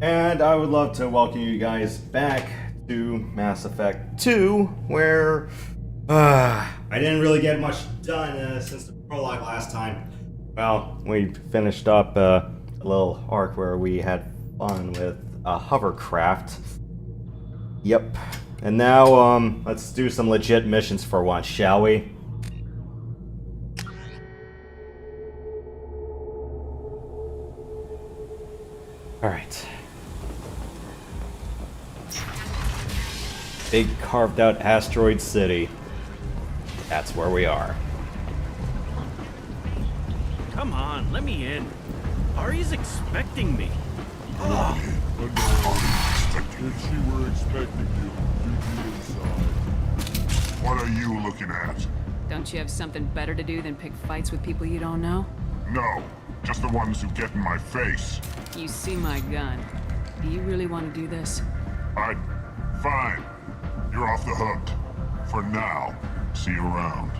And I would love to welcome you guys back to Mass Effect 2, where I didn't really get much done since the prologue last time. Well, we finished up a little arc where we had fun with a hovercraft. Yep. And now, let's do some legit missions for once, shall we? Alright. Big carved out asteroid city. That's where we are. Come on, let me in. Ari's expecting me. If she were expecting you, you'd be inside. What are you looking at? Don't you have something better to do than pick fights with people you don't know? No, just the ones who get in my face. You see my gun. Do you really want to do this? Fine. You're off the hook. For now. See you around.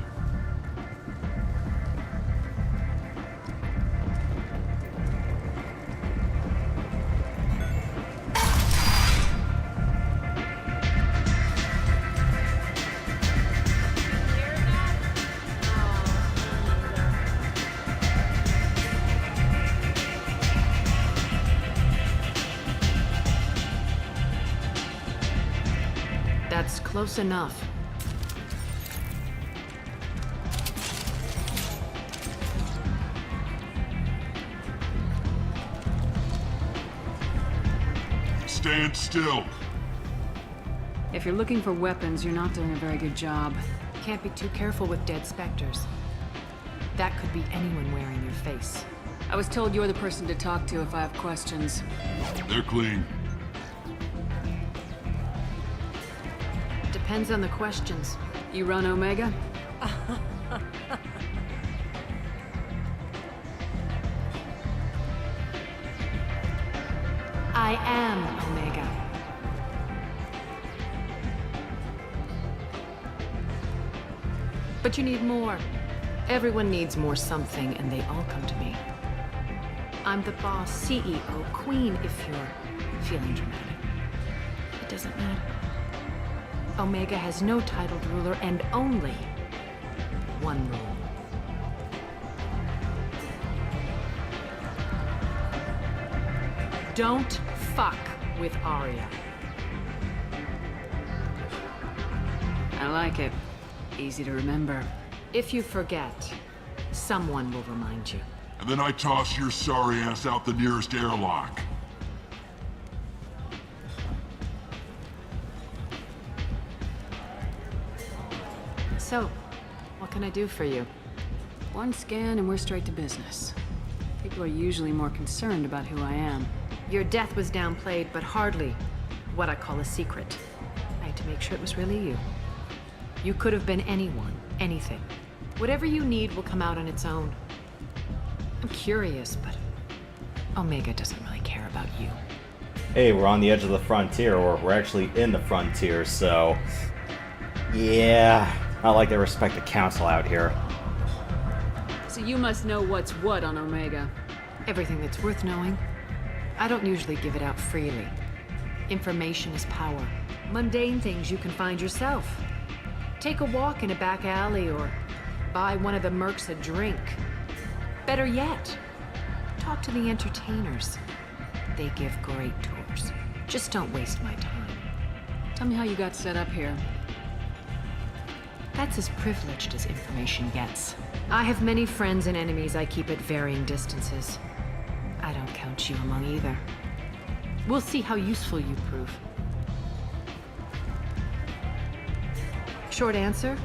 That's close enough. Stand still. If you're looking for weapons, you're not doing a very good job. Can't be too careful with dead specters. That could be anyone wearing your face. I was told you're the person to talk to if I have questions. They're clean. Depends on the questions. You run Omega? I am Omega. But you need more. Everyone needs more something, and they all come to me. I'm the boss, CEO, queen, if you're feeling dramatic. It doesn't matter. Omega has no titled ruler and only one rule. Don't fuck with Aria. I like it. Easy to remember. If you forget, someone will remind you. And then I toss your sorry ass out the nearest airlock. So, what can I do for you? One scan and we're straight to business. People are usually more concerned about who I am. Your death was downplayed, but hardly what I call a secret. I had to make sure it was really you. You could have been anyone, anything. Whatever you need will come out on its own. I'm curious, but Omega doesn't really care about you. Hey, we're on the edge of the frontier, or we're actually in the frontier, so... yeah, not like they respect the council out here. So you must know what's what on Omega. Everything that's worth knowing. I don't usually give it out freely. Information is power. Mundane things you can find yourself. Take a walk in a back alley or buy one of the mercs a drink. Better yet, talk to the entertainers. They give great tours. Just don't waste my time. Tell me how you got set up here. That's as privileged as information gets. I have many friends and enemies I keep at varying distances. I don't count you among either. We'll see how useful you prove. Short answer?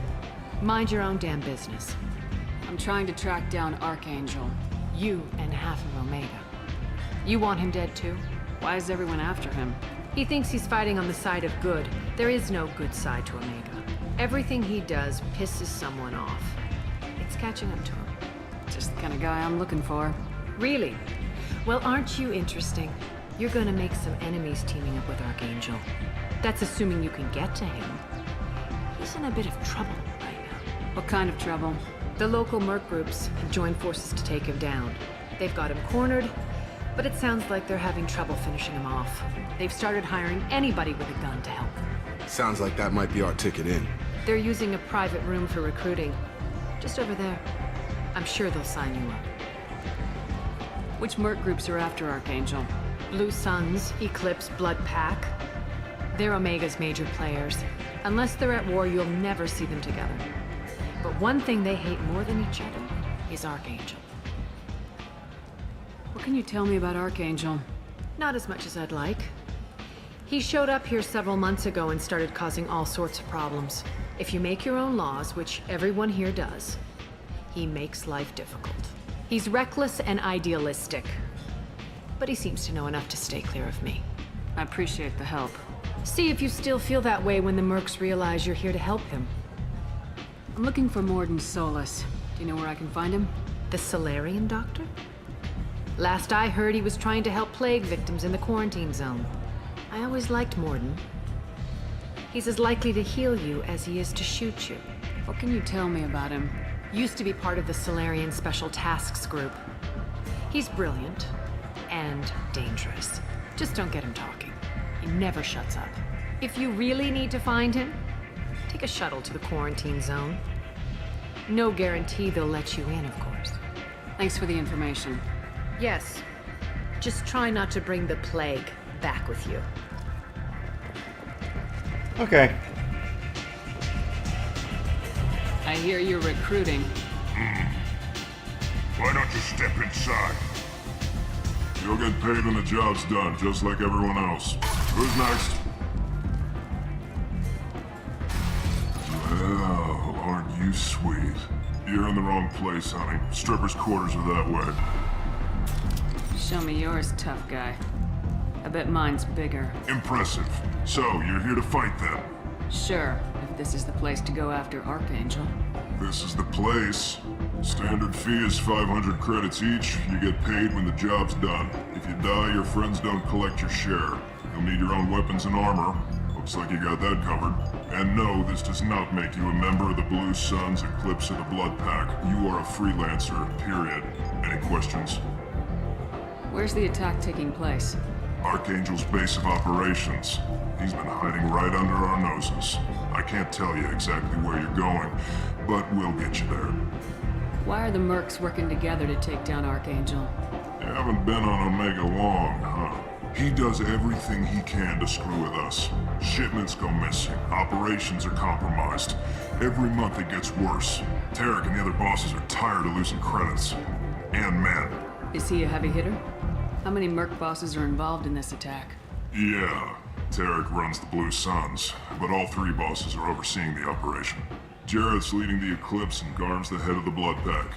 Mind your own damn business. I'm trying to track down Archangel. You and half of Omega. You want him dead too? Why is everyone after him? He thinks he's fighting on the side of good. There is no good side to Omega. Everything he does pisses someone off. It's catching up to him. Just the kind of guy I'm looking for. Really? Well, aren't you interesting? You're gonna make some enemies teaming up with Archangel. That's assuming you can get to him. He's in a bit of trouble right now. What kind of trouble? The local merc groups have joined forces to take him down. They've got him cornered, But it sounds like they're having trouble finishing him off. They've started hiring anybody with a gun to help. Sounds like that might be our ticket in. They're using a private room for recruiting. Just over there. I'm sure they'll sign you up. Which merc groups are after Archangel? Blue Suns, Eclipse, Blood Pack. They're Omega's major players. Unless they're at war, you'll never see them together. But one thing they hate more than each other is Archangel. What can you tell me about Archangel? Not as much as I'd like. He showed up here several months ago and started causing all sorts of problems. If you make your own laws, which everyone here does, he makes life difficult. He's reckless and idealistic. But he seems to know enough to stay clear of me. I appreciate the help. See if you still feel that way when the mercs realize you're here to help him. I'm looking for Morden Solus. Do you know where I can find him? The Solarian doctor? Last I heard, he was trying to help plague victims in the quarantine zone. I always liked Morden. He's as likely to heal you as he is to shoot you. What can you tell me about him? Used to be part of the Solarian Special Tasks Group. He's brilliant and dangerous. Just don't get him talking. He never shuts up. If you really need to find him, take a shuttle to the quarantine zone. No guarantee they'll let you in, of course. Thanks for the information. Yes. Just try not to bring the plague back with you. Okay. I hear you're recruiting. Why don't you step inside? You'll get paid when the job's done, just like everyone else. Who's next? Well, aren't you sweet? You're in the wrong place, honey. Strippers' quarters are that way. Show me yours, tough guy. I bet mine's bigger. Impressive. So, you're here to fight them? Sure, if this is the place to go after Archangel. This is the place. Standard fee is 500 credits each. You get paid when the job's done. If you die, your friends don't collect your share. You'll need your own weapons and armor. Looks like you got that covered. And no, this does not make you a member of the Blue Suns, Eclipse, or the Blood Pack. You are a freelancer, period. Any questions? Where's the attack taking place? Archangel's base of operations. He's been hiding right under our noses. I can't tell you exactly where you're going, but we'll get you there. Why are the mercs working together to take down Archangel? You haven't been on Omega long, huh? He does everything he can to screw with us. Shipments go missing. Operations are compromised. Every month it gets worse. Tarek and the other bosses are tired of losing credits. And men. Is he a heavy hitter? How many merc bosses are involved in this attack? Yeah, Tarek runs the Blue Suns, but all three bosses are overseeing the operation. Jarrett's leading the Eclipse and Garm's the head of the Blood Pack.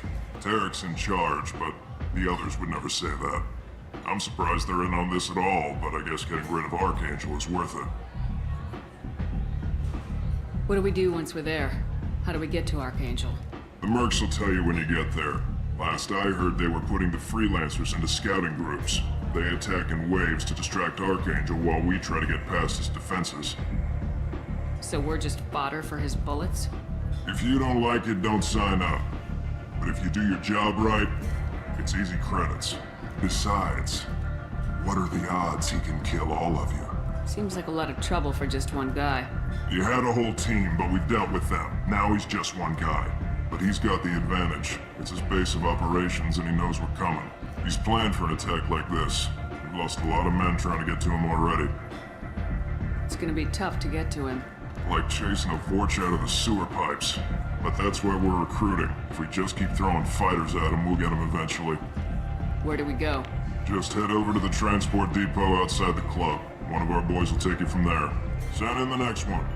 Tarek's in charge, but the others would never say that. I'm surprised they're in on this at all, but I guess getting rid of Archangel is worth it. What do we do once we're there? How do we get to Archangel? The mercs will tell you when you get there. Last I heard, they were putting the freelancers into scouting groups. They attack in waves to distract Archangel while we try to get past his defenses. So we're just fodder for his bullets? If you don't like it, don't sign up. But if you do your job right, it's easy credits. Besides, what are the odds he can kill all of you? Seems like a lot of trouble for just one guy. You had a whole team, but we dealt with them. Now he's just one guy. But he's got the advantage. It's his base of operations and he knows we're coming. He's planned for an attack like this. We've lost a lot of men trying to get to him already. It's gonna be tough to get to him. Like chasing a Vorch out of the sewer pipes. But that's why we're recruiting. If we just keep throwing fighters at him, we'll get him eventually. Where do we go? Just head over to the transport depot outside the club. One of our boys will take you from there. Send in the next one.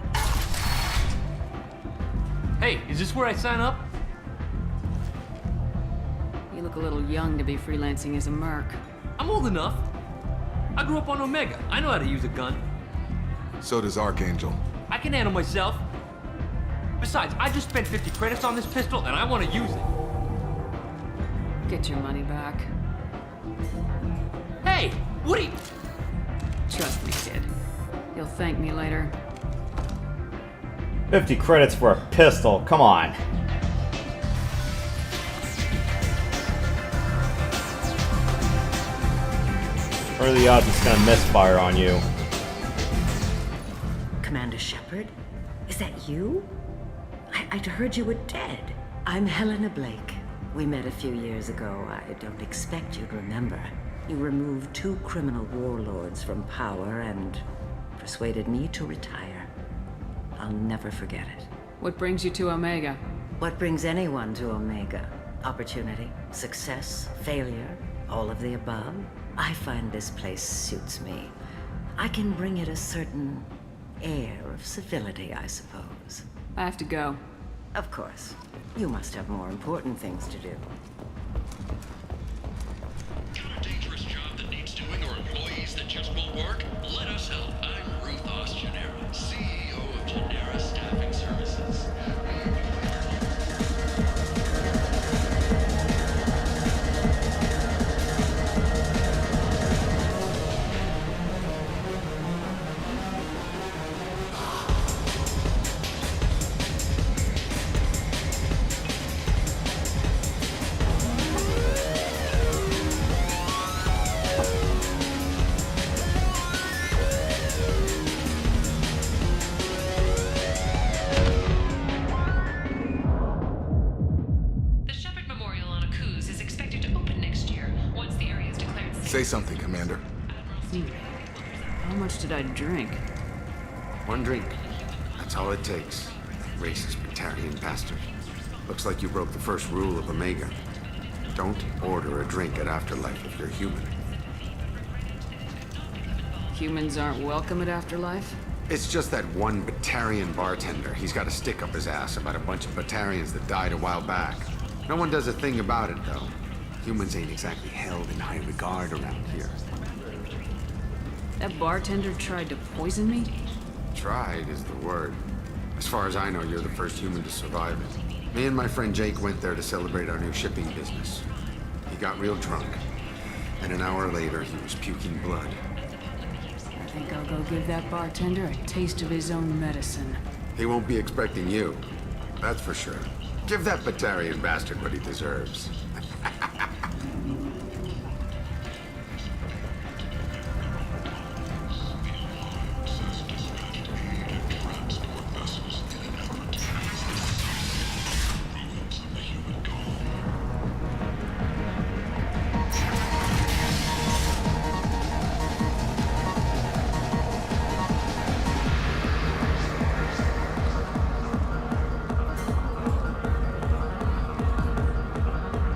Hey, is this where I sign up? You look a little young to be freelancing as a merc. I'm old enough. I grew up on Omega. I know how to use a gun. So does Archangel. I can handle myself. Besides, I just spent 50 credits on this pistol and I want to use it. Get your money back. Hey, what are you... Trust me, kid. You'll thank me later. 50 credits for a pistol, come on. What are the odds it's gonna misfire on you? Commander Shepard? Is that you? I'd heard you were dead. I'm Helena Blake. We met a few years ago. I don't expect you'd remember. You removed 2 criminal warlords from power and persuaded me to retire. I'll never forget it. What brings you to Omega? What brings anyone to Omega? Opportunity, success, failure, all of the above? I find this place suits me. I can bring it a certain air of civility, I suppose. I have to go. Of course. You must have more important things to do. Got a dangerous job that needs doing or employees that just won't work? Let us help. I'm Ruth Genera, CEO of Genera Staffing Services. Say something, Commander. How much did I drink? 1 drink. That's all it takes. Racist, Batarian bastard. Looks like you broke the first rule of Omega. Don't order a drink at Afterlife if you're human. Humans aren't welcome at Afterlife? It's just that one Batarian bartender. He's got a stick up his ass about a bunch of Batarians that died a while back. No one does a thing about it, though. Humans ain't exactly held in high regard around here. That bartender tried to poison me? Tried is the word. As far as I know, you're the first human to survive it. Me and my friend Jake went there to celebrate our new shipping business. He got real drunk, and an hour later he was puking blood. I think I'll go give that bartender a taste of his own medicine. He won't be expecting you, that's for sure. Give that Batarian bastard what he deserves.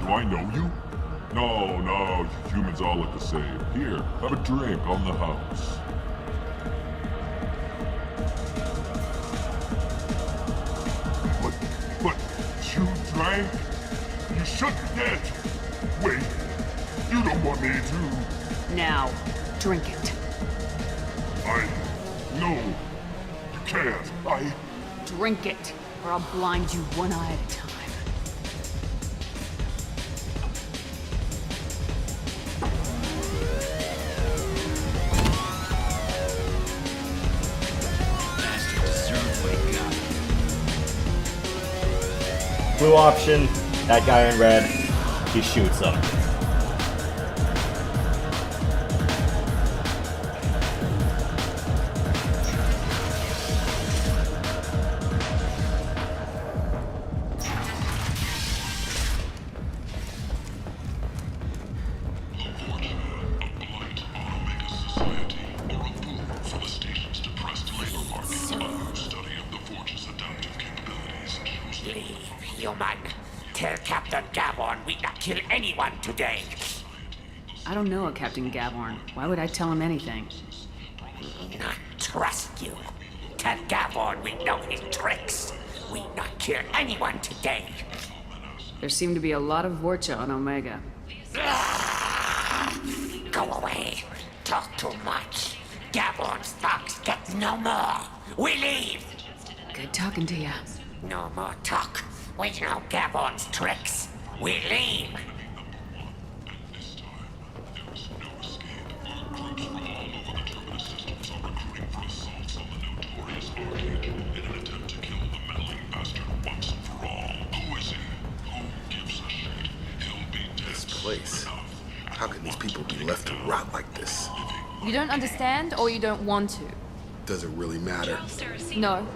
Do I know you? No, humans all look the same. Here, have a drink on the house. But, you drank? You shouldn't yet. Wait, you don't want me to. Now, drink it. No, you can't. Drink it, or I'll blind you one eye at a time. Bastard deserves what he got. Blue option, that guy in red, he shoots him. Human. Tell Captain Gavorn we not kill anyone today. I don't know a Captain Gavorn. Why would I tell him anything? Not trust you. Tell Gavorn we know his tricks. We not kill anyone today. There seem to be a lot of Vorcha on Omega. Go away. Talk too much. Gavorn's thugs get no more. We leave. Good talking to ya. No more talk. We know Gavorn's tricks. We leave. This place. How can these people be left to rot like this? You don't understand, or you don't want to? Does it really matter? No.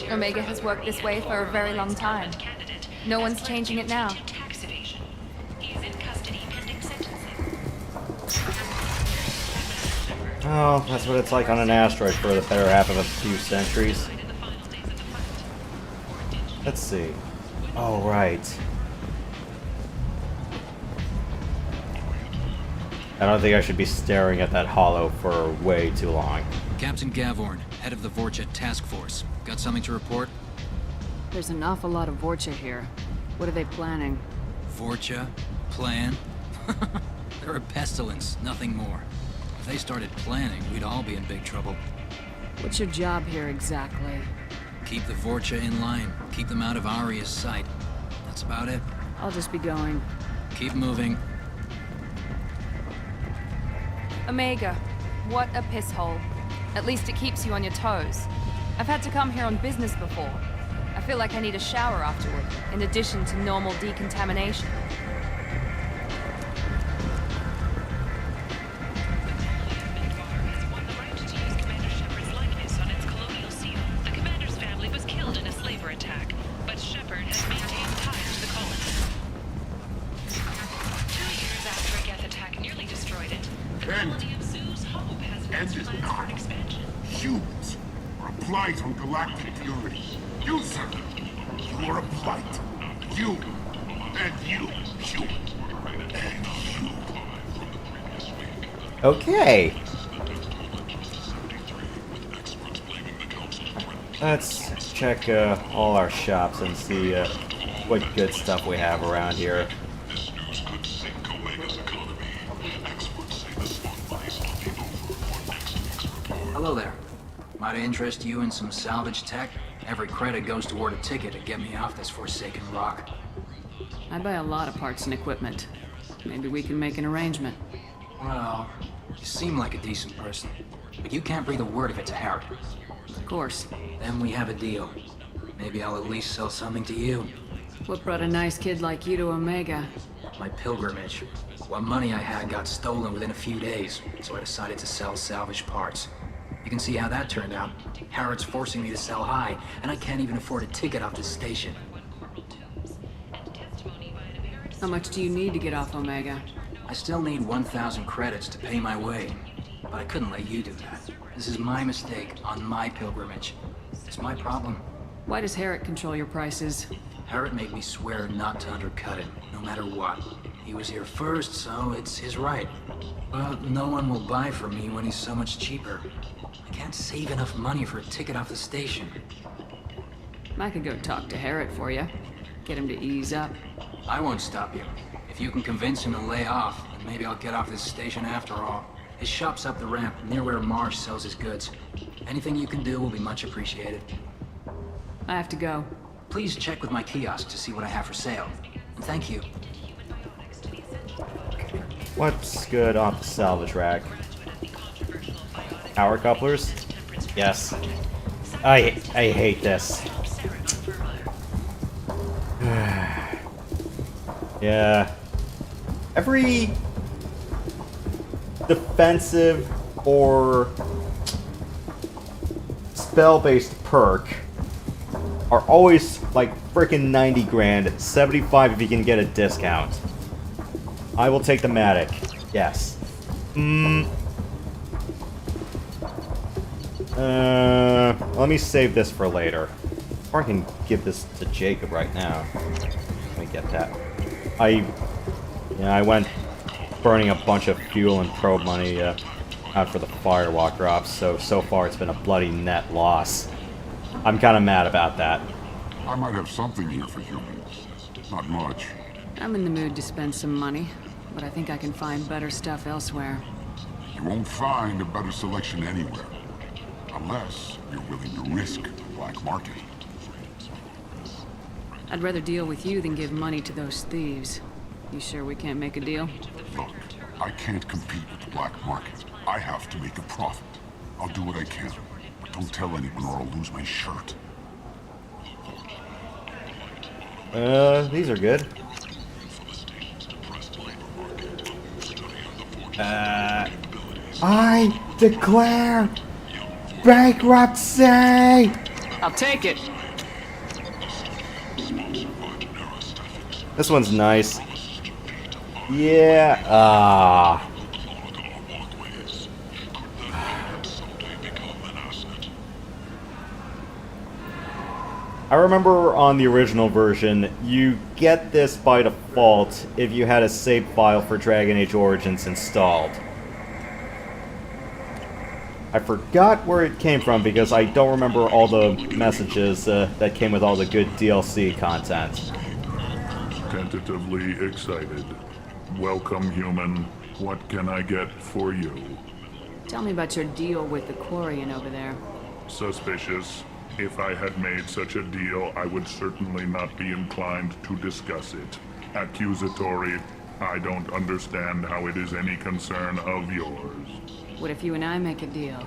Omega has worked this way for a very long time. No one's changing it now. Oh, that's what it's like on an asteroid for the better half of a few centuries. Let's see. Oh, right. I don't think I should be staring at that hollow for way too long. Captain Gavorn, head of the Vorcha Task Force. Got something to report? There's an awful lot of Vorcha here. What are they planning? Vorcha? Plan? They're a pestilence, nothing more. If they started planning, we'd all be in big trouble. What's your job here exactly? Keep the Vorcha in line. Keep them out of Aria's sight. That's about it. I'll just be going. Keep moving. Omega, what a piss hole. At least it keeps you on your toes. I've had to come here on business before. I feel like I need a shower afterward, in addition to normal decontamination. End is not. Humans are a blight on galactic purity. You, sir, you are a blight. You, and you, human, and you. Okay. Let's check all our shops and see what good stuff we have around here. Hello there. Might I interest you in some salvage tech? Every credit goes toward a ticket to get me off this forsaken rock. I buy a lot of parts and equipment. Maybe we can make an arrangement. Well, you seem like a decent person, but you can't breathe a word of it to Harry. Of course. Then we have a deal. Maybe I'll at least sell something to you. What brought a nice kid like you to Omega? My pilgrimage. What money I had got stolen within a few days, so I decided to sell salvage parts. You can see how that turned out. Harrod's forcing me to sell high, and I can't even afford a ticket off this station. How much do you need to get off Omega? I still need 1,000 credits to pay my way, but I couldn't let you do that. This is my mistake on my pilgrimage. It's my problem. Why does Harrod control your prices? Harrod made me swear not to undercut it, no matter what. He was here first, so it's his right. But no one will buy from me when he's so much cheaper. I can't save enough money for a ticket off the station. I could go talk to Harrod for you. Get him to ease up. I won't stop you. If you can convince him to lay off, then maybe I'll get off this station after all. His shop's up the ramp, near where Marsh sells his goods. Anything you can do will be much appreciated. I have to go. Please check with my kiosk to see what I have for sale. And thank you. What's good off the salvage rack? Power couplers? Yes. I hate this. Yeah. Every defensive or spell-based perk are always like frickin' 90 grand, 75 if you can get a discount. I will take the Matic. Yes. Let me save this for later. Or I can give this to Jacob right now. Let me get that. I went burning a bunch of fuel and probe money out for the firewalk drops, so far it's been a bloody net loss. I'm kind of mad about that. I might have something here for humans. Not much. I'm in the mood to spend some money, but I think I can find better stuff elsewhere. You won't find a better selection anywhere. Unless you're willing to risk the black market. I'd rather deal with you than give money to those thieves. You sure we can't make a deal? Look, I can't compete with the black market. I have to make a profit. I'll do what I can, but don't tell anyone or I'll lose my shirt. These are good. I declare bankruptcy! I'll take it. This one's nice. Yeah, I remember on the original version, you get this by default if you had a save file for Dragon Age Origins installed. I forgot where it came from because I don't remember all the messages that came with all the good DLC content. Tentatively excited. Welcome, human. What can I get for you? Tell me about your deal with the Quarian over there. Suspicious. If I had made such a deal, I would certainly not be inclined to discuss it. Accusatory. I don't understand how it is any concern of yours. What if you and I make a deal?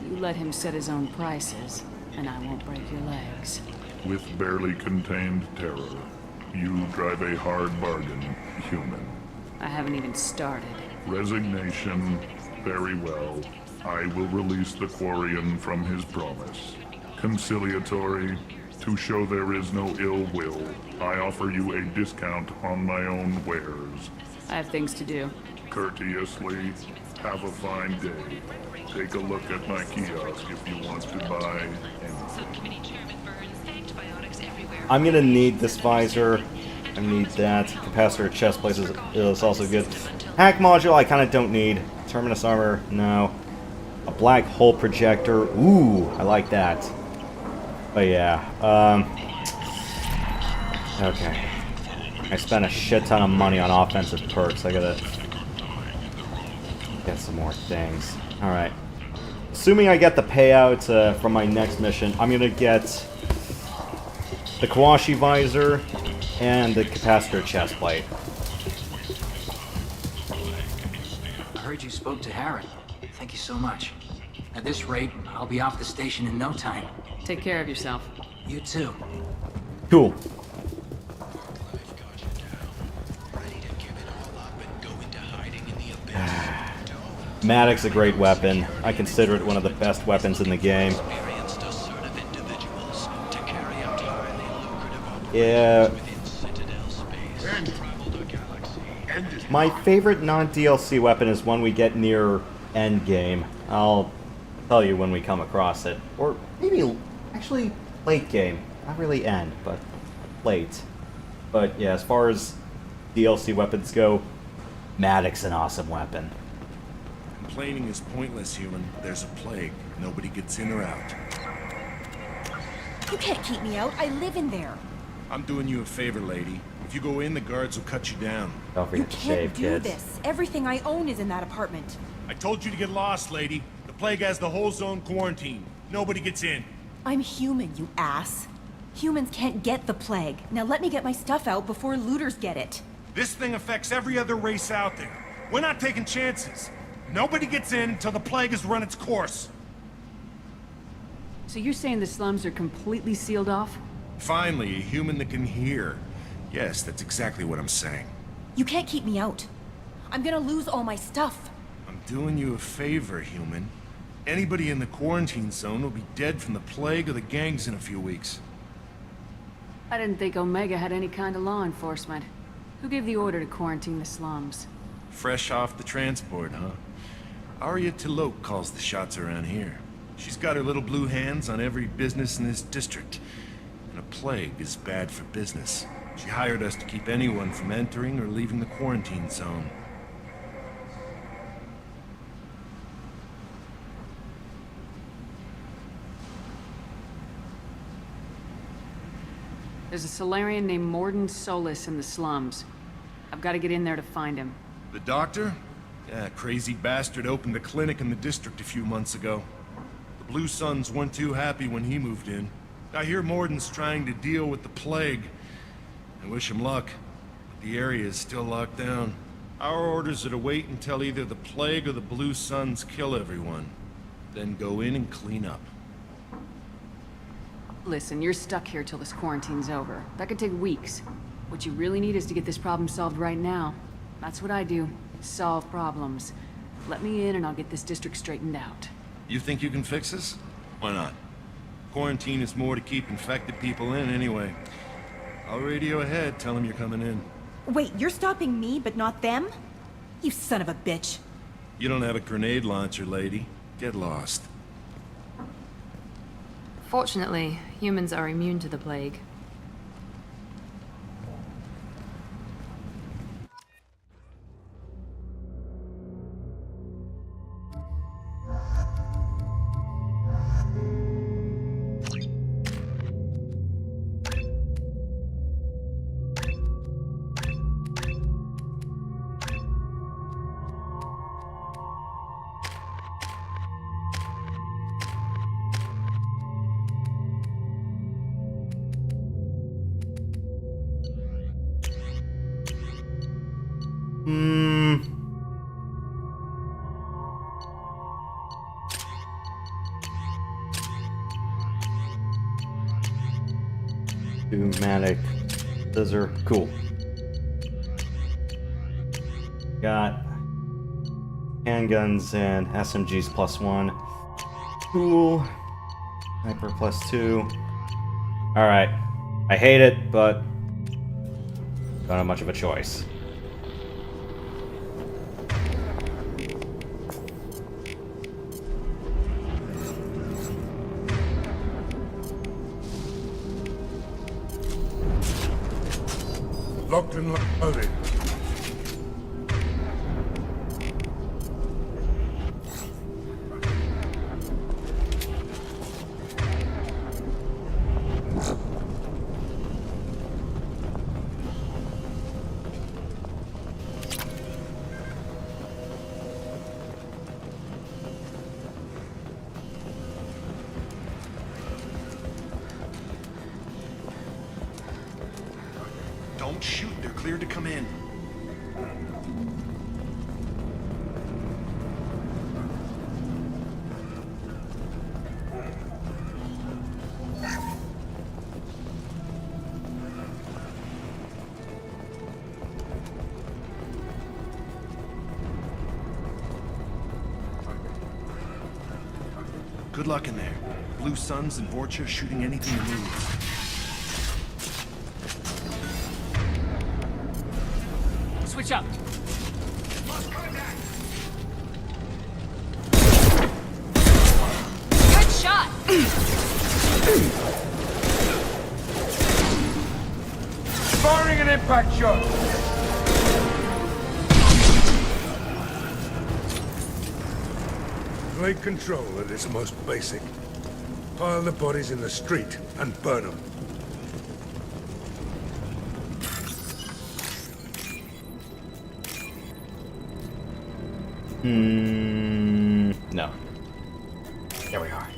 You let him set his own prices, and I won't break your legs. With barely contained terror, you drive a hard bargain, human. I haven't even started. Resignation. Very well. I will release the Quarian from his promise. Conciliatory. To show there is no ill will, I offer you a discount on my own wares. I have things to do. Courteously. Have a fine day. Take a look at my kiosk if you want to buy anything. I'm gonna need this visor. I need that. Capacitor chest plate is also good. Hack module I kind of don't need. Terminus armor, no. A black hole projector, ooh, I like that. But yeah, okay. I spent a shit ton of money on offensive perks. I gotta get some more things. Alright. Assuming I get the payout from my next mission, I'm gonna get the Kawashi visor and the capacitor chest plate. I heard you spoke to Harren. Thank you so much. At this rate, I'll be off the station in no time. Take care of yourself. You too. Cool. Maddox's a great weapon. I consider it one of the best weapons in the game. Yeah. My favorite non-DLC weapon is one we get near endgame. I'll tell you when we come across it. Or maybe, actually, late game. Not really end, but late. But yeah, as far as DLC weapons go, Maddox's an awesome weapon. Complaining is pointless, human. There's a plague. Nobody gets in or out. You can't keep me out. I live in there. I'm doing you a favor, lady. If you go in, the guards will cut you down. Don't forget to shave, You can't do kids. this. Everything I own is in that apartment. I told you to get lost, lady. The plague has the whole zone quarantined. Nobody gets in. I'm human, you ass. Humans can't get the plague. Now let me get my stuff out before looters get it. This thing affects every other race out there. We're not taking chances. Nobody gets in until the plague has run its course. So you're saying the slums are completely sealed off? Finally, a human that can hear. Yes, that's exactly what I'm saying. You can't keep me out. I'm gonna lose all my stuff. I'm doing you a favor, human. Anybody in the quarantine zone will be dead from the plague or the gangs in a few weeks. I didn't think Omega had any kind of law enforcement. Who gave the order to quarantine the slums? Fresh off the transport, huh? Arya Tilok calls the shots around here. She's got her little blue hands on every business in this district. And a plague is bad for business. She hired us to keep anyone from entering or leaving the quarantine zone. There's a Solarian named Morden Solis in the slums. I've got to get in there to find him. The doctor? Yeah, crazy bastard opened a clinic in the district a few months ago. The Blue Suns weren't too happy when he moved in. I hear Morden's trying to deal with the plague. I wish him luck, but the area is still locked down. Our orders are to wait until either the plague or the Blue Suns kill everyone. Then go in and clean up. Listen, you're stuck here till this quarantine's over. That could take weeks. What you really need is to get this problem solved right now. That's what I do. Solve problems. Let me in and I'll get this district straightened out. You think you can fix this? Why not? Quarantine is more to keep infected people in anyway. I'll radio ahead, tell them you're coming in. Wait, you're stopping me, but not them? You son of a bitch. You don't have a grenade launcher, lady. Get lost. Fortunately, humans are immune to the plague. Pneumatic scissor. Cool. Got handguns and SMGs +1. Cool. Sniper +2. Alright. I hate it, but don't have much of a choice. Locked and loaded. Don't shoot, they're cleared to come in. Good luck in there. Blue Suns and Vorcha shooting anything that moves. Switch up. Good shot! Firing an impact shot. Plague control at its most basic. Pile the bodies in the street and burn them. No. There we are.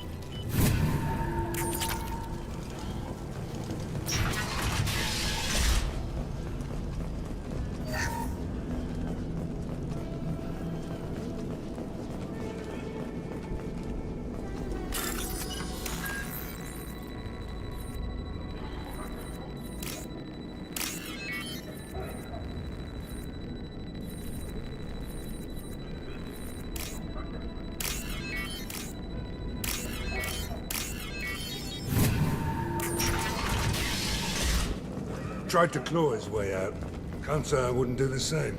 Tried to claw his way out. Can't say I wouldn't do the same.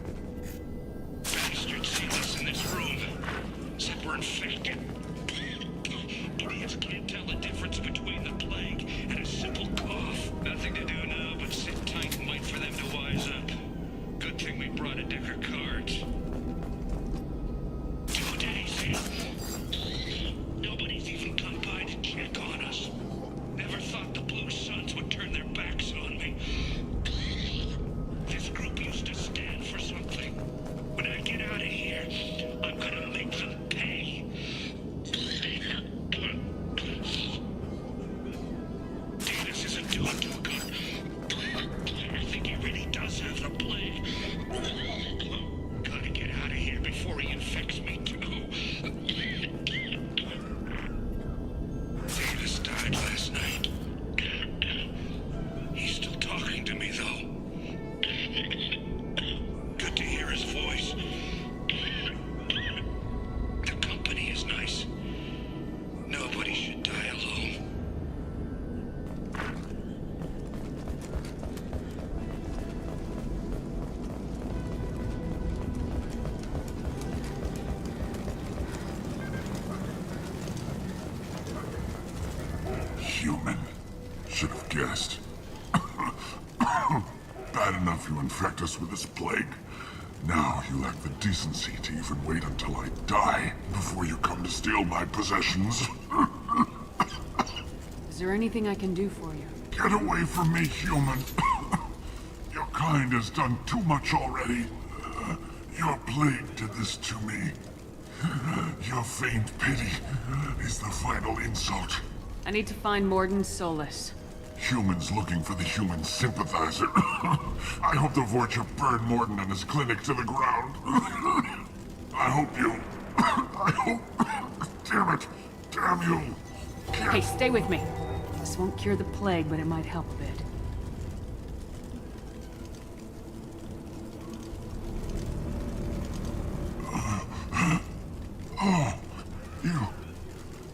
Bastards see us in this room. Zipper infected. Idiots can't tell the difference between the plague and a simple cough. Nothing to do now but sit tight and wait for them to wise up. Good thing we brought a deck of cards. 2 days in. Nobody's even come by to check on us. Never thought the Blue Suns would turn their backs on me. This group used to stand for something. When I get out of here, I'm gonna make them pay. human. Should have guessed. Bad enough you infect us with this plague. Now you lack the decency to even wait until I die before you come to steal my possessions. Is there anything I can do for you? Get away from me, human. Your kind has done too much already. Your plague did this to me. Your faint pity is the final insult. I need to find Morden Solus. Humans looking for the human sympathizer. I hope the Vorcha burn Morden and his clinic to the ground. I hope you... I hope... Damn it. Damn you. Hey, stay with me. This won't cure the plague, but it might help a bit. Oh,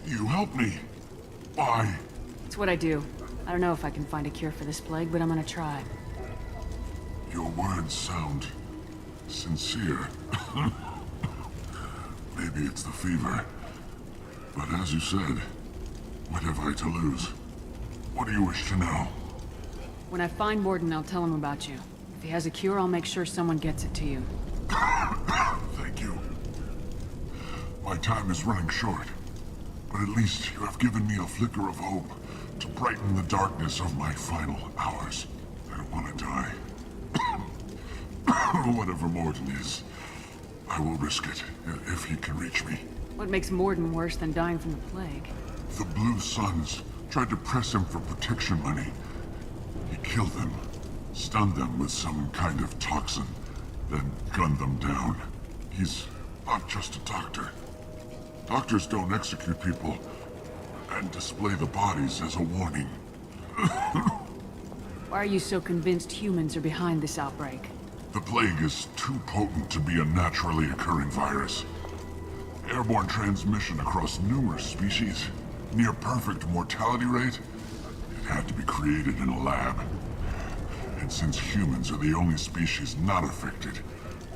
you helped me. Why? It's what I do. I don't know if I can find a cure for this plague, but I'm gonna try. Your words sound sincere. Maybe it's the fever. But as you said, what have I to lose? What do you wish to know? When I find Morden, I'll tell him about you. If he has a cure, I'll make sure someone gets it to you. Thank you. My time is running short, but at least you have given me a flicker of hope to brighten the darkness of my final hours. I don't want to die. Whatever Morden is, I will risk it if he can reach me. What makes Morden worse than dying from the plague? The Blue Suns tried to press him for protection money. He killed them, stunned them with some kind of toxin, then gunned them down. He's not just a doctor. Doctors don't execute people and display the bodies as a warning. Why are you so convinced humans are behind this outbreak? The plague is too potent to be a naturally occurring virus. Airborne transmission across numerous species, near perfect mortality rate. It had to be created in a lab. And since humans are the only species not affected,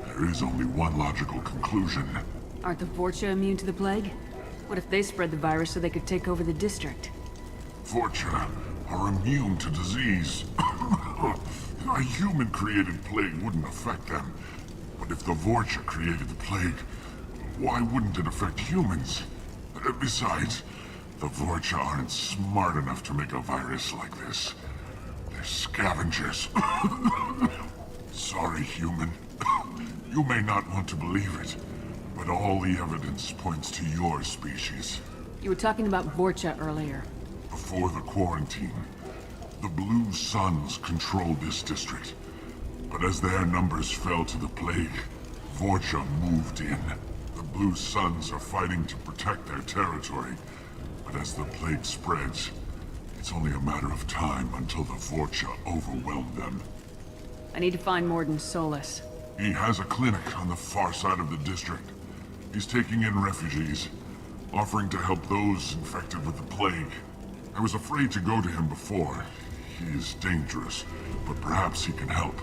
there is only one logical conclusion. Aren't the Vorcha immune to the plague? What if they spread the virus so they could take over the district? Vorcha are immune to disease. A human-created plague wouldn't affect them. But if the Vorcha created the plague, why wouldn't it affect humans? Besides, the Vorcha aren't smart enough to make a virus like this. They're scavengers. Sorry, human. You may not want to believe it, but all the evidence points to your species. You were talking about Vorcha earlier. Before the quarantine, the Blue Suns controlled this district. But as their numbers fell to the plague, Vorcha moved in. The Blue Suns are fighting to protect their territory. But as the plague spreads, it's only a matter of time until the Vorcha overwhelm them. I need to find Morden Solus. He has a clinic on the far side of the district. He's taking in refugees, offering to help those infected with the plague. I was afraid to go to him before. He is dangerous, but perhaps he can help.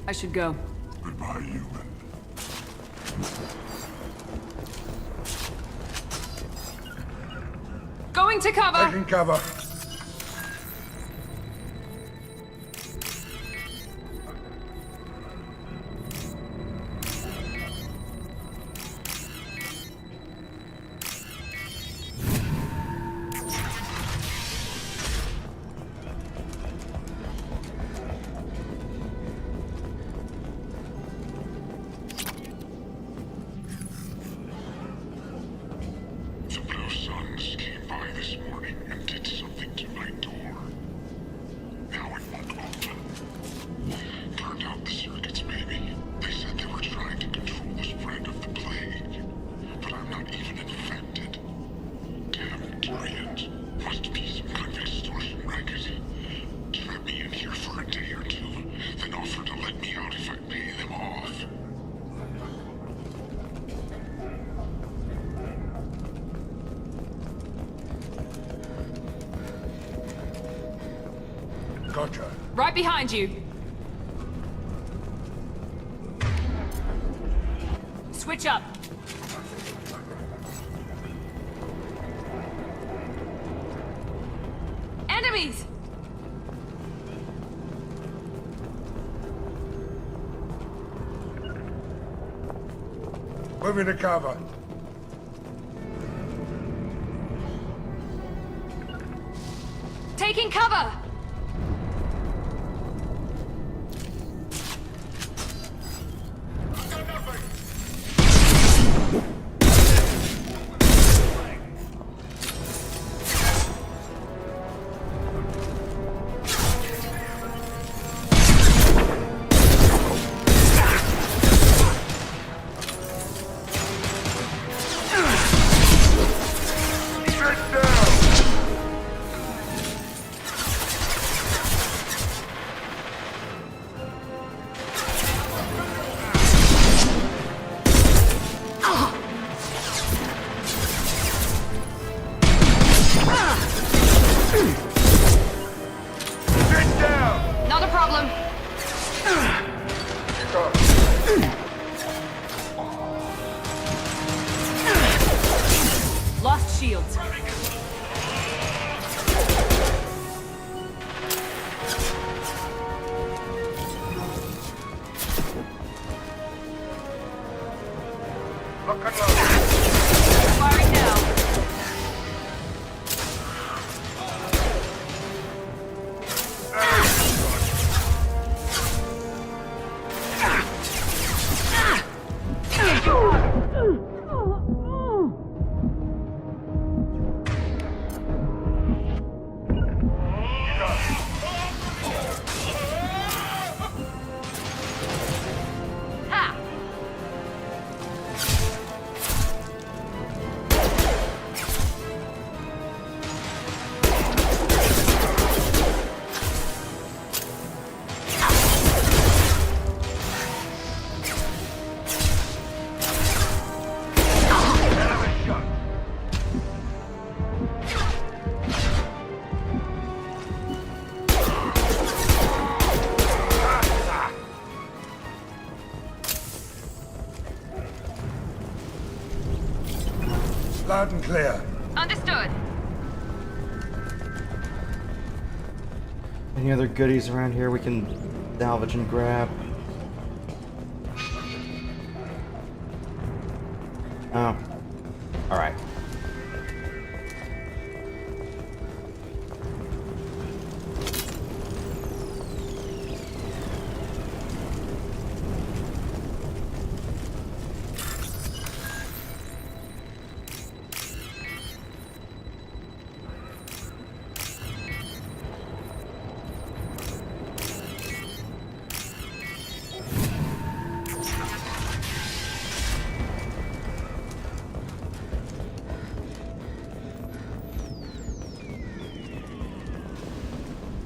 I should go. Goodbye, human. Going to cover! Taking cover. The Blue Suns came by this morning and did something to my door. Now it won't open. Turned out the circuits, maybe. They said they were trying to control the spread of the plague. But I'm not even infected. Damn Tyrians. Must be some kind of extortion racket. Trap me in here for a day or two, then offer to let me out if I pay them off. Gotcha. Right behind you. Switch up. Enemies! Moving to cover. Taking cover! Not a problem. Lost shields. Firing now. Loud and clear. Understood. Any other goodies around here we can salvage and grab? Oh. Alright.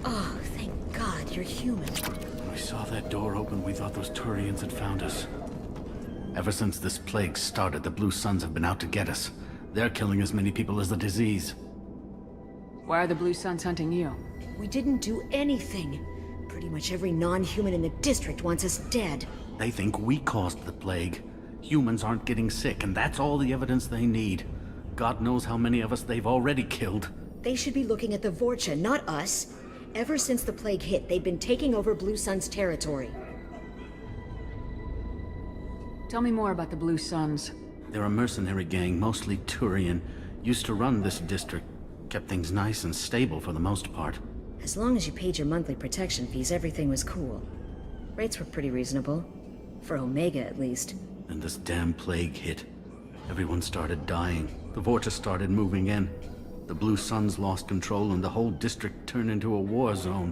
Oh, thank God you're human. When we saw that door open, we thought those Turians had found us. Ever since this plague started, the Blue Suns have been out to get us. They're killing as many people as the disease. Why are the Blue Suns hunting you? We didn't do anything. Pretty much every non-human in the district wants us dead. They think we caused the plague. Humans aren't getting sick, and that's all the evidence they need. God knows how many of us they've already killed. They should be looking at the Vorcha, not us. Ever since the plague hit, they've been taking over Blue Sun's territory. Tell me more about the Blue Suns. They're a mercenary gang, mostly Turian. Used to run this district. Kept things nice and stable for the most part. As long as you paid your monthly protection fees, everything was cool. Rates were pretty reasonable. For Omega, at least. Then this damn plague hit. Everyone started dying. The Vorta started moving in. The Blue Suns lost control and the whole district turned into a war zone.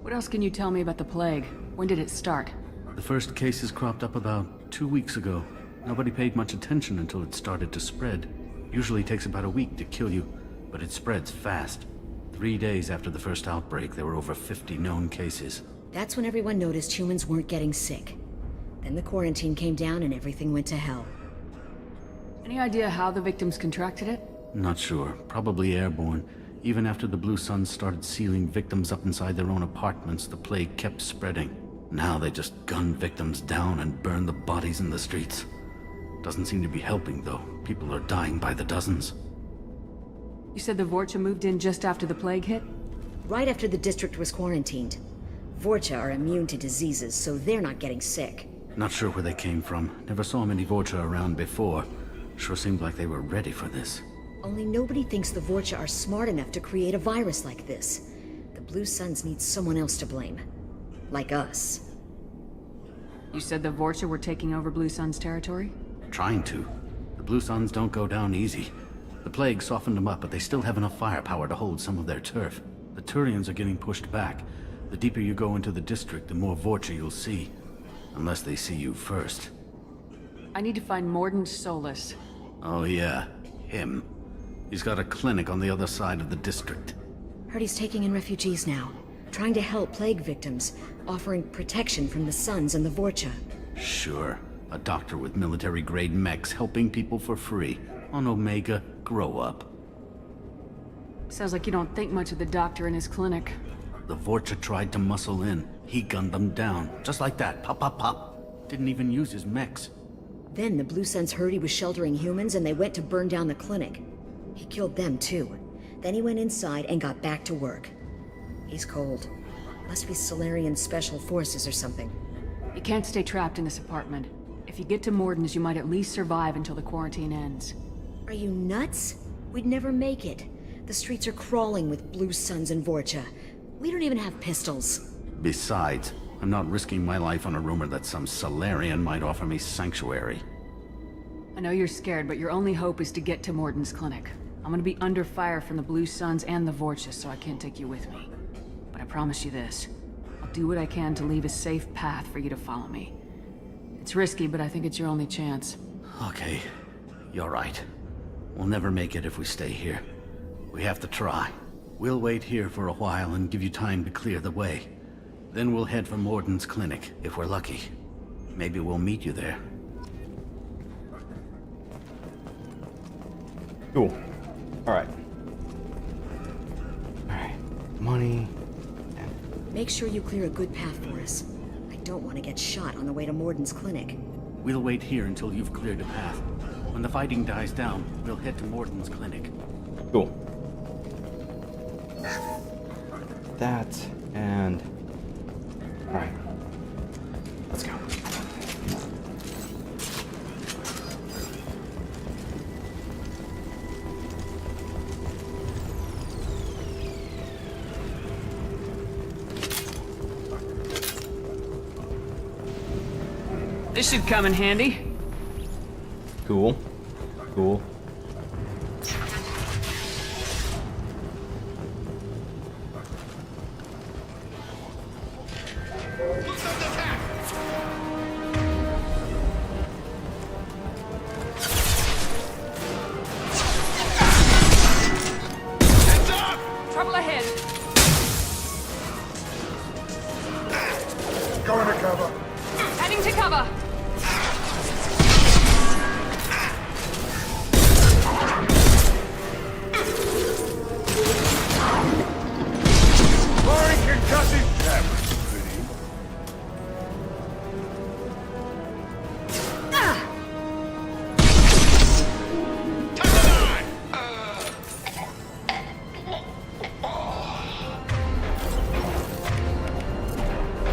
What else can you tell me about the plague? When did it start? The first cases cropped up about 2 weeks ago. Nobody paid much attention until it started to spread. Usually takes about a week to kill you, but it spreads fast. 3 days after the first outbreak, there were over 50 known cases. That's when everyone noticed humans weren't getting sick. Then the quarantine came down and everything went to hell. Any idea how the victims contracted it? Not sure. Probably airborne. Even after the Blue Suns started sealing victims up inside their own apartments, the plague kept spreading. Now they just gun victims down and burn the bodies in the streets. Doesn't seem to be helping, though. People are dying by the dozens. You said the Vorcha moved in just after the plague hit? Right after the district was quarantined. Vorcha are immune to diseases, so they're not getting sick. Not sure where they came from. Never saw many Vorcha around before. Sure seemed like they were ready for this. Only nobody thinks the Vorcha are smart enough to create a virus like this. The Blue Suns need someone else to blame. Like us. You said the Vorcha were taking over Blue Sun's territory? Trying to. The Blue Suns don't go down easy. The plague softened them up, but they still have enough firepower to hold some of their turf. The Turians are getting pushed back. The deeper you go into the district, the more Vorcha you'll see. Unless they see you first. I need to find Mordin Solus. Oh yeah, him. He's got a clinic on the other side of the district. Heard he's taking in refugees now. Trying to help plague victims. Offering protection from the Suns and the Vorcha. Sure. A doctor with military-grade mechs helping people for free. On Omega, grow up. Sounds like you don't think much of the doctor in his clinic. The Vorcha tried to muscle in. He gunned them down. Just like that. Pop, pop, pop. Didn't even use his mechs. Then the Blue Suns heard he was sheltering humans and they went to burn down the clinic. He killed them too. Then he went inside and got back to work. He's cold. Must be Solarian Special Forces or something. You can't stay trapped in this apartment. If you get to Mordin's, you might at least survive until the quarantine ends. Are you nuts? We'd never make it. The streets are crawling with Blue Suns and Vorcha. We don't even have pistols. Besides, I'm not risking my life on a rumor that some Solarian might offer me sanctuary. I know you're scared, but your only hope is to get to Mordin's clinic. I'm gonna be under fire from the Blue Suns and the Vorcha, so I can't take you with me. But I promise you this. I'll do what I can to leave a safe path for you to follow me. It's risky, but I think it's your only chance. Okay, you're right. We'll never make it if we stay here. We have to try. We'll wait here for a while and give you time to clear the way. Then we'll head for Mordin's clinic, if we're lucky. Maybe we'll meet you there. Cool. Alright. Alright. Money. Make sure you clear a good path for us. I don't want to get shot on the way to Mordin's clinic. We'll wait here until you've cleared a path. When the fighting dies down, we'll head to Mordin's clinic. Cool. That and... Alright. Let's go. This should come in handy. Cool. Cool. Trouble ahead. Going to cover. Heading to cover. Firing concussive jab.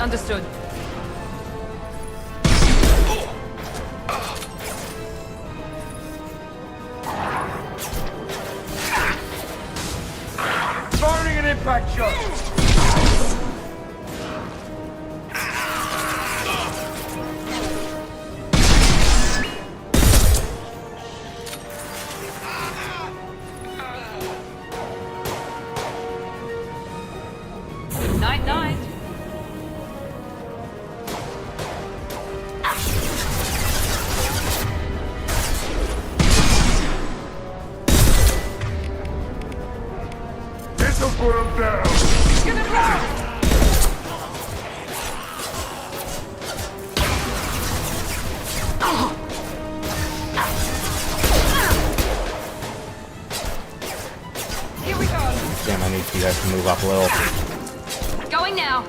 Understood. Firing an impact shot. Night, night. This'll put him down. Give it round. Here we go. Damn, I need you guys to move up a little. Going now.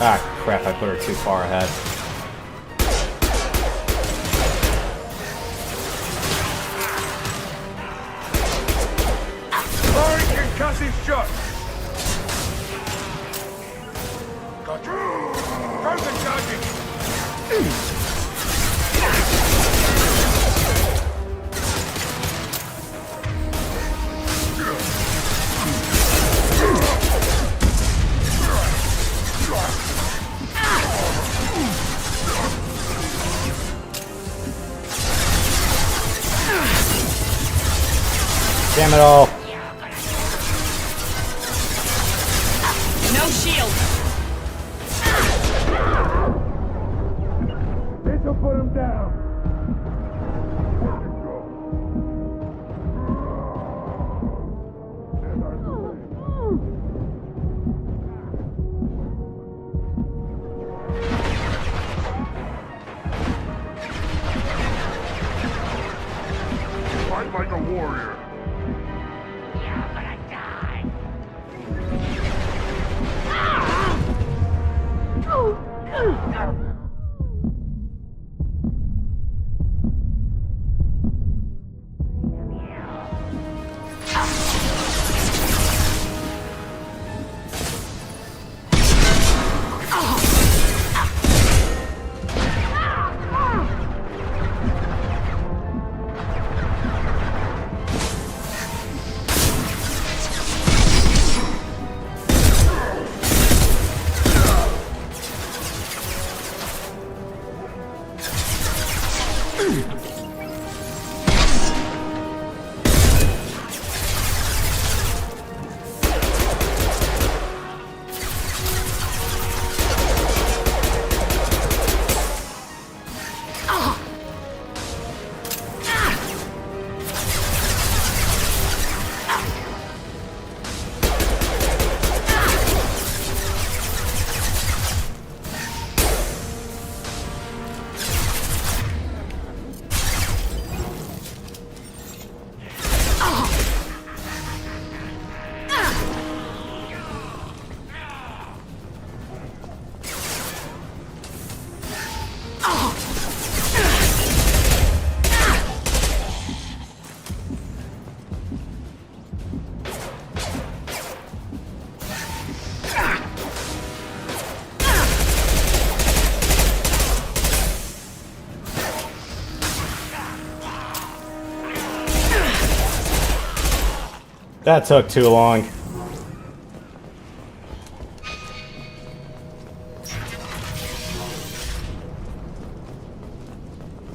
Ah, crap, I put her too far ahead. Firing concussive shot! Gotcha! Frozen charging! Damn it all. No shield. This'll put him down. Fight like a warrior. That took too long.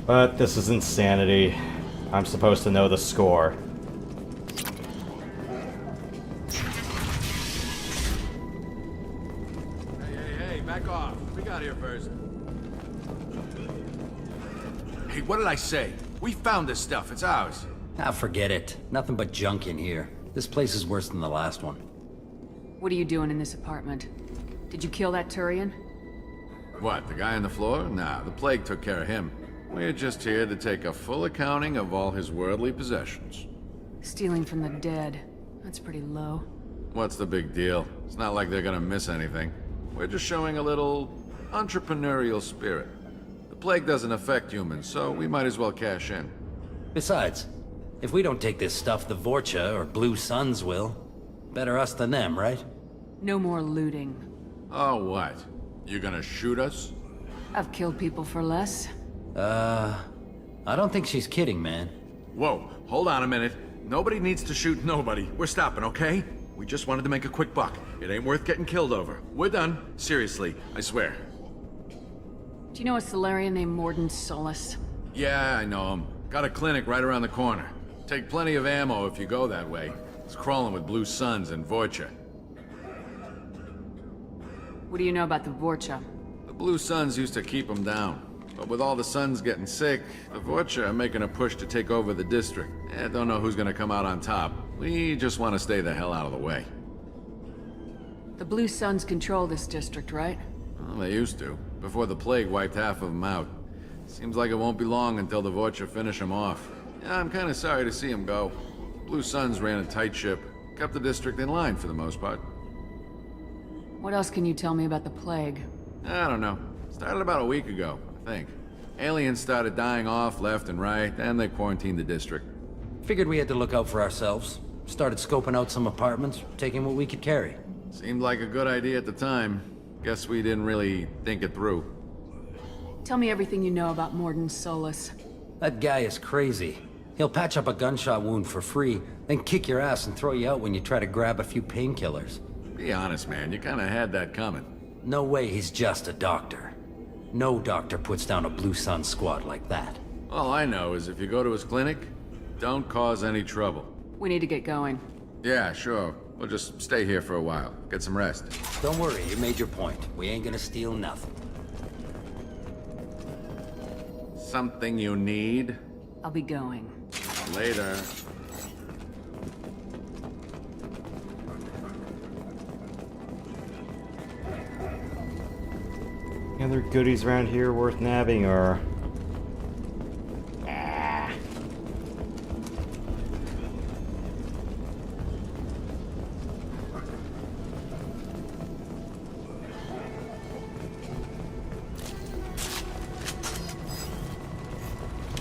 But this is insanity. I'm supposed to know the score. Hey, back off. We got here first. Hey, what did I say? We found this stuff. It's ours. Ah, forget it. Nothing but junk in here. This place is worse than the last one. What are you doing in this apartment? Did you kill that Turian? What, the guy on the floor? Nah, the plague took care of him. We're just here to take a full accounting of all his worldly possessions. Stealing from the dead. That's pretty low. What's the big deal? It's not like they're gonna miss anything. We're just showing a little entrepreneurial spirit. The plague doesn't affect humans, so we might as well cash in. Besides, if we don't take this stuff, the Vorcha or Blue Suns will. Better us than them, right? No more looting. Oh, what? You gonna shoot us? I've killed people for less. I don't think she's kidding, man. Whoa, hold on a minute. Nobody needs to shoot nobody. We're stopping, okay? We just wanted to make a quick buck. It ain't worth getting killed over. We're done. Seriously, I swear. Do you know a Solarian named Morden Solis? Yeah, I know him. Got a clinic right around the corner. Take plenty of ammo if you go that way. It's crawling with Blue Suns and Vorcha. What do you know about the Vorcha? The Blue Suns used to keep them down. But with all the Suns getting sick, the Vorcha are making a push to take over the district. Don't know who's gonna come out on top. We just want to stay the hell out of the way. The Blue Suns control this district, right? Well, they used to, before the plague wiped half of them out. Seems like it won't be long until the Vorcha finish them off. Yeah, I'm kinda sorry to see them go. Blue Suns ran a tight ship, kept the district in line for the most part. What else can you tell me about the plague? I don't know. Started about a week ago, I think. Aliens started dying off left and right, and they quarantined the district. Figured we had to look out for ourselves. Started scoping out some apartments, taking what we could carry. Seemed like a good idea at the time. Guess we didn't really think it through. Tell me everything you know about Morden Solus. That guy is crazy. He'll patch up a gunshot wound for free, then kick your ass and throw you out when you try to grab a few painkillers. Be honest, man, you kinda had that coming. No way he's just a doctor. No doctor puts down a Blue Sun squad like that. All I know is if you go to his clinic, don't cause any trouble. We need to get going. Yeah, sure. We'll just stay here for a while. Get some rest. Don't worry, you made your point. We ain't gonna steal nothing. Something you need? I'll be going. Later. Any other goodies around here worth nabbing, or...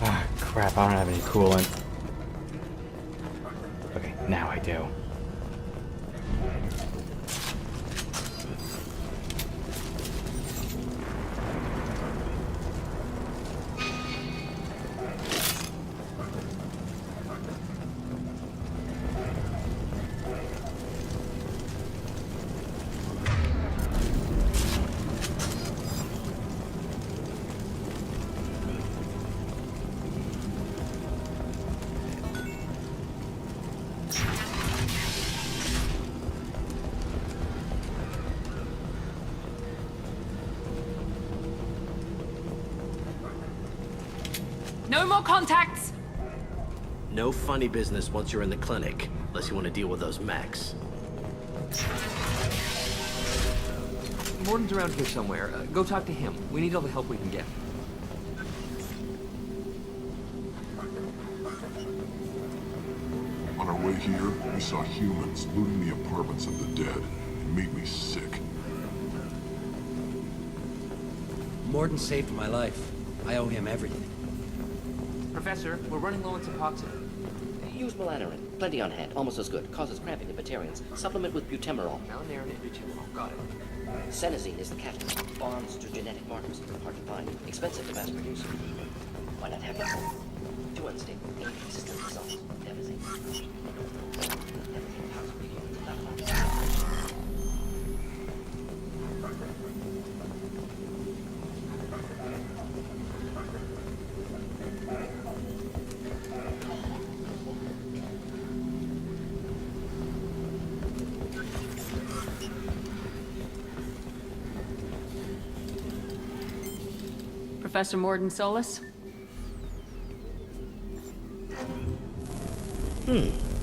Ah, crap, I don't have any coolant. Okay, now I do. No more contacts! No funny business once you're in the clinic, unless you want to deal with those mechs. Morden's around here somewhere. Go talk to him. We need all the help we can get. On our way here, we saw humans looting the apartments of the dead. It made me sick. Morden saved my life. I owe him everything. Professor, we're running low on Suboxone. Use melanorin. Plenty on hand. Almost as good. Causes cramping in vegetarians. Supplement with butemerol. Melanorin and butemerol. Got it. Senesine is the catalyst. Bonds to genetic markers. Hard to find. Expensive to mass produce. Why not have it? Too unstable. Inconsistent results. Devastating. Professor Morden Solus?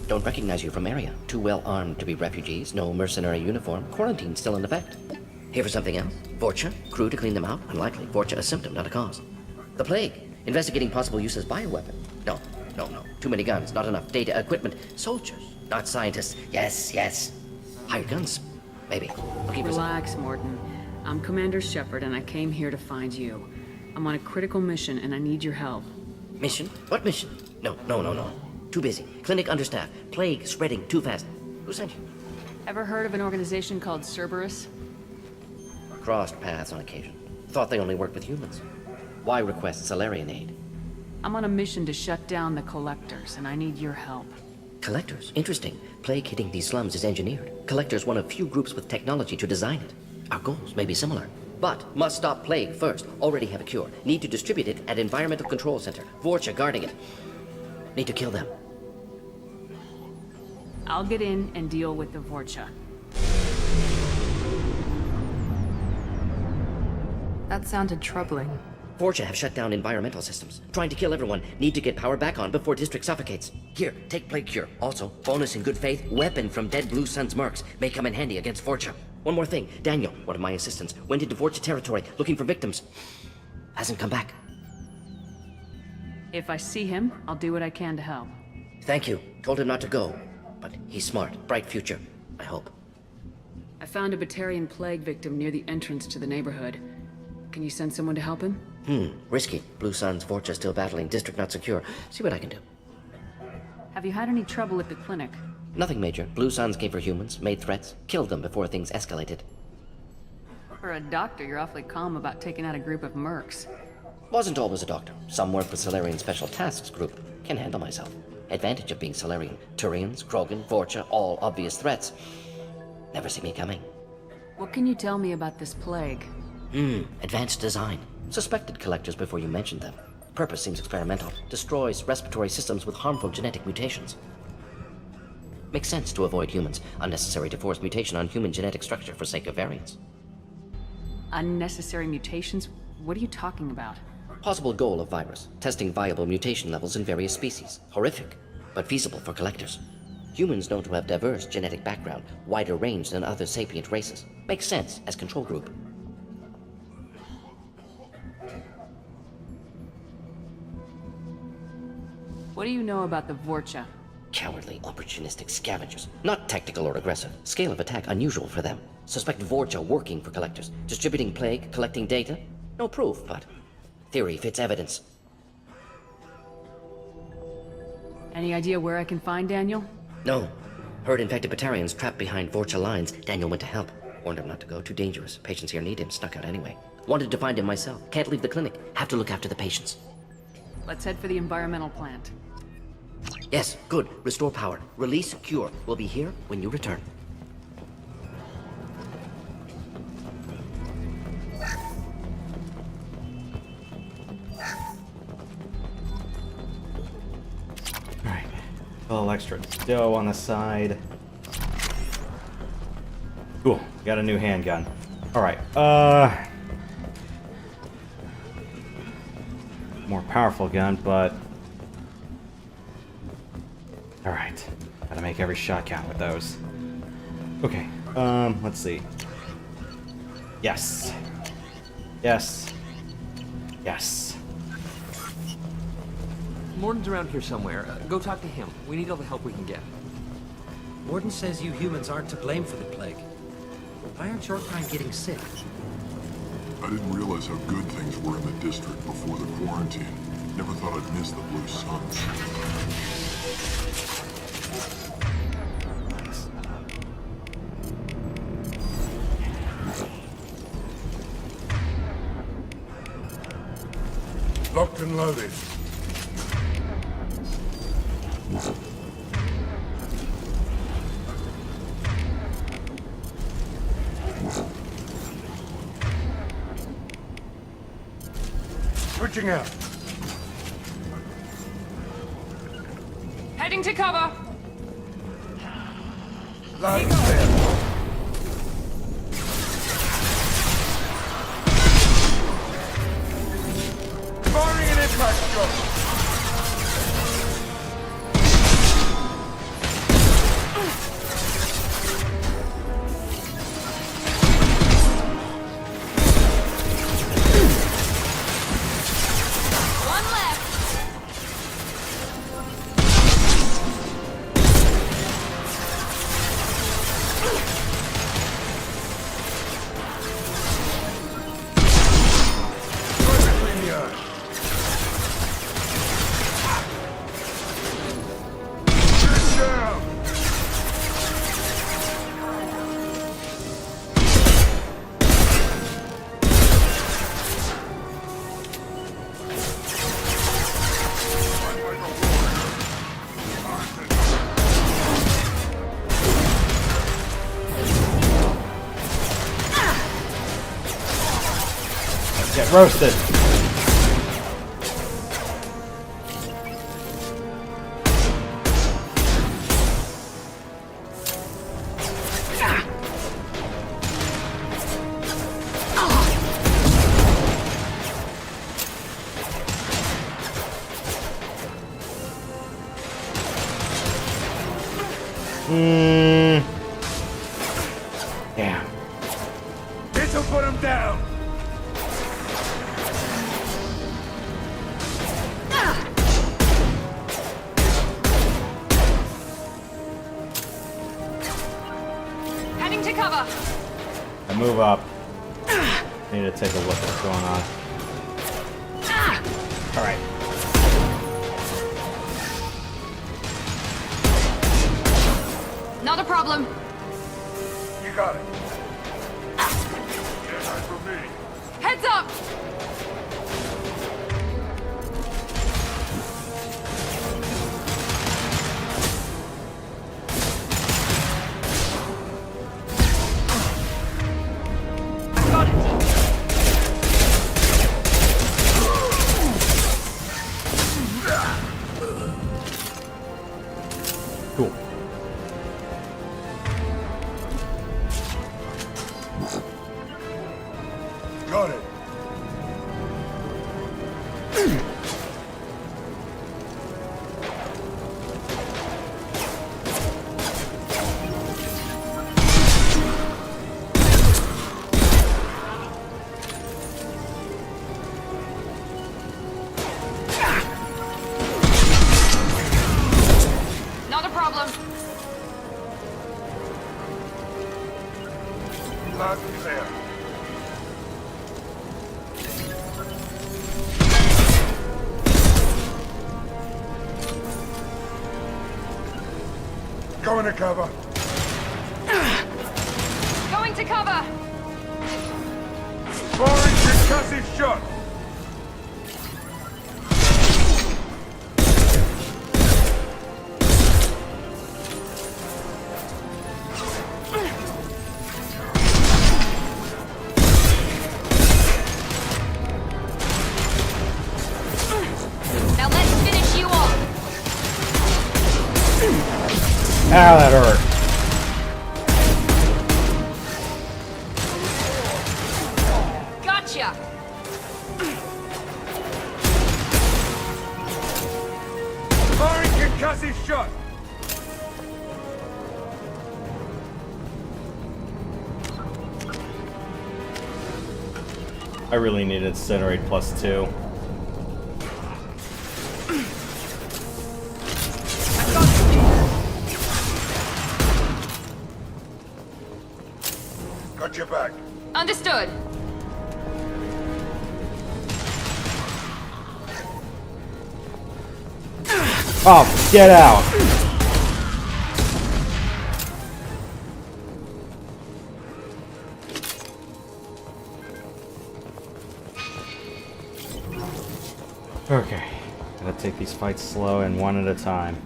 Don't recognize you from area. Too well armed to be refugees. No mercenary uniform. Quarantine still in effect. Here for something else? Vorcha? Crew to clean them out? Unlikely. Vorcha a symptom, not a cause. The plague. Investigating possible use as bioweapon. No. Too many guns, not enough data, equipment. Soldiers, not scientists. Yes. Hired guns, maybe. Looking for Relax, Morden. I'm Commander Shepard, and I came here to find you. I'm on a critical mission, and I need your help. Mission? What mission? No. Too busy. Clinic understaffed. Plague spreading too fast. Who sent you? Ever heard of an organization called Cerberus? Crossed paths on occasion. Thought they only worked with humans. Why request Salarian aid? I'm on a mission to shut down the Collectors, and I need your help. Collectors? Interesting. Plague hitting these slums is engineered. Collectors one of few groups with technology to design it. Our goals may be similar. But must stop plague first. Already have a cure. Need to distribute it at Environmental Control Center. Vorcha guarding it. Need to kill them. I'll get in and deal with the Vorcha. That sounded troubling. Vorcha have shut down environmental systems. Trying to kill everyone. Need to get power back on before district suffocates. Here, take plague cure. Also, bonus in good faith, weapon from dead Blue Sun's mercs. May come in handy against Vorcha. One more thing. Daniel, one of my assistants, went into Vorcha territory looking for victims. Hasn't come back. If I see him, I'll do what I can to help. Thank you. Told him not to go. But he's smart. Bright future. I hope. I found a Batarian plague victim near the entrance to the neighborhood. Can you send someone to help him? Risky. Blue Sun's Vorcha still battling. District not secure. See what I can do. Have you had any trouble at the clinic? Nothing major. Blue Suns came for humans, made threats, killed them before things escalated. For a doctor, you're awfully calm about taking out a group of mercs. Wasn't always a doctor. Some work with Solarian Special Tasks Group. Can handle myself. Advantage of being Solarian. Turians, Krogan, Vorcha, all obvious threats. Never see me coming. What can you tell me about this plague? Advanced design. Suspected collectors before you mentioned them. Purpose seems experimental. Destroys respiratory systems with harmful genetic mutations. Makes sense to avoid humans. Unnecessary to force mutation on human genetic structure for sake of variance. Unnecessary mutations? What are you talking about? Possible goal of virus. Testing viable mutation levels in various species. Horrific, but feasible for collectors. Humans known to have diverse genetic background, wider range than other sapient races. Makes sense as control group. What do you know about the Vorcha? Cowardly, opportunistic scavengers. Not tactical or aggressive. Scale of attack unusual for them. Suspect Vorcha working for collectors. Distributing plague, collecting data. No proof, but theory fits evidence. Any idea where I can find Daniel? No. Heard infected Batarians trapped behind Vorcha lines. Daniel went to help. Warned him not to go, too dangerous. Patients here need him, snuck out anyway. Wanted to find him myself. Can't leave the clinic. Have to look after the patients. Let's head for the environmental plant. Yes, good. Restore power. Release cure. We'll be here when you return. Alright. A little extra dough on the side. Cool. Got a new handgun. Alright. More powerful gun, but... Alright. Gotta make every shot count with those. Okay. Let's see. Yes. Yes. Yes. Morden's around here somewhere. Go talk to him. We need all the help we can get. Morden says you humans aren't to blame for the plague. Why aren't your kind getting sick? I didn't realize how good things were in the district before the quarantine. Never thought I'd miss the Blue Suns. Locked and loaded. Switching out. Heading to cover. Line clear. Firing an impact shot. Get roasted. Damn. This'll put him down. Heading to cover! I move up. Need to take a look at what's going on. Alright. Not a problem. You got it. Heads up! Cool. Got it. Not a problem. Loud and clear. Going to cover. Going to cover! Firing concussive shot. Now let's finish you off! Ah, that hurt. Gotcha! Firing concussive shot. I really needed Incinerate +2. Got your back. Understood. Oh, get out! Okay, gotta take these fights slow and one at a time.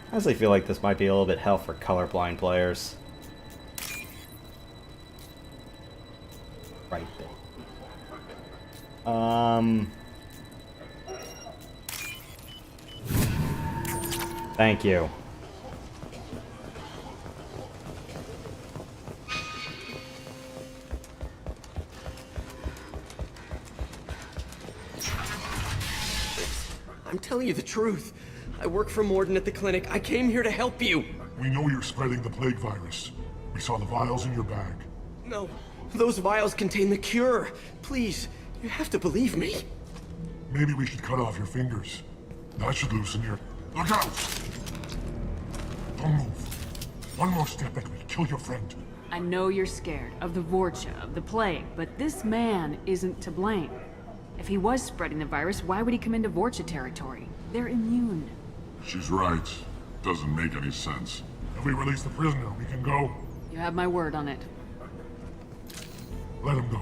I honestly feel like this might be a little bit hell for colorblind players. Right there. Thank you. I'm telling you the truth. I work for Morden at the clinic. I came here to help you. We know you're spreading the plague virus. We saw the vials in your bag. No, those vials contain the cure. Please, you have to believe me. Maybe we should cut off your fingers. That should loosen your... Look out! Don't move. One more step and we'll kill your friend. I know you're scared of the Vorcha, of the plague, but this man isn't to blame. If he was spreading the virus, why would he come into Vorcha territory? They're immune. She's right. Doesn't make any sense. If we release the prisoner, we can go. You have my word on it. Let him go.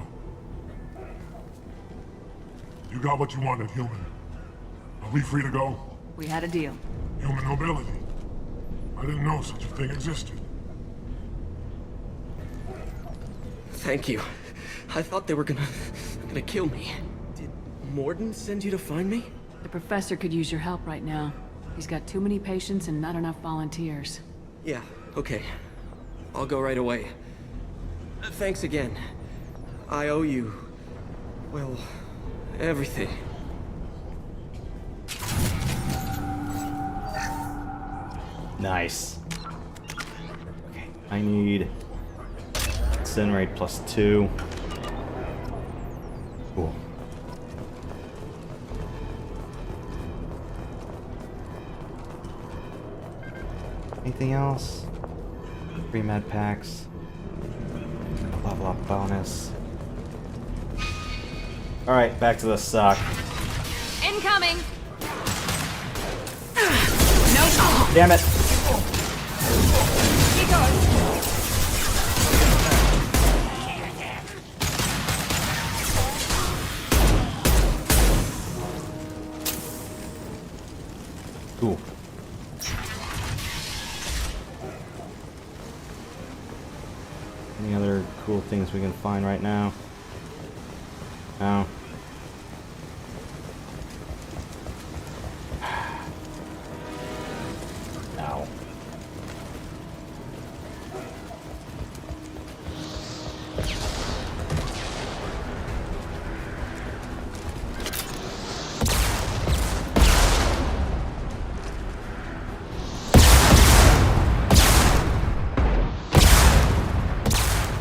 You got what you wanted, human. Are we free to go? We had a deal. Human nobility. I didn't know such a thing existed. Thank you. I thought they were gonna kill me. Did Morden send you to find me? The professor could use your help right now. He's got too many patients and not enough volunteers. Yeah, okay. I'll go right away. Thanks again. I owe you... well, everything. Nice. Okay, I need Incinerate +2. Anything else? 3 med packs. Level up bonus. Alright, back to the suck. Incoming! No! Damn it! He goes! Cool. Any other cool things we can find right now? No. No.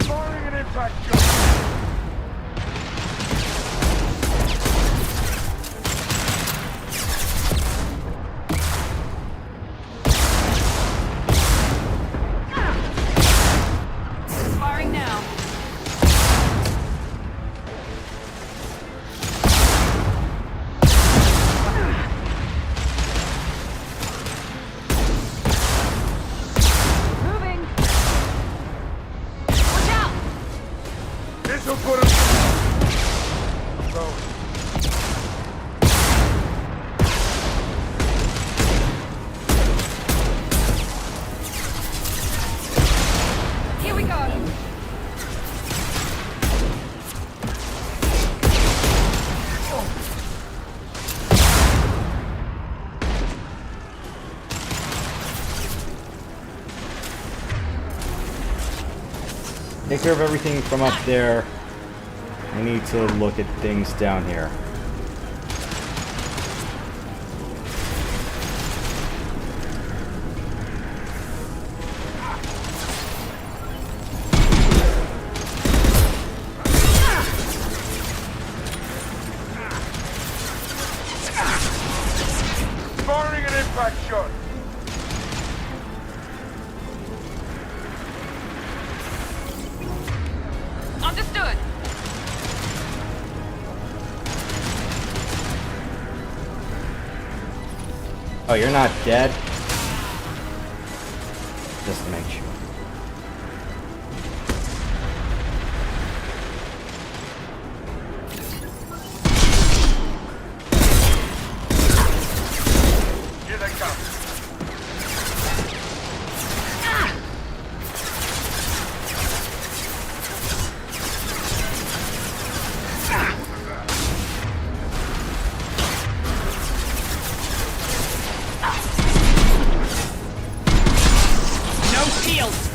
Firing an impact Firing now. Moving. Watch out! This'll put him. Here we go. Take care of everything from up there. I need to look at things down here. Firing an impact shot. Understood. Oh, you're not dead? Just to make sure. Here they come. No shields!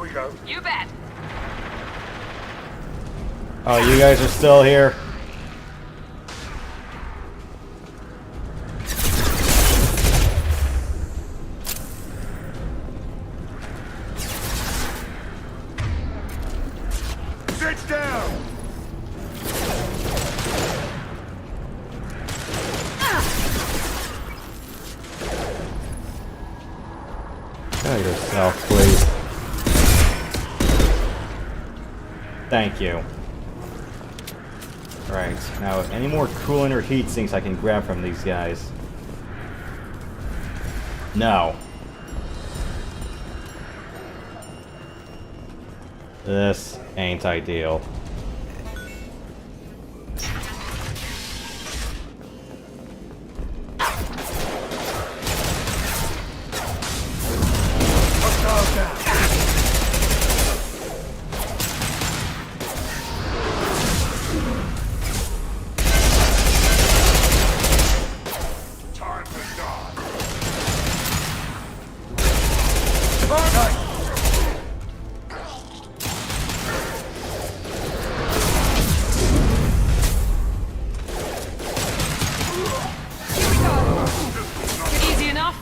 we go. You bet. Oh, you guys are still here? Sit down! Kill yourself, please. Thank you. Right, now any more coolant or heat sinks I can grab from these guys? No. This ain't ideal. Easy enough?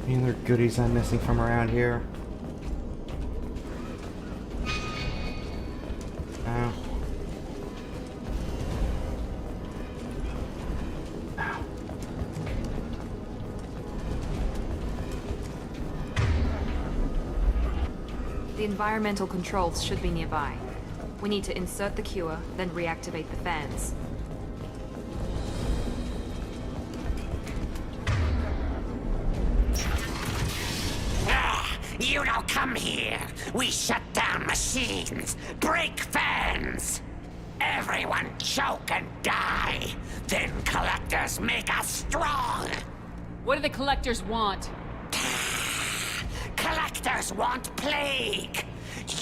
Any other goodies I'm missing from around here? No. The environmental controls should be nearby. We need to insert the cure, then reactivate the fans. You don't come here. We shut down machines, break fans. Everyone choke and die. Then collectors make us strong. What do the collectors want? Collectors want plague.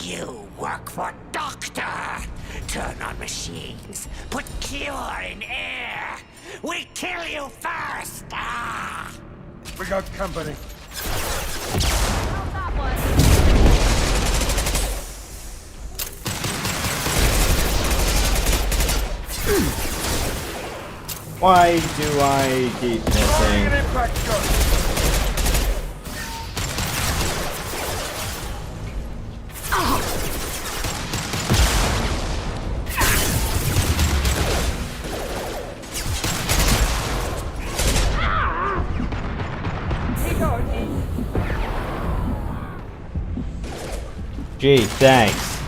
You work for Doctor. Turn on machines. Put cure in air. We kill you first. Ah! We got company. Why do I keep missing? Gee, thanks.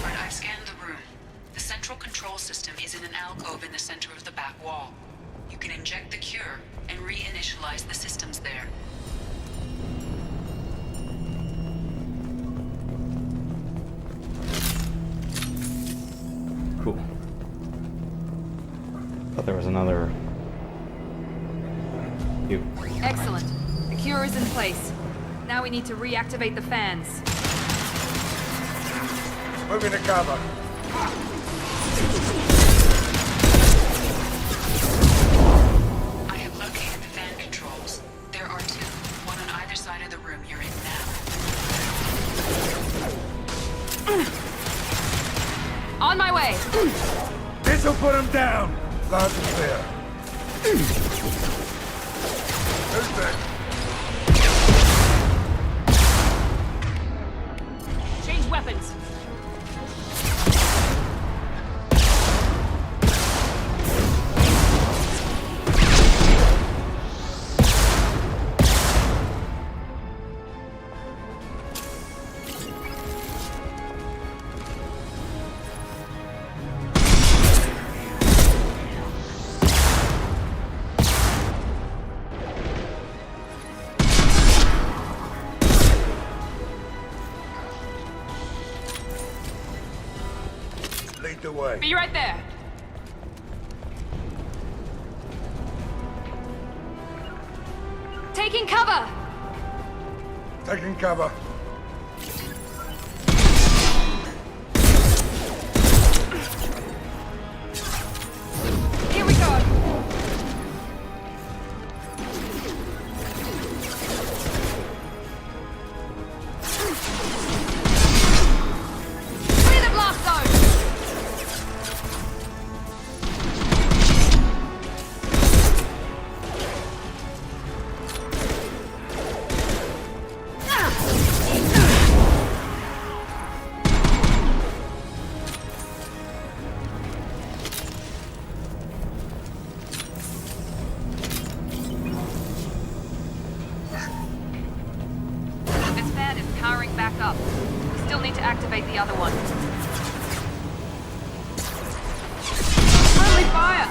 I've scanned the room. The central control system is in an alcove in the center of the back wall. You can inject the cure and reinitialize the systems there. Cool. Thought there was another. You. Excellent. The cure is in place. Now we need to reactivate the fans. Moving to cover. I have located the fan controls. There are two, one on either side of the room you're in now. On my way! This'll put him down. Loud and clear. Who's that? Change weapons. Lead the way. Be right there. Taking cover! Taking cover. Here we go! Clear the blast zone! This fan is powering back up. We still need to activate the other one. Friendly fire!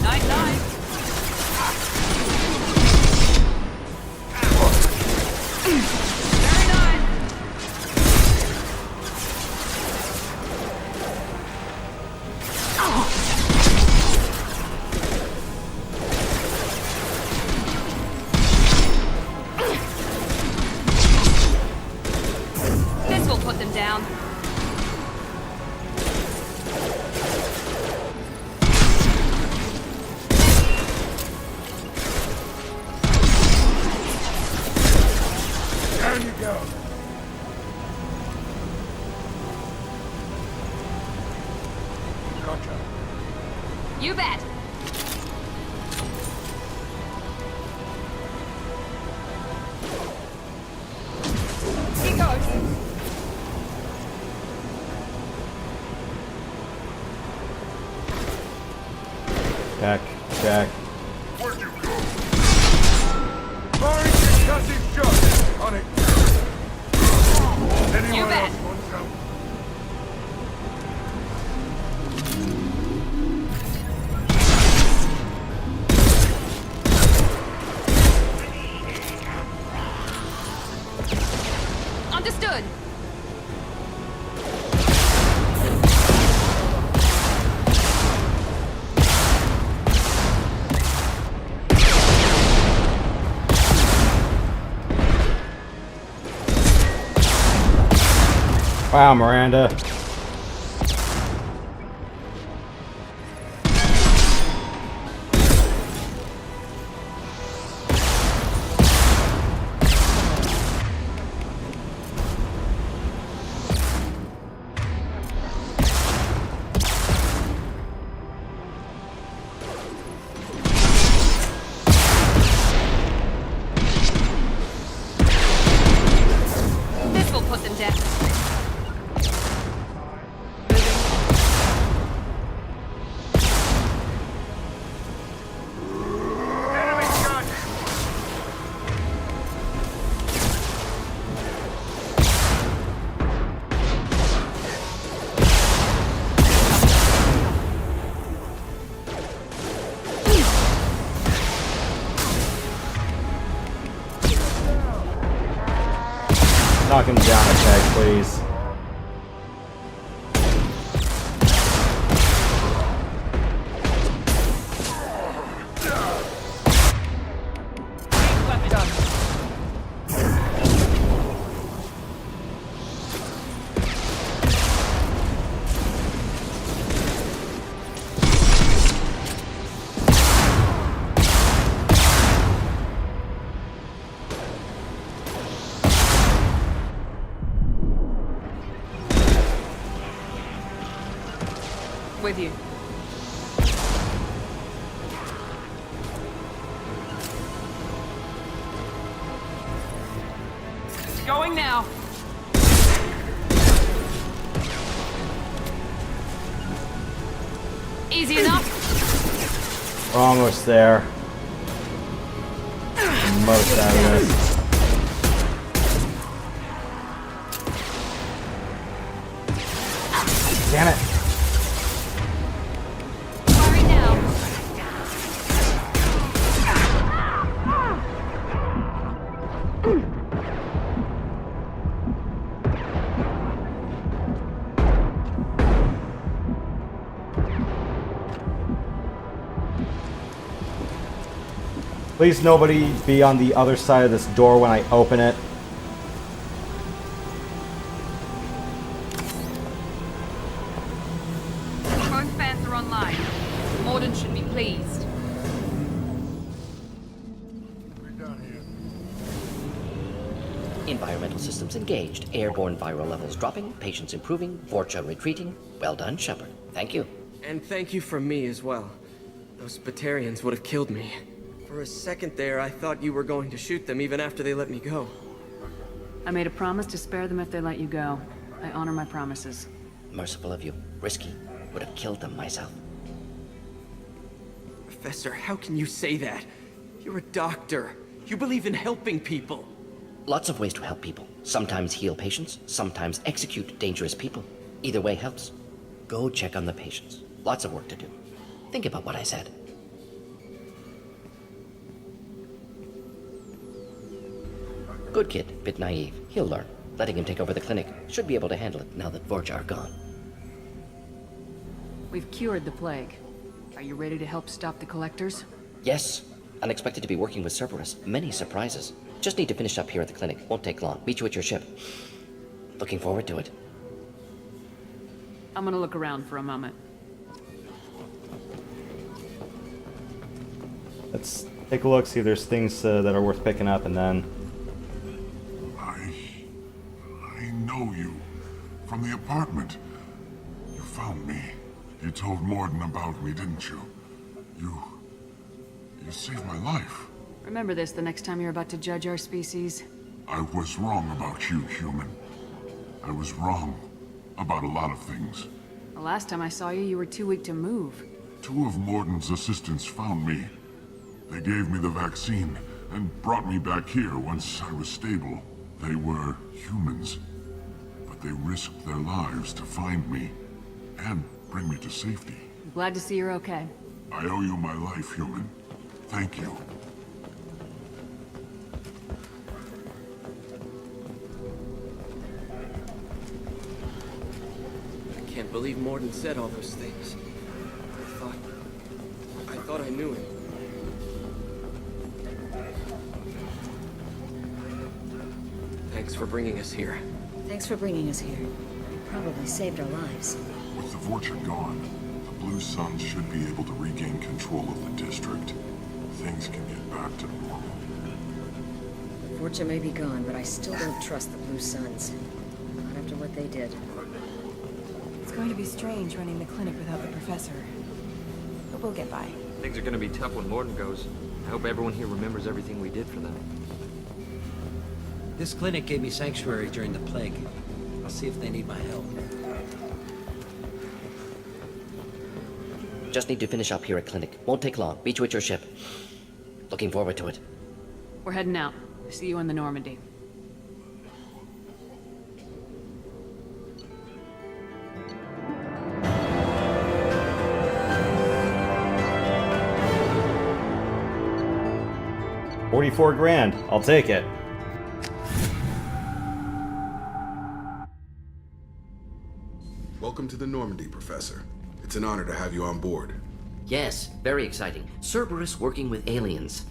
Night, night. Very nice. This will put them down. Down you go. Gotcha. You bet. Here goes. Check, check. Where'd you go? Firing concussive shot. On it. Anyone bet. else want some? Understood. Wow, Miranda. This will put them down. Knock him down a peg, please. With you. Going now. Easy enough. We're almost there. Most out of this. Damn it. Worry now. Please nobody be on the other side of this door when I open it. Both fans are online. Morden should be pleased. Environmental systems engaged. Airborne viral levels dropping. Patients improving. Vorcha retreating. Well done, Shepard. Thank you. And thank you from me as well. Those Batarians would have killed me. For a second there, I thought you were going to shoot them even after they let me go. I made a promise to spare them if they let you go. I honor my promises. Merciful of you. Risky. Would have killed them myself. Professor, how can you say that? You're a doctor. You believe in helping people. Lots of ways to help people. Sometimes heal patients, sometimes execute dangerous people. Either way helps. Go check on the patients. Lots of work to do. Think about what I said. Good kid, bit naive. He'll learn. Letting him take over the clinic. Should be able to handle it now that Vorcha are gone. We've cured the plague. Are you ready to help stop the collectors? Yes. Unexpected to be working with Cerberus. Many surprises. Just need to finish up here at the clinic. Won't take long. Meet you at your ship. Looking forward to it. I'm gonna look around for a moment. Let's take a look, see if there's things that are worth picking up, and then... I know you. From the apartment. You found me. You told Morden about me, didn't you? You saved my life. Remember this the next time you're about to judge our species. I was wrong about you, human. I was wrong about a lot of things. The last time I saw you, you were too weak to move. 2 of Morden's assistants found me. They gave me the vaccine and brought me back here once I was stable. They were humans, but they risked their lives to find me and bring me to safety. I'm glad to see you're okay. I owe you my life, human. Thank you. I can't believe Morden said all those things. I thought I knew him. Thanks for bringing us here. Thanks for bringing us here. You probably saved our lives. With the Vorcha gone, the Blue Suns should be able to regain control of the district. Things can get back to normal. Vorcha may be gone, but I still don't trust the Blue Suns. Not after what they did. It's going to be strange running the clinic without the professor. But we'll get by. Things are gonna be tough when Morden goes. I hope everyone here remembers everything we did for them. This clinic gave me sanctuary during the plague. I'll see if they need my help. Just need to finish up here at clinic. Won't take long. Meet you at your ship. Looking forward to it. We're heading out. See you in the Normandy. $44 grand. I'll take it. Welcome to the Normandy, Professor. It's an honor to have you on board. Yes, very exciting. Cerberus working with aliens.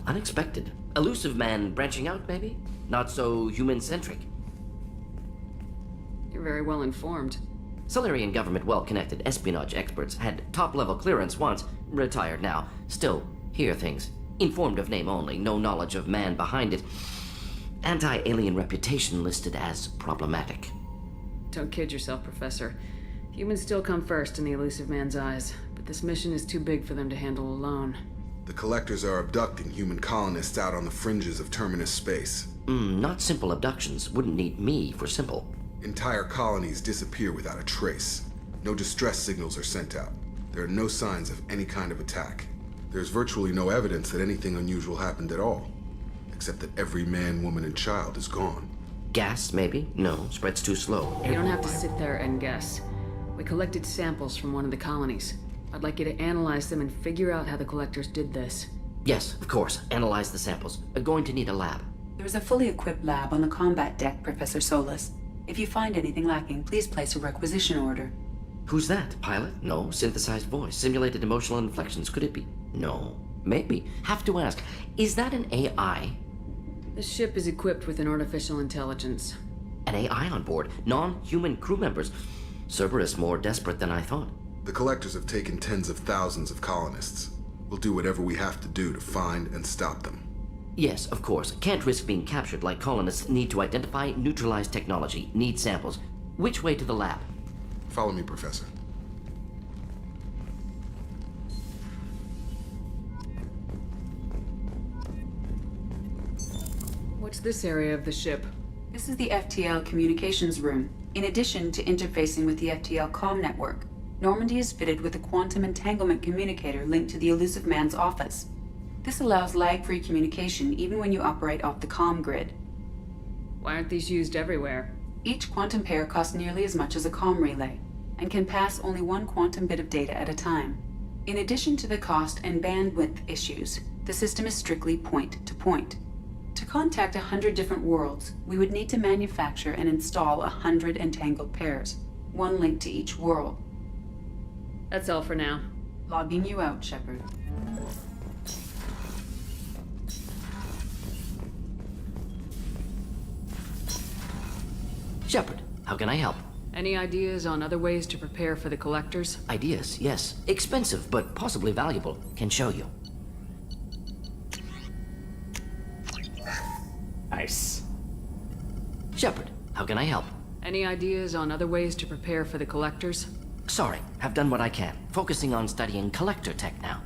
Unexpected. Elusive man branching out, maybe? Not so human-centric. You're very well informed. Solarian government well-connected espionage experts had top-level clearance once, retired now. Still, hear things. Informed of name only, no knowledge of man behind it. Anti-alien reputation listed as problematic. Don't kid yourself, Professor. Humans still come first in the elusive man's eyes, but this mission is too big for them to handle alone. The Collectors are abducting human colonists out on the fringes of terminus space. Not simple abductions. Wouldn't need me for simple. Entire colonies disappear without a trace. No distress signals are sent out. There are no signs of any kind of attack. There's virtually no evidence that anything unusual happened at all, except that every man, woman, and child is gone. Gas, maybe? No, spreads too slow. You don't have to sit there and guess. We collected samples from one of the colonies. I'd like you to analyze them and figure out how the Collectors did this. Yes, of course. Analyze the samples. Going to need a lab. There's a fully equipped lab on the combat deck, Professor Solis. If you find anything lacking, please place a requisition order. Who's that? Pilot? No. Synthesized voice. Simulated emotional inflections. Could it be? No. Maybe. Have to ask, is that an AI? The ship is equipped with an artificial intelligence. An AI on board? Non-human crew members? Cerberus more desperate than I thought. The Collectors have taken tens of thousands of colonists. We'll do whatever we have to do to find and stop them. Yes, of course. Can't risk being captured like colonists need to identify, neutralize technology, need samples. Which way to the lab? Follow me, Professor. What's this area of the ship? This is the FTL communications room. In addition to interfacing with the FTL comm network, Normandy is fitted with a quantum entanglement communicator linked to the Elusive Man's office. This allows lag-free communication even when you operate off the comm grid. Why aren't these used everywhere? Each quantum pair costs nearly as much as a comm relay, and can pass only one quantum bit of data at a time. In addition to the cost and bandwidth issues, the system is strictly point-to-point. To contact 100 different worlds, we would need to manufacture and install 100 entangled pairs, one link to each world. That's all for now. Logging you out, Shepard. Shepard, how can I help? Any ideas on other ways to prepare for the Collectors? Ideas, yes. Expensive, but possibly valuable. Can show you. Nice. Shepard, how can I help? Any ideas on other ways to prepare for the Collectors? Sorry, have done what I can. Focusing on studying Collector tech now.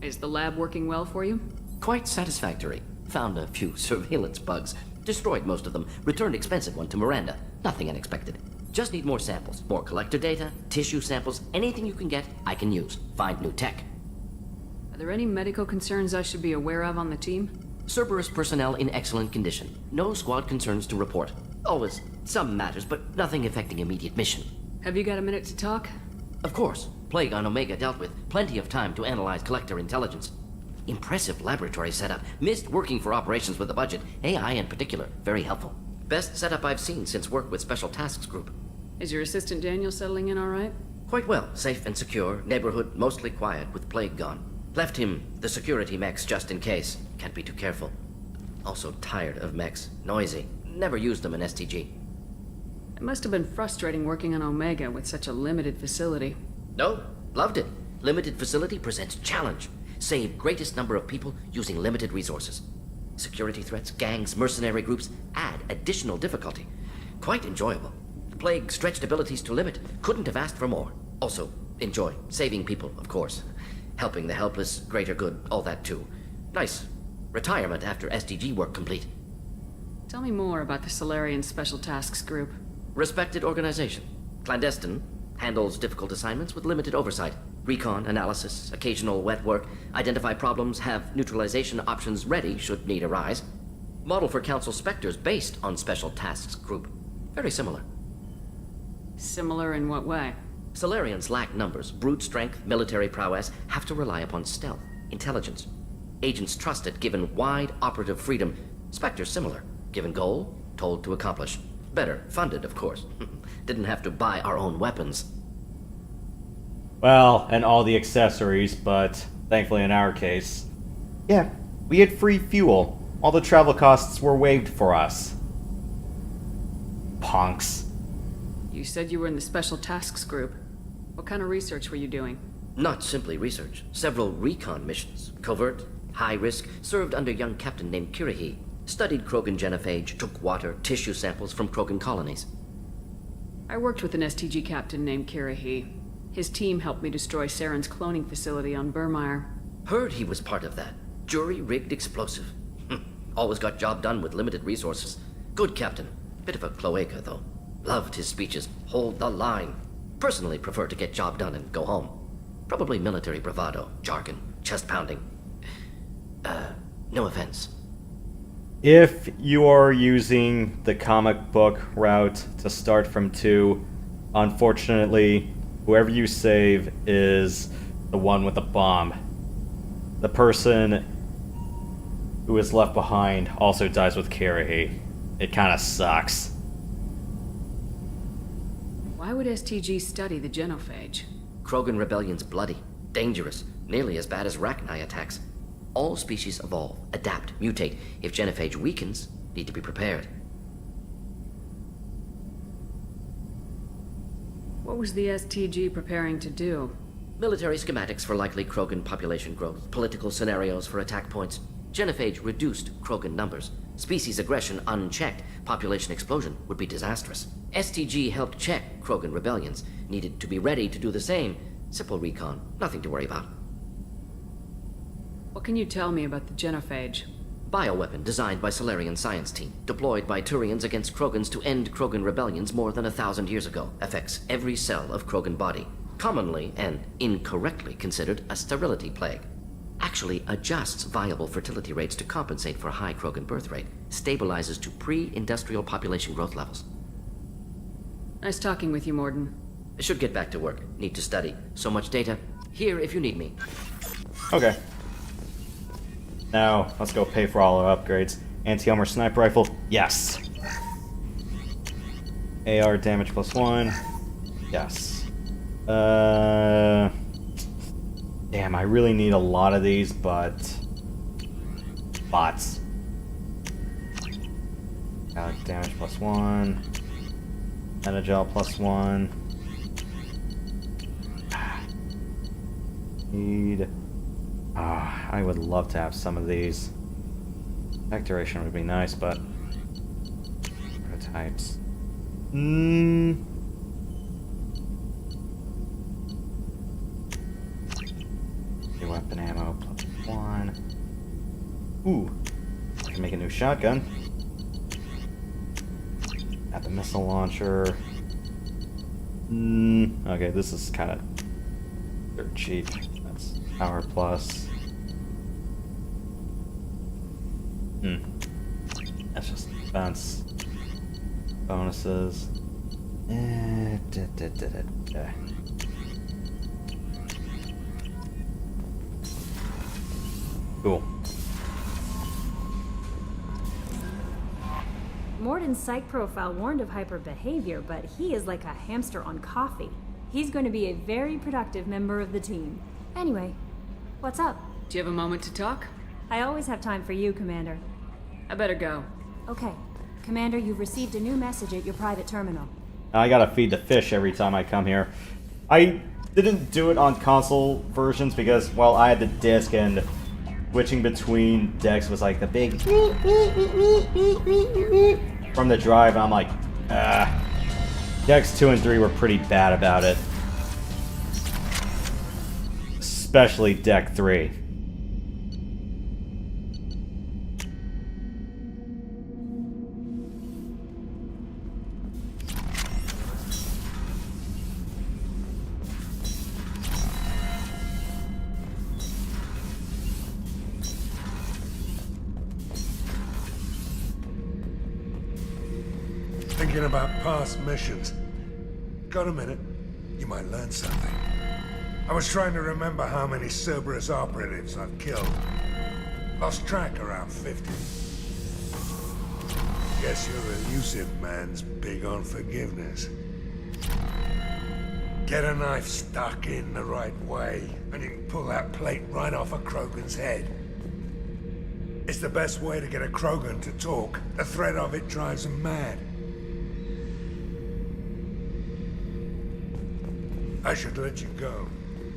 Is the lab working well for you? Quite satisfactory. Found a few surveillance bugs. Destroyed most of them. Returned expensive one to Miranda. Nothing unexpected. Just need more samples. More Collector data, tissue samples, anything you can get, I can use. Find new tech. Are there any medical concerns I should be aware of on the team? Cerberus personnel in excellent condition. No squad concerns to report. Always some matters, but nothing affecting immediate mission. Have you got a minute to talk? Of course. Plague on Omega dealt with. Plenty of time to analyze Collector intelligence. Impressive laboratory setup. Missed working for operations with a budget. AI in particular. Very helpful. Best setup I've seen since work with Special Tasks Group. Is your assistant Daniel settling in all right? Quite well. Safe and secure. Neighborhood mostly quiet with Plague gone. Left him the security mechs just in case. Can't be too careful. Also tired of mechs. Noisy. Never used them in STG. It must have been frustrating working on Omega with such a limited facility. No, loved it. Limited facility presents challenge. Save greatest number of people using limited resources. Security threats, gangs, mercenary groups add additional difficulty. Quite enjoyable. Plague stretched abilities to limit. Couldn't have asked for more. Also, enjoy. Saving people, of course. Helping the helpless, greater good, all that too. Nice. Retirement after STG work complete. Tell me more about the Solarian Special Tasks Group. Respected organization. Clandestine. Handles difficult assignments with limited oversight. Recon, analysis, occasional wet work. Identify problems, have neutralization options ready should need arise. Model for Council Spectres based on Special Tasks Group. Very similar. Similar in what way? Solarians lack numbers, brute strength, military prowess, have to rely upon stealth, intelligence. Agents trusted, given wide operative freedom. Spectres similar, given goal, told to accomplish. Better, funded, of course. Didn't have to buy our own weapons. Well, and all the accessories, but thankfully in our case, yeah, we had free fuel. All the travel costs were waived for us. Punks. You said you were in the Special Tasks Group. What kind of research were you doing? Not simply research. Several recon missions. Covert, high risk, served under young captain named Kirihi. Studied Krogan genophage, took water, tissue samples from Krogan colonies. I worked with an STG captain named Kirihi. His team helped me destroy Saren's cloning facility on Burmire. Heard he was part of that. Jury-rigged explosive. Always got job done with limited resources. Good captain. Bit of a cloaca, though. Loved his speeches. Hold the line. Personally prefer to get job done and go home. Probably military bravado, jargon, chest pounding. No offense. If you are using the comic book route to start from 2, unfortunately, whoever you save is the one with the bomb. The person who is left behind also dies with Kirihi. It kind of sucks. Why would STG study the genophage? Krogan rebellion's bloody, dangerous, nearly as bad as Rachni attacks. All species evolve, adapt, mutate. If genophage weakens, need to be prepared. What was the STG preparing to do? Military schematics for likely Krogan population growth, political scenarios for attack points. Genophage reduced Krogan numbers. Species aggression unchecked, population explosion would be disastrous. STG helped check Krogan rebellions, needed to be ready to do the same. Simple recon, nothing to worry about. What can you tell me about the genophage? Bioweapon designed by Solarian science team, deployed by Turians against Krogans to end Krogan rebellions more than 1,000 years ago. Affects every cell of Krogan body. Commonly and incorrectly considered a sterility plague. Actually adjusts viable fertility rates to compensate for a high Krogan birth rate. Stabilizes to pre-industrial population growth levels. Nice talking with you, Morden. I should get back to work. Need to study. So much data. Here if you need me. Okay. Now, let's go pay for all our upgrades. Anti-armor sniper rifle. Yes. AR damage +1. Yes. Damn, I really need a lot of these, but... bots. Damage +1. Metagel +1. Need... I would love to have some of these. Attack duration would be nice, but... prototypes. New weapon ammo +1. Ooh. I can make a new shotgun. Add the missile launcher. Okay, this is kind of dirt cheap. That's power plus. That's just defense. Bonuses. Cool. Morden's psych profile warned of hyper behavior, but he is like a hamster on coffee. He's going to be a very productive member of the team. Anyway, what's up? Do you have a moment to talk? I always have time for you, Commander. I better go. Okay. Commander, you've received a new message at your private terminal. I gotta feed the fish every time I come here. I didn't do it on console versions because, well, I had the disc and switching between decks was like the big from the drive. I'm like, decks 2 and 3 were pretty bad about it. Especially deck 3. Thinking about past missions. Got a minute? You might learn something. I was trying to remember how many Cerberus operatives I've killed. Lost track around 50. Guess your elusive man's big on forgiveness. Get a knife stuck in the right way, and you can pull that plate right off a Krogan's head. It's the best way to get a Krogan to talk. The threat of it drives him mad. I should let you go.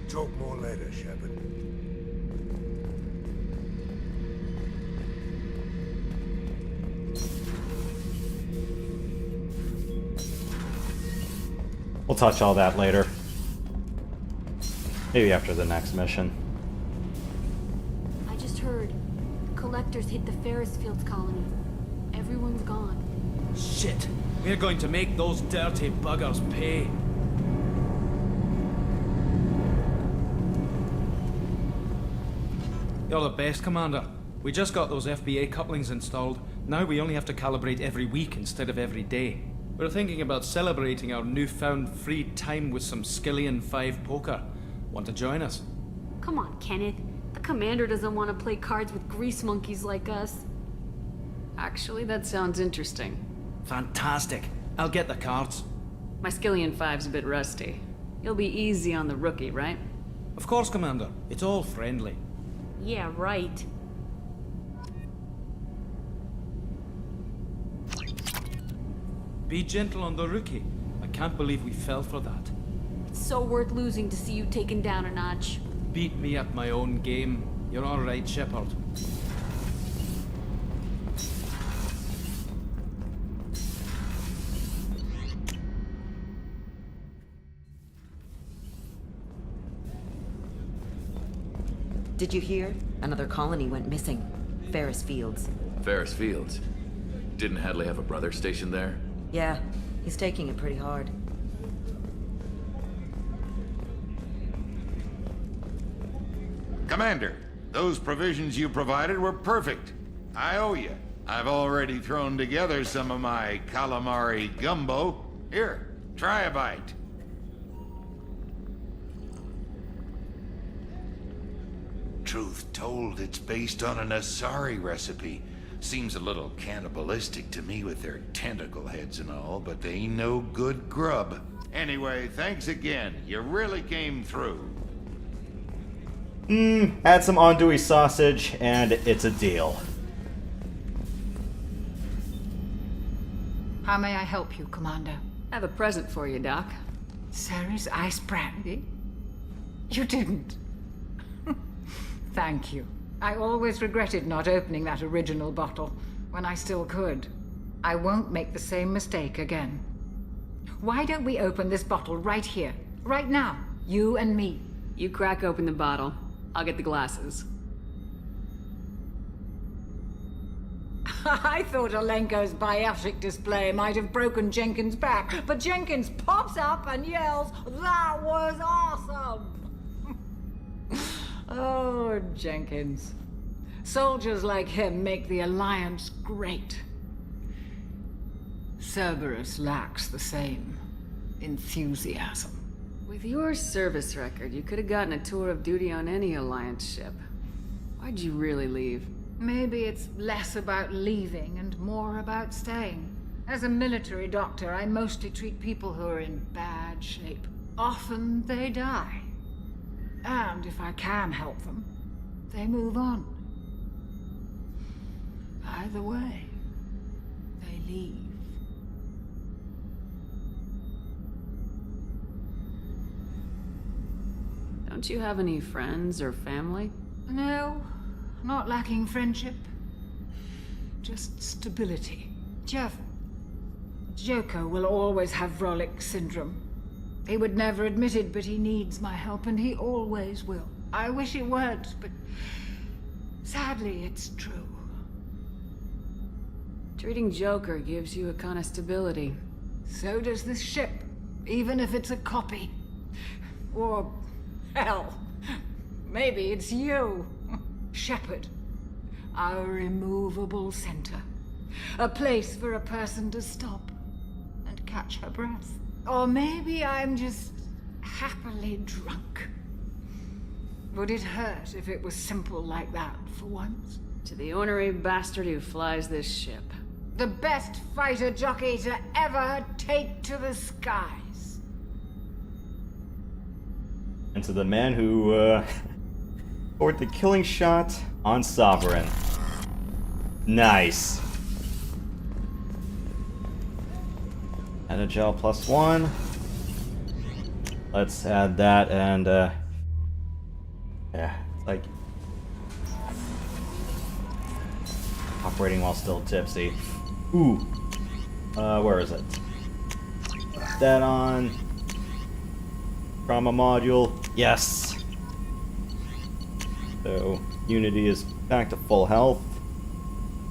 Talk more later, Shepard. We'll touch all that later. Maybe after the next mission. I just heard. Collectors hit the Ferris Fields colony. Everyone's gone. Shit! We're going to make those dirty buggers pay. You're the best, Commander. We just got those FBA couplings installed. Now we only have to calibrate every week instead of every day. We're thinking about celebrating our newfound free time with some Skillian 5 poker. Want to join us? Come on, Kenneth. The Commander doesn't want to play cards with grease monkeys like us. Actually, that sounds interesting. Fantastic. I'll get the cards. My Skillian 5's a bit rusty. You'll be easy on the rookie, right? Of course, Commander. It's all friendly. Yeah, right. Be gentle on the rookie. I can't believe we fell for that. It's so worth losing to see you taken down a notch. Beat me at my own game. You're all right, Shepard. Did you hear? Another colony went missing. Ferris Fields. Ferris Fields? Didn't Hadley have a brother stationed there? Yeah, he's taking it pretty hard. Commander, those provisions you provided were perfect. I owe you. I've already thrown together some of my calamari gumbo. Here, try a bite. Truth told, it's based on an Asari recipe. Seems a little cannibalistic to me with their tentacle heads and all, but they ain't no good grub. Anyway, thanks again. You really came through. Add some andouille sausage, and it's a deal. How may I help you, Commander? I have a present for you, Doc. Sarah's ice brandy? You didn't. Thank you. I always regretted not opening that original bottle when I still could. I won't make the same mistake again. Why don't we open this bottle right here, right now? You and me. You crack open the bottle. I'll get the glasses. I thought Alenko's biotic display might have broken Jenkins' back, but Jenkins pops up and yells, "That was awesome!" Oh, Jenkins. Soldiers like him make the Alliance great. Cerberus lacks the same enthusiasm. With your service record, you could have gotten a tour of duty on any Alliance ship. Why'd you really leave? Maybe it's less about leaving and more about staying. As a military doctor, I mostly treat people who are in bad shape. Often they die. And if I can help them, they move on. Either way, they leave. Don't you have any friends or family? No, not lacking friendship. Just stability. Jeff, Joker will always have Vrolic syndrome. He would never admit it, but he needs my help, and he always will. I wish it weren't, but sadly, it's true. Treating Joker gives you a kind of stability. So does this ship, even if it's a copy. Or, hell, maybe it's you. Shepard, our immovable center. A place for a person to stop and catch her breath. Or maybe I'm just happily drunk. Would it hurt if it was simple like that for once? To the ornery bastard who flies this ship. The best fighter jockey to ever take to the skies. And to the man who, scored the killing shot on Sovereign. Nice. And a gel +1. Let's add that and, yeah, it's like operating while still tipsy. Ooh. Where is it? Put that on. Trauma module. Yes. So, Unity is back to full health.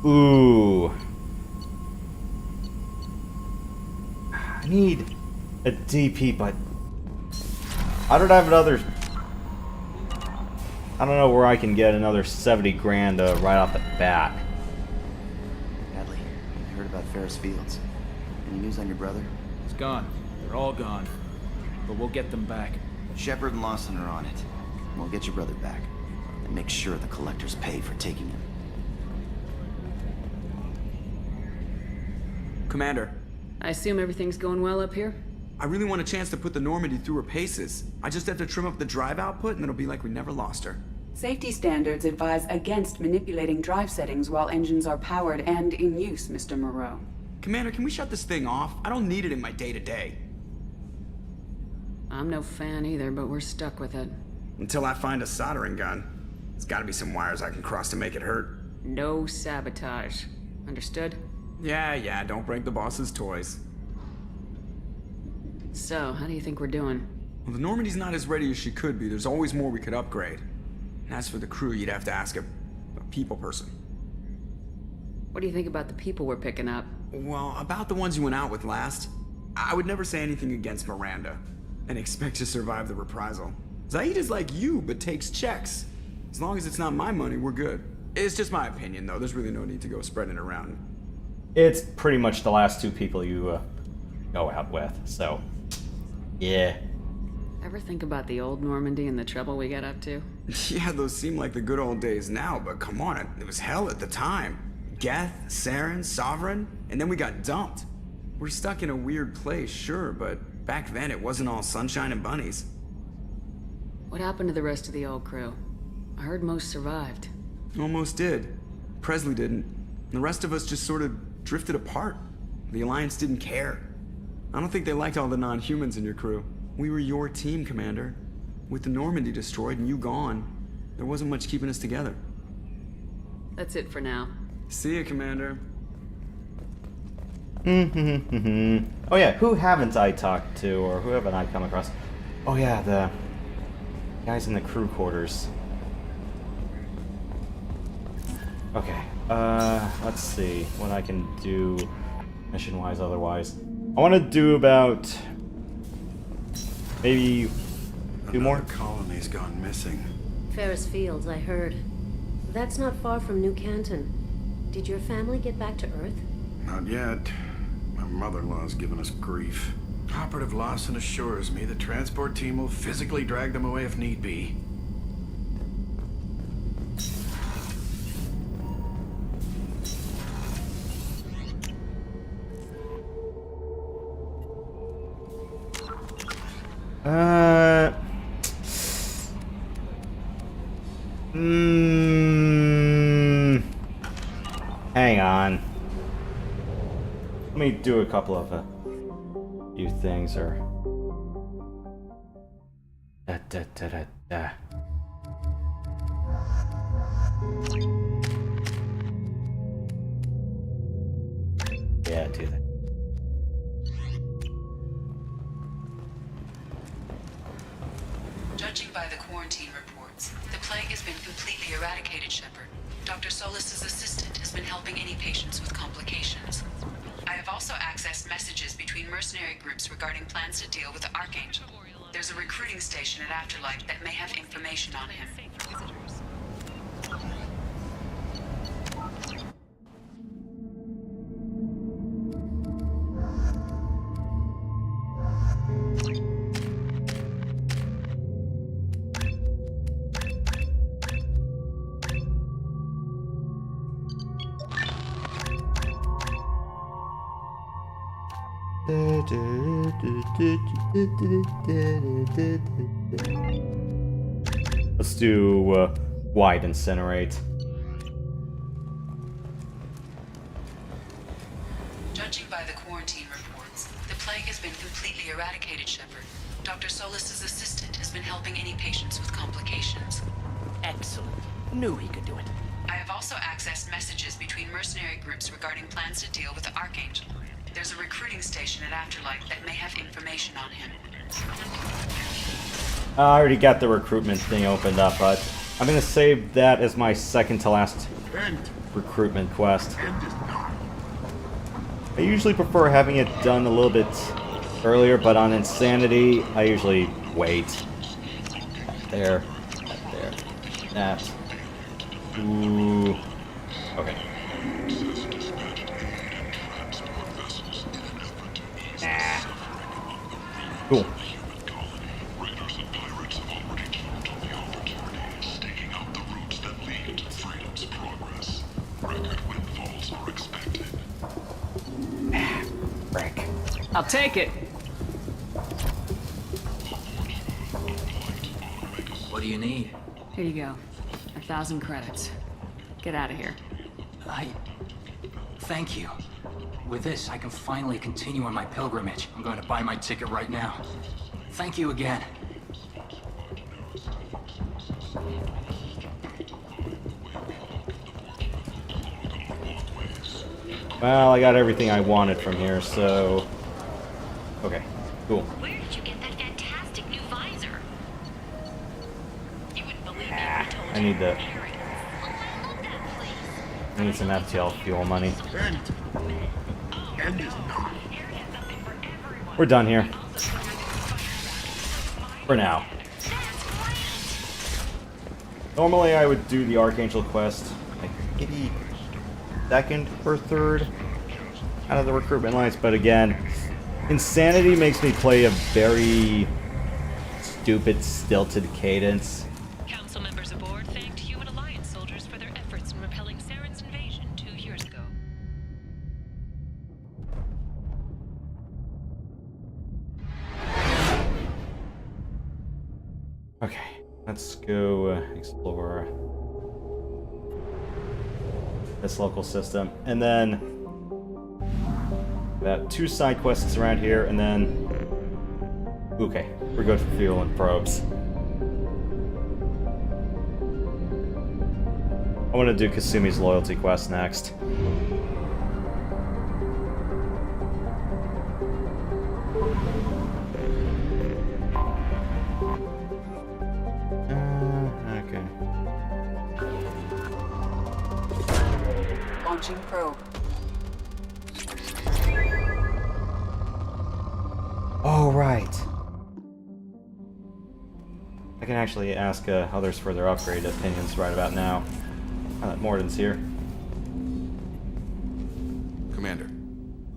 Ooh. I need a DP, but I don't have another. I don't know where I can get another 70 grand right off the bat. Hadley, I heard about Ferris Fields. Any news on your brother? He's gone. They're all gone. But we'll get them back. Shepard and Lawson are on it. And we'll get your brother back. And make sure the collectors pay for taking him. Commander. I assume everything's going well up here? I really want a chance to put the Normandy through her paces. I just have to trim up the drive output and it'll be like we never lost her. Safety standards advise against manipulating drive settings while engines are powered and in use, Mr. Moreau. Commander, can we shut this thing off? I don't need it in my day-to-day. I'm no fan either, but we're stuck with it. Until I find a soldering gun. There's gotta be some wires I can cross to make it hurt. No sabotage. Understood? Yeah, don't break the boss's toys. So, how do you think we're doing? Well, the Normandy's not as ready as she could be. There's always more we could upgrade. And as for the crew, you'd have to ask a people person. What do you think about the people we're picking up? Well, about the ones you went out with last, I would never say anything against Miranda and expect to survive the reprisal. Zaid is like you, but takes checks. As long as it's not my money, we're good. It's just my opinion, though. There's really no need to go spreading it around. It's pretty much the last two people you go out with, so yeah. Ever think about the old Normandy and the trouble we got up to? Yeah, those seem like the good old days now, but come on, it was hell at the time. Geth, Saren, Sovereign, and then we got dumped. We're stuck in a weird place, sure, but back then it wasn't all sunshine and bunnies. What happened to the rest of the old crew? I heard most survived. Almost did. Presley didn't. The rest of us just sort of drifted apart. The Alliance didn't care. I don't think they liked all the non-humans in your crew. We were your team, Commander. With the Normandy destroyed and you gone, there wasn't much keeping us together. That's it for now. See ya, Commander. Oh yeah, who haven't I talked to, or who haven't I come across? Oh yeah, the guys in the crew quarters. Okay, let's see what I can do mission-wise otherwise. I want to do about maybe two more. Colony's gone missing. Ferris Fields, I heard. That's not far from New Canton. Did your family get back to Earth? Not yet. My mother-in-law's given us grief. Operative Lawson assures me the transport team will physically drag them away if need be. Hang on. Let me do a couple of few things, or yeah, do that. Judging by the quarantine reports, the plague has been completely eradicated, Shepard. Dr. Solis's assistant has been helping any patients with complications. I have also accessed messages between mercenary groups regarding plans to deal with the Archangel. There's a recruiting station at Afterlife that may have information on him. Let's do wide incinerate. Judging by the quarantine reports, the plague has been completely eradicated, Shepard. Dr. Solis's assistant has been helping any patients with complications. Excellent. Knew he could do it. I have also accessed messages between mercenary groups regarding plans to deal with the Archangel. There's a recruiting station at Afterlife that may have information on him. I already got the recruitment thing opened up, but I'm gonna save that as my second to last recruitment quest. I usually prefer having it done a little bit earlier, but on Insanity, I usually wait. There, there, that. Ooh. Okay. Cool. Frick. I'll take it. What do you need? Here you go. 1,000 credits. Get out of here. Thank you. With this, I can finally continue on my pilgrimage. I'm going to buy my ticket right now. Thank you again. Well, I got everything I wanted from here, so... Okay, cool. Where did you get that fantastic new visor? You wouldn't believe me if I told I need the... I need some FTL fuel money. We're done here. For now. Normally I would do the Archangel quest, like maybe second or third out of the recruitment lines, but again, insanity makes me play a very stupid, stilted cadence. Council members aboard thanked human alliance soldiers for their efforts in repelling Saren's invasion 2 years ago. Okay, let's go explore this local system, and then about 2 side quests around here, and then okay, we're good for fuel and probes. I want to do Kasumi's loyalty quest next. Okay. Launching probe. Oh, right. I can actually ask others for their upgrade opinions right about now. Now that Morden's here. Commander,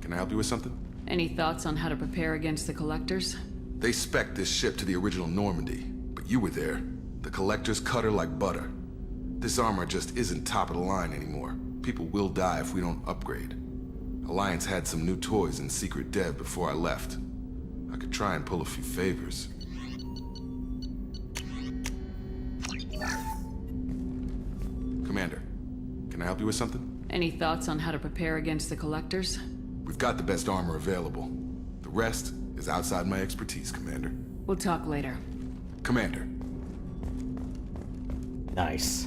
can I help you with something? Any thoughts on how to prepare against the Collectors? They spec'd this ship to the original Normandy, but you were there. The Collectors cut her like butter. This armor just isn't top of the line anymore. People will die if we don't upgrade. Alliance had some new toys in secret dev before I left. I could try and pull a few favors. Commander, can I help you with something? Any thoughts on how to prepare against the Collectors? We've got the best armor available. The rest is outside my expertise, Commander. We'll talk later. Commander. Nice.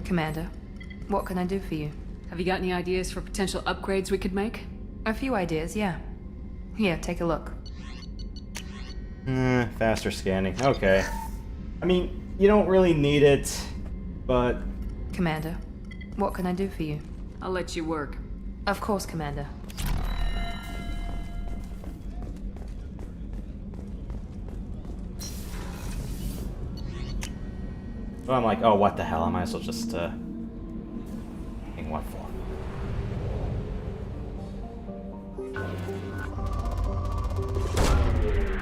Commander, what can I do for you? Have you got any ideas for potential upgrades we could make? A few ideas, yeah. Here, take a look. Faster scanning. Okay. I mean, you don't really need it, but... Commander, what can I do for you? I'll let you work. Of course, Commander. Well, I'm like, oh, what the hell? I might as well just, hang what for?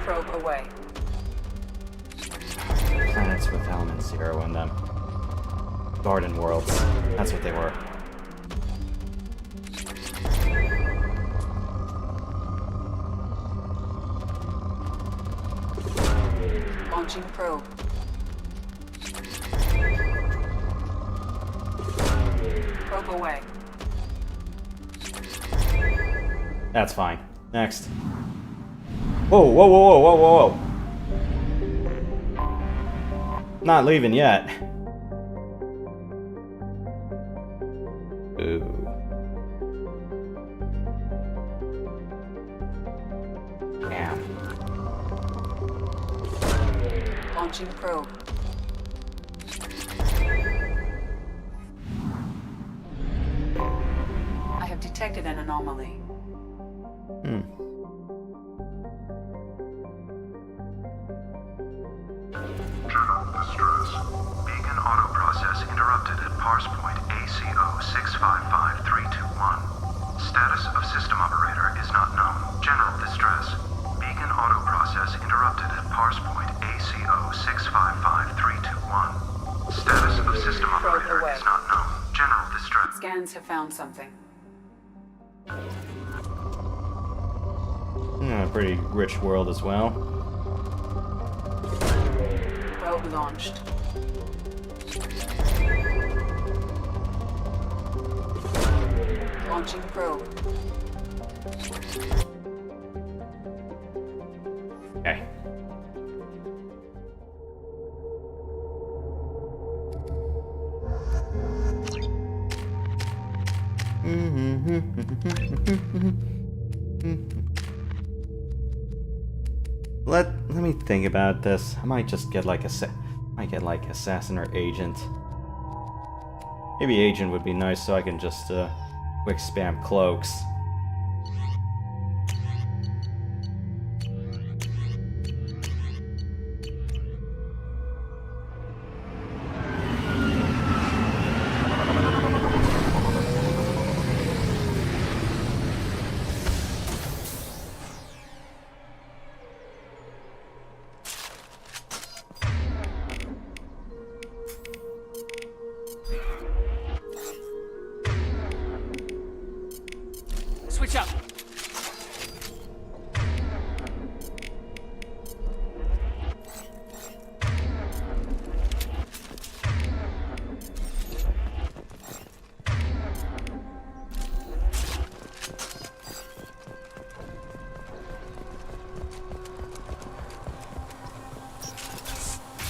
Probe away. Planets with element 0 in them. Garden worlds. That's what they were. Launching probe. Probe away. That's fine. Next. Whoa, whoa, whoa, whoa, whoa, whoa. Not leaving yet. Ooh. Damn. Launching probe. I have detected an anomaly. Journal distress. Beacon auto-process interrupted at parse point ACO 655321. Status of system operator is not known. General distress. Beacon auto-process interrupted at parse point ACO 655321. Status of system operator is not known. General distress. Scans have found something. A pretty rich world as well. Probe launched. Launching probe. Okay. Let me think about this. I might just get like assassin or agent. Maybe agent would be nice, so I can just quick spam cloaks. Switch up.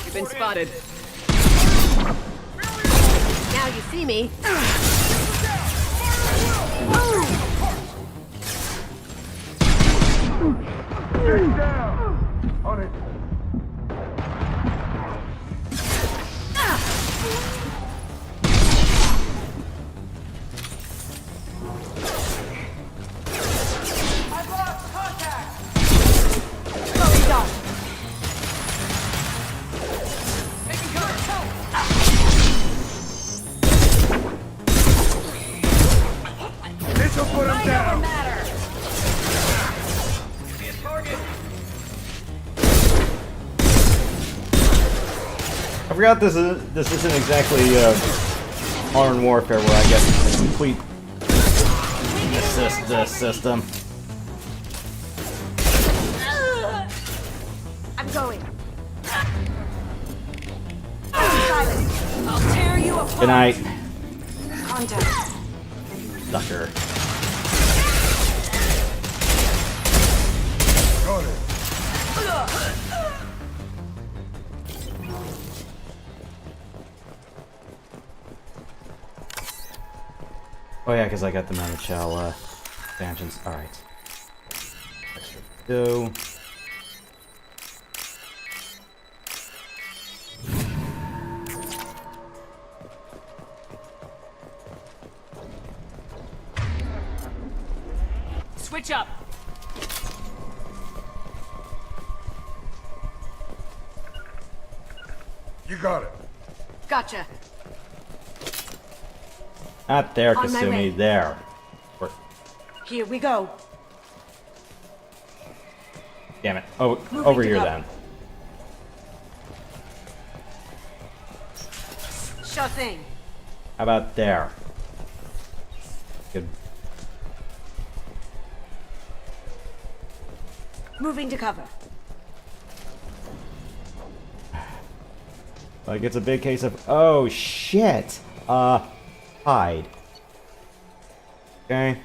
You've been spotted. Now you see me. Get down! On it. I've lost contact. Slowly down. Taking cover. This'll put him down. Be a target. I forgot this isn't exactly Modern Warfare where I get a complete assist system. I'm going. I'll tear you apart. Good night, Contact. sucker. Got it. Oh yeah, because I got the Manichal expansions. Alright. Extra go. Switch up. You got it. Gotcha. Not there, On my way. Kasumi, there. Here we go. Damn it. Oh, Moving over to here cover. then. Sure thing. How about there? Good. Moving to cover. Like it's a big case of, oh shit! Hide. Okay.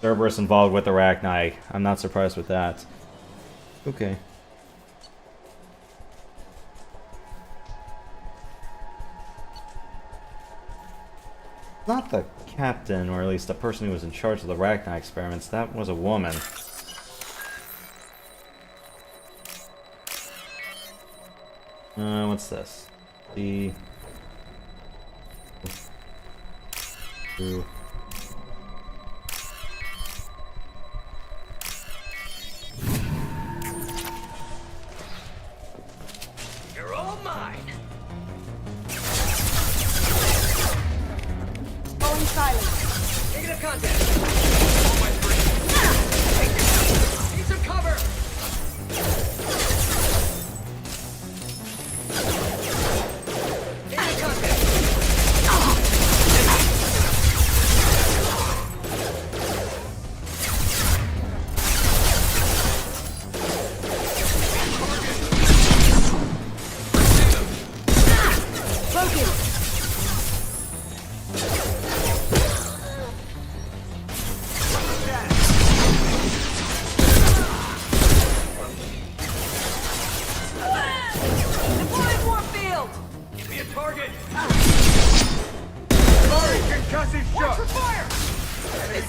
Cerberus involved with Arachni. I'm not surprised with that. Okay. Not the captain, or at least the person who was in charge of the Arachni experiments. That was a woman. What's this? The... Ooh. You're all mine. Going silent. Negative contact. On my three. Need some cover.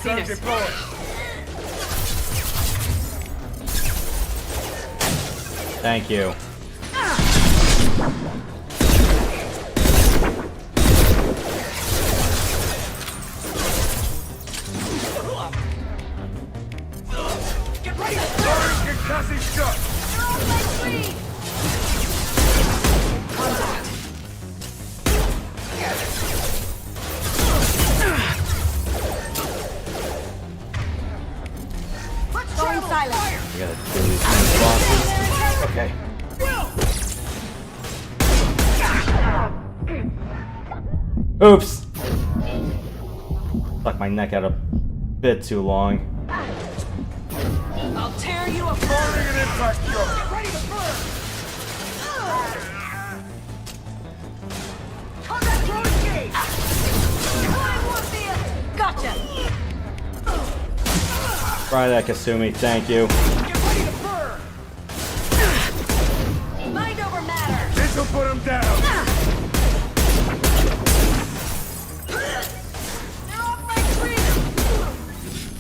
Drone deployed. Thank you. Get ready! Concussive shot! They're on my three! Going silent. We gotta kill these many bosses. Okay. Oops! Stuck my neck out a bit too long. I'll tear you apart! Firing an impact shot! Get ready to burn! Combat drone engaged! Flying warfield! Gotcha. Try that, Kasumi. Thank you. Get ready to burn! Mind over matter. This'll put him down! They're off my screen!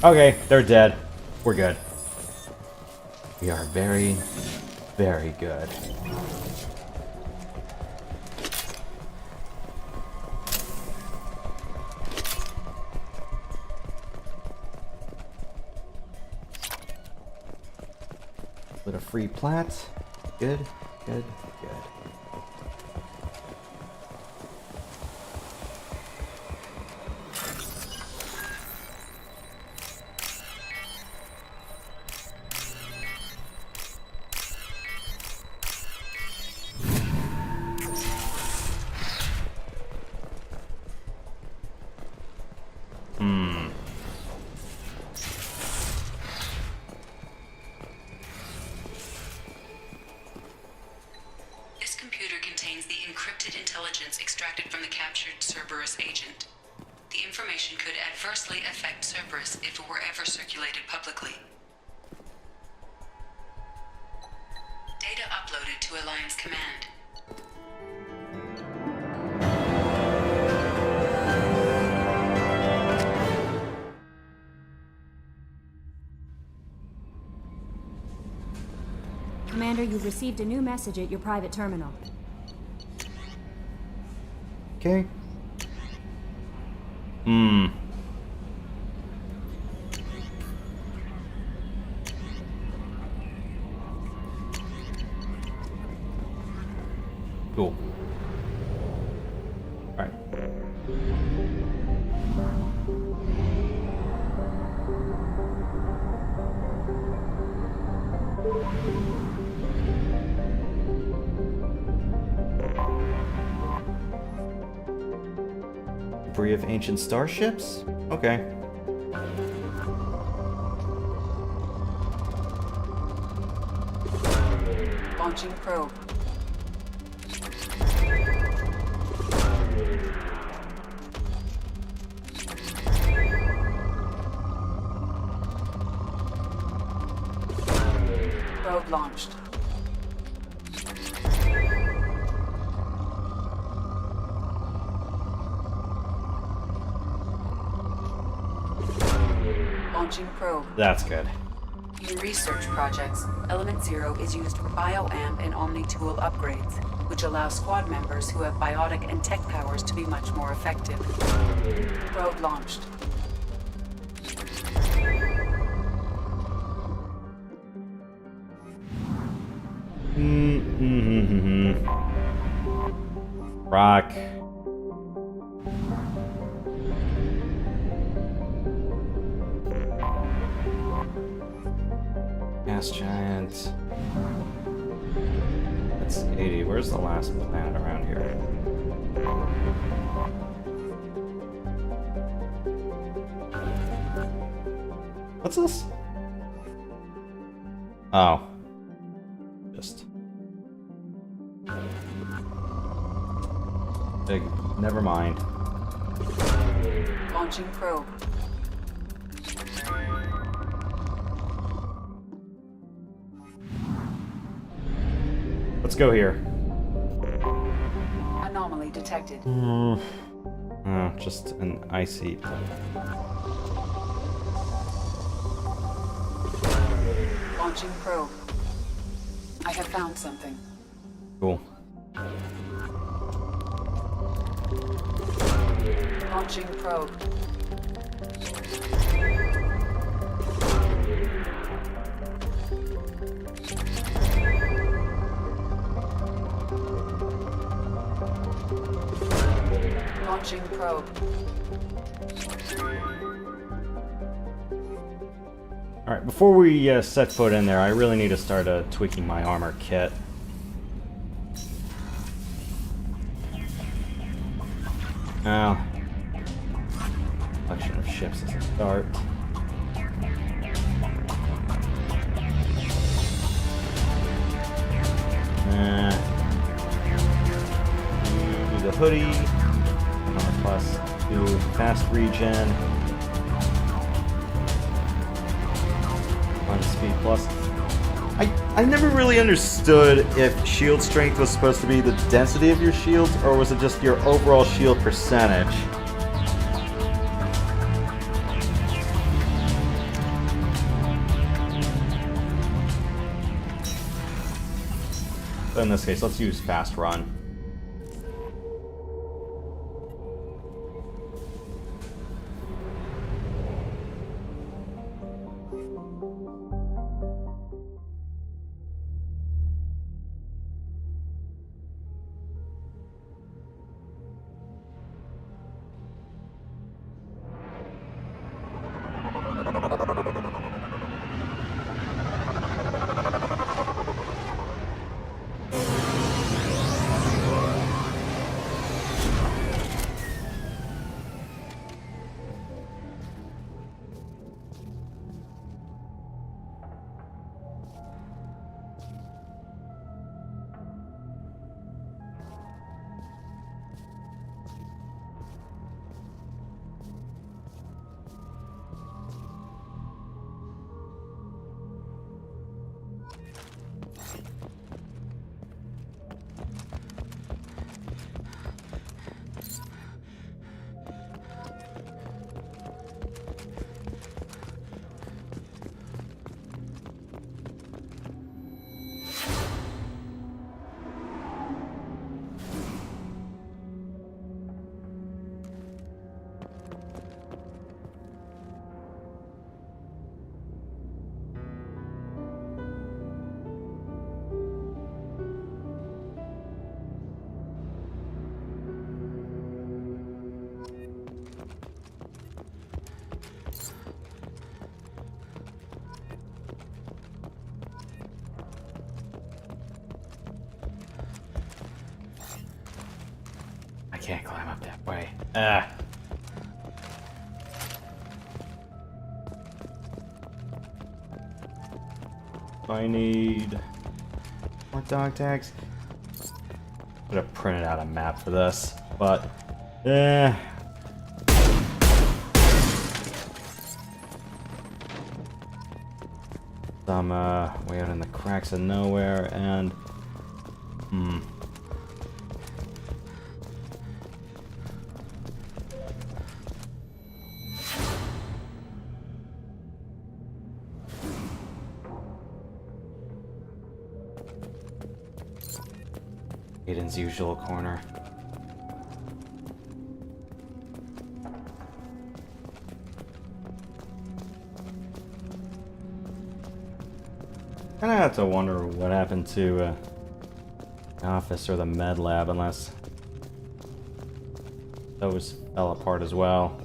Okay, they're dead. We're good. We are very, very good. With a free plat. Good, good, good. This computer contains the encrypted intelligence extracted from the captured Cerberus agent. The information could adversely affect Cerberus if it were ever circulated publicly. Data uploaded to Alliance Command. Commander, you've received a new message at your private terminal. Okay. Cool. Alright. Debris of ancient starships? Okay. Launching probe. Probe launched. Launching probe. That's good. In research projects, Element Zero is used for bioamp and omni-tool upgrades, which allow squad members who have biotic and tech powers to be much more effective. Probe launched. Rock. Gas giant. That's 80. Where's the last planet around here? What's this? Oh. Just. Big. Never mind. Launching probe. Let's go here. Anomaly detected. Oh, just an icy. Launching probe. I have found something. Cool. Launching probe. Launching probe. Alright, before we set foot in there, I really need to start tweaking my armor kit. Now, collection of ships as a start. Do the hoodie, armor plus 2, fast regen, 1 speed plus. I never really understood if shield strength was supposed to be the density of your shields, or was it just your overall shield percentage? But in this case, let's use fast run. Can't climb up that way. I need more dog tags. I'm gonna print out a map for this, but some way out in the cracks of nowhere, and Aiden's usual corner. Kinda have to wonder what happened to the office or the med lab, unless those fell apart as well.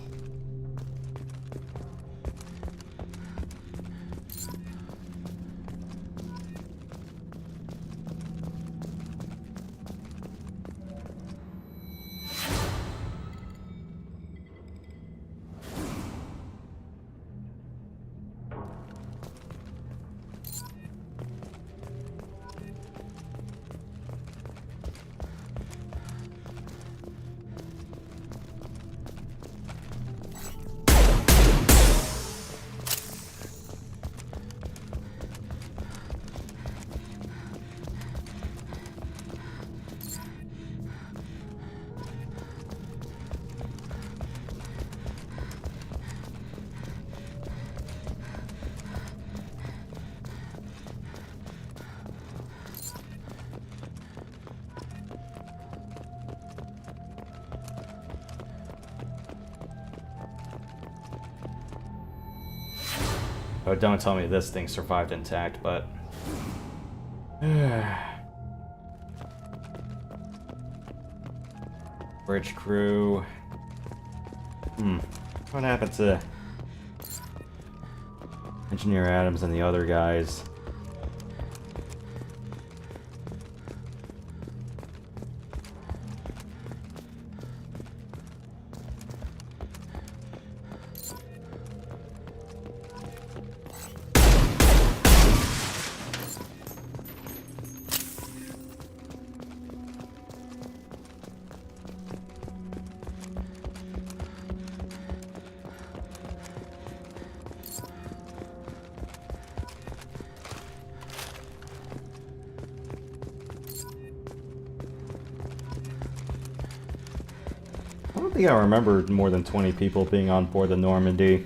Oh, don't tell me this thing survived intact, but... Bridge crew... What happened to... Engineer Adams and the other guys? I don't think I remember more than 20 people being on board the Normandy.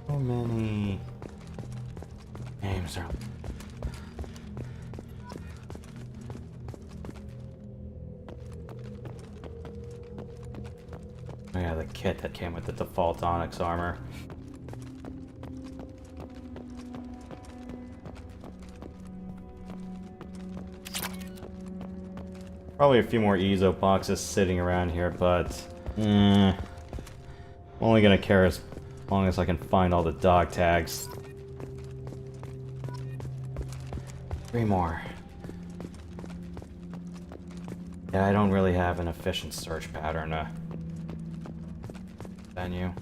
How many names are... Oh yeah, the kit that came with the default Onyx armor. Probably a few more Ezo boxes sitting around here, but... I'm only gonna care as long as I can find all the dog tags. 3 more. Yeah, I don't really have an efficient search pattern venue.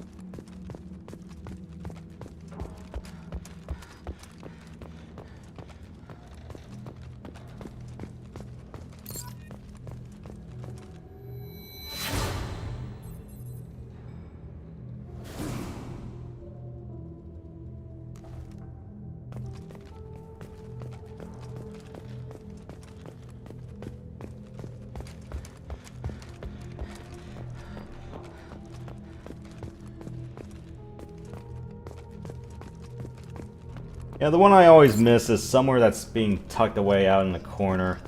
Yeah, the one I always miss is somewhere that's being tucked away out in the corner.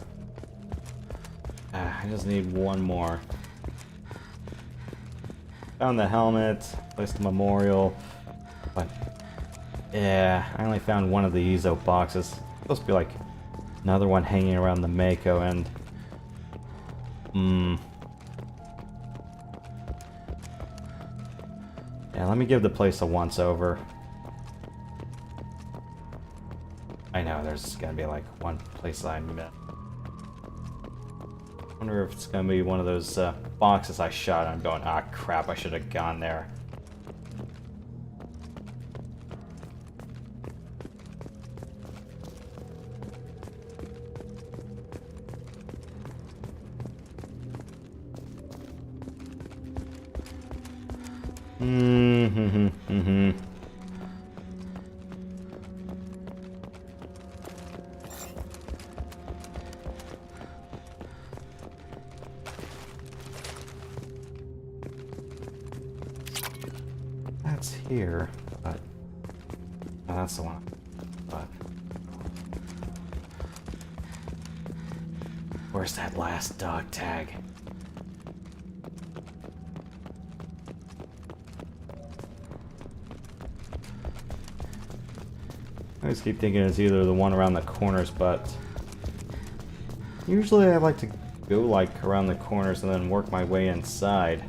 I just need one more. Found the helmet, placed the memorial, but yeah, I only found one of the Ezo boxes. Supposed to be like another one hanging around the Mako and... Yeah, let me give the place a once-over. I know, there's gonna be like one place I missed. I wonder if it's gonna be one of those boxes I shot and I'm going, ah crap, I should have gone there. That's here, but oh, that's the one. But where's that last dog tag? I always keep thinking it's either the one around the corners, but usually I like to go like around the corners and then work my way inside.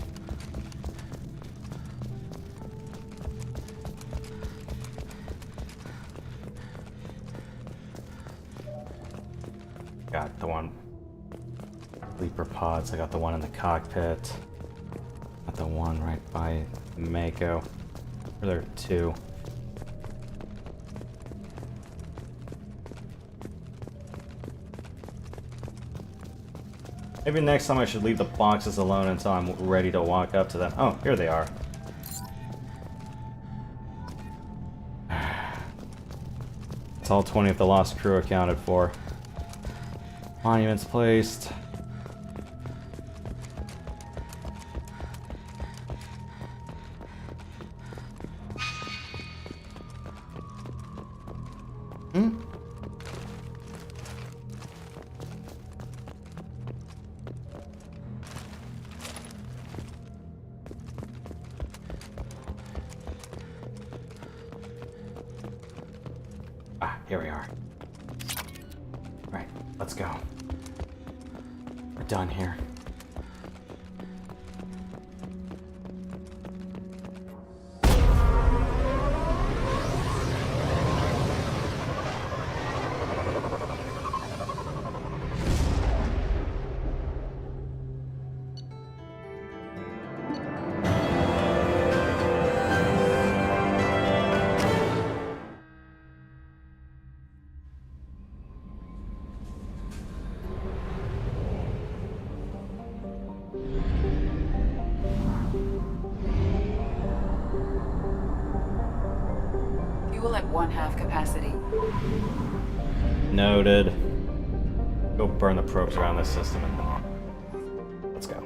Got the one sleeper pods. I got the one in the cockpit. Got the one right by Mako. Or there are two. Maybe next time I should leave the boxes alone until I'm ready to walk up to them. Oh, here they are. It's all 20 of the lost crew accounted for. Monuments placed. Here we are. Right, let's go. We're done here. Fuel at 1/2 capacity. Noted. Go burn the probes around this system and then let's go.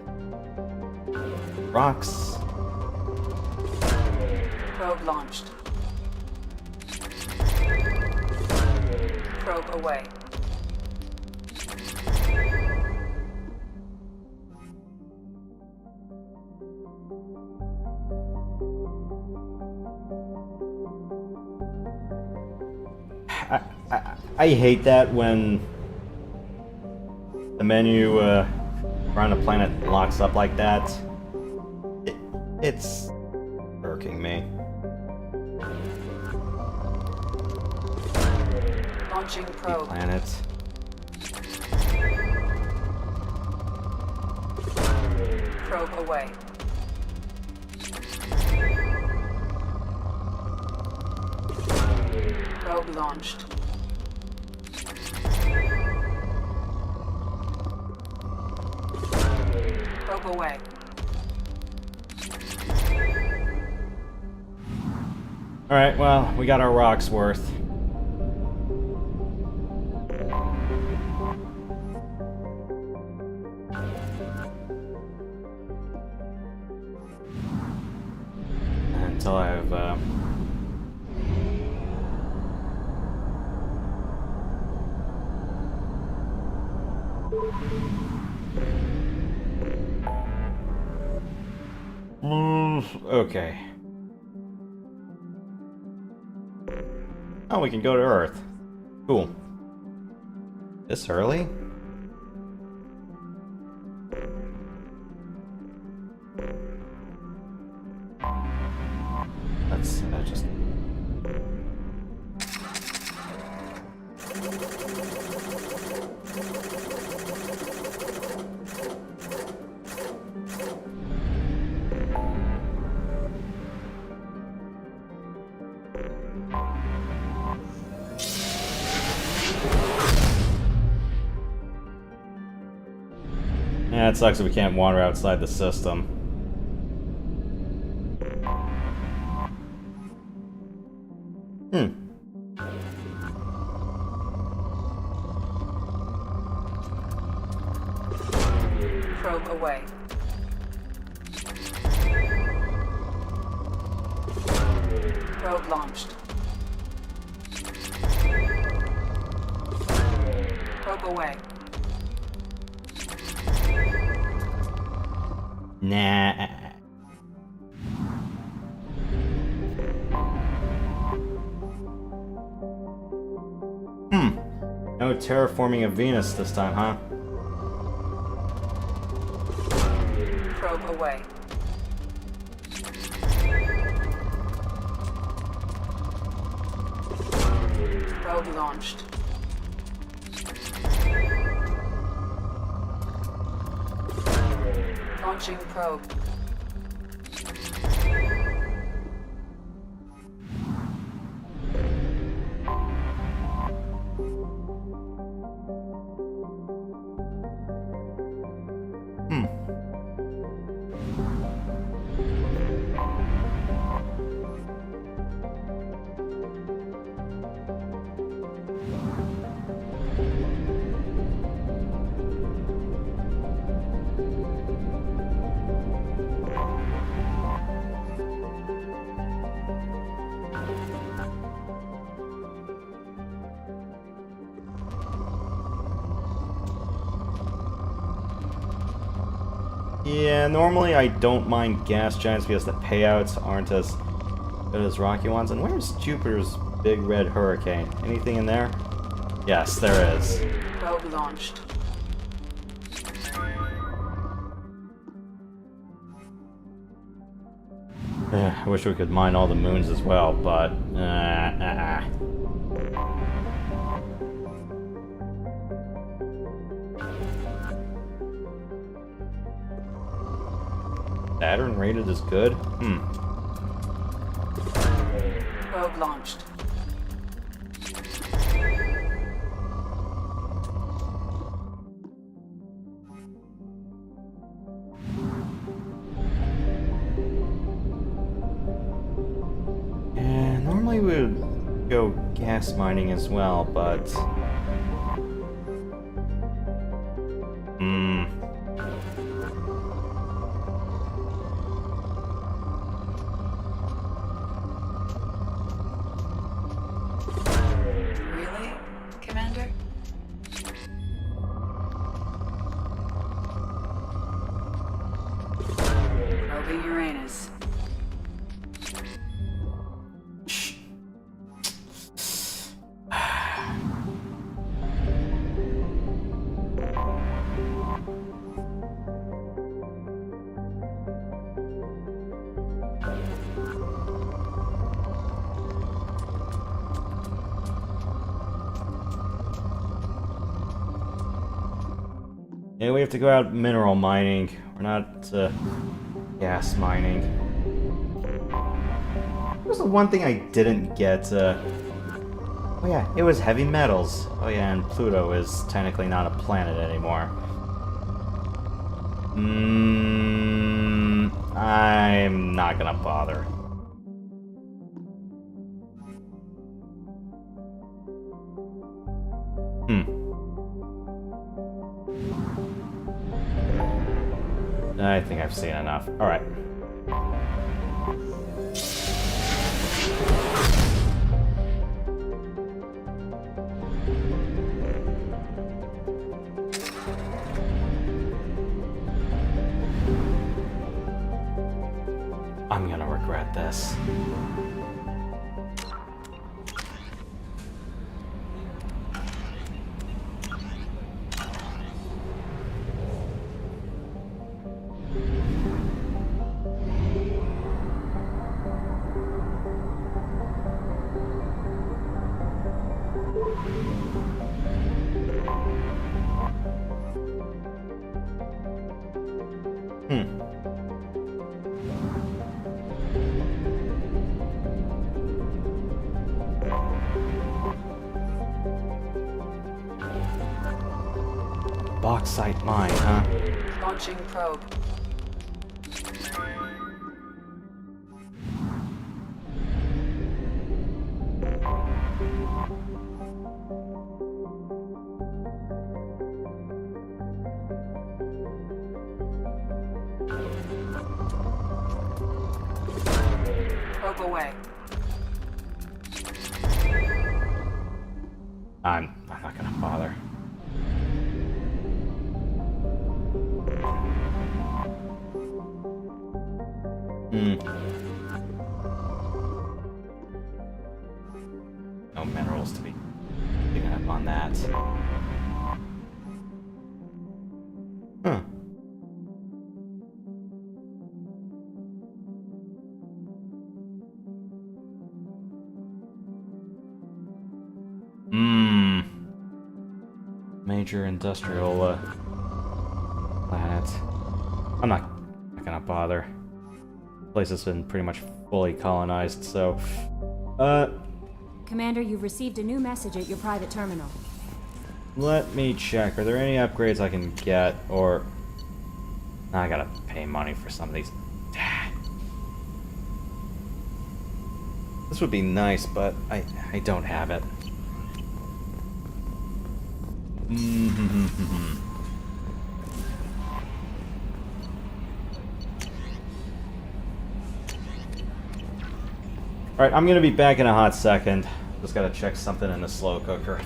Rocks. Probe launched. Probe away. I hate that when the menu around a planet locks up like that. It's irking me. Launching probe. Planet. Probe away. Probe launched. Probe away. Alright, well, we got our rocks worth. Until I've okay. Oh, we can go to Earth. Cool. This early? Let's just... Yeah, it sucks that we can't wander outside the system. Probe away. Probe launched. Probe away. Nah. No terraforming of Venus this time, huh? Probe away. Probe launched. Launching probe. Yeah, normally I don't mind gas giants because the payouts aren't as good as rocky ones. And where's Jupiter's big red hurricane? Anything in there? Yes, there is. Probe launched. I wish we could mine all the moons as well, but... Saturn rated as good? Probe launched. Yeah, normally we would go gas mining as well, but... Really, Commander? Probing Uranus. Yeah, we have to go out mineral mining. We're not gas mining. What was the one thing I didn't get? Oh yeah, it was heavy metals. Oh yeah, and Pluto is technically not a planet anymore. I'm not gonna bother. I think I've seen enough. Alright. I'm gonna regret this. Bauxite mine, huh? Launching probe. Probe away. I'm not gonna bother. No minerals to be picking up on that. Huh. Major industrial planet. I'm not gonna bother. The place has been pretty much fully colonized, so Commander, you've received a new message at your private terminal. let me check. Are there any upgrades I can get, or I gotta pay money for some of these. This would be nice, but I don't have it. Alright, I'm gonna be back in a hot second. Just gotta check something in the slow cooker.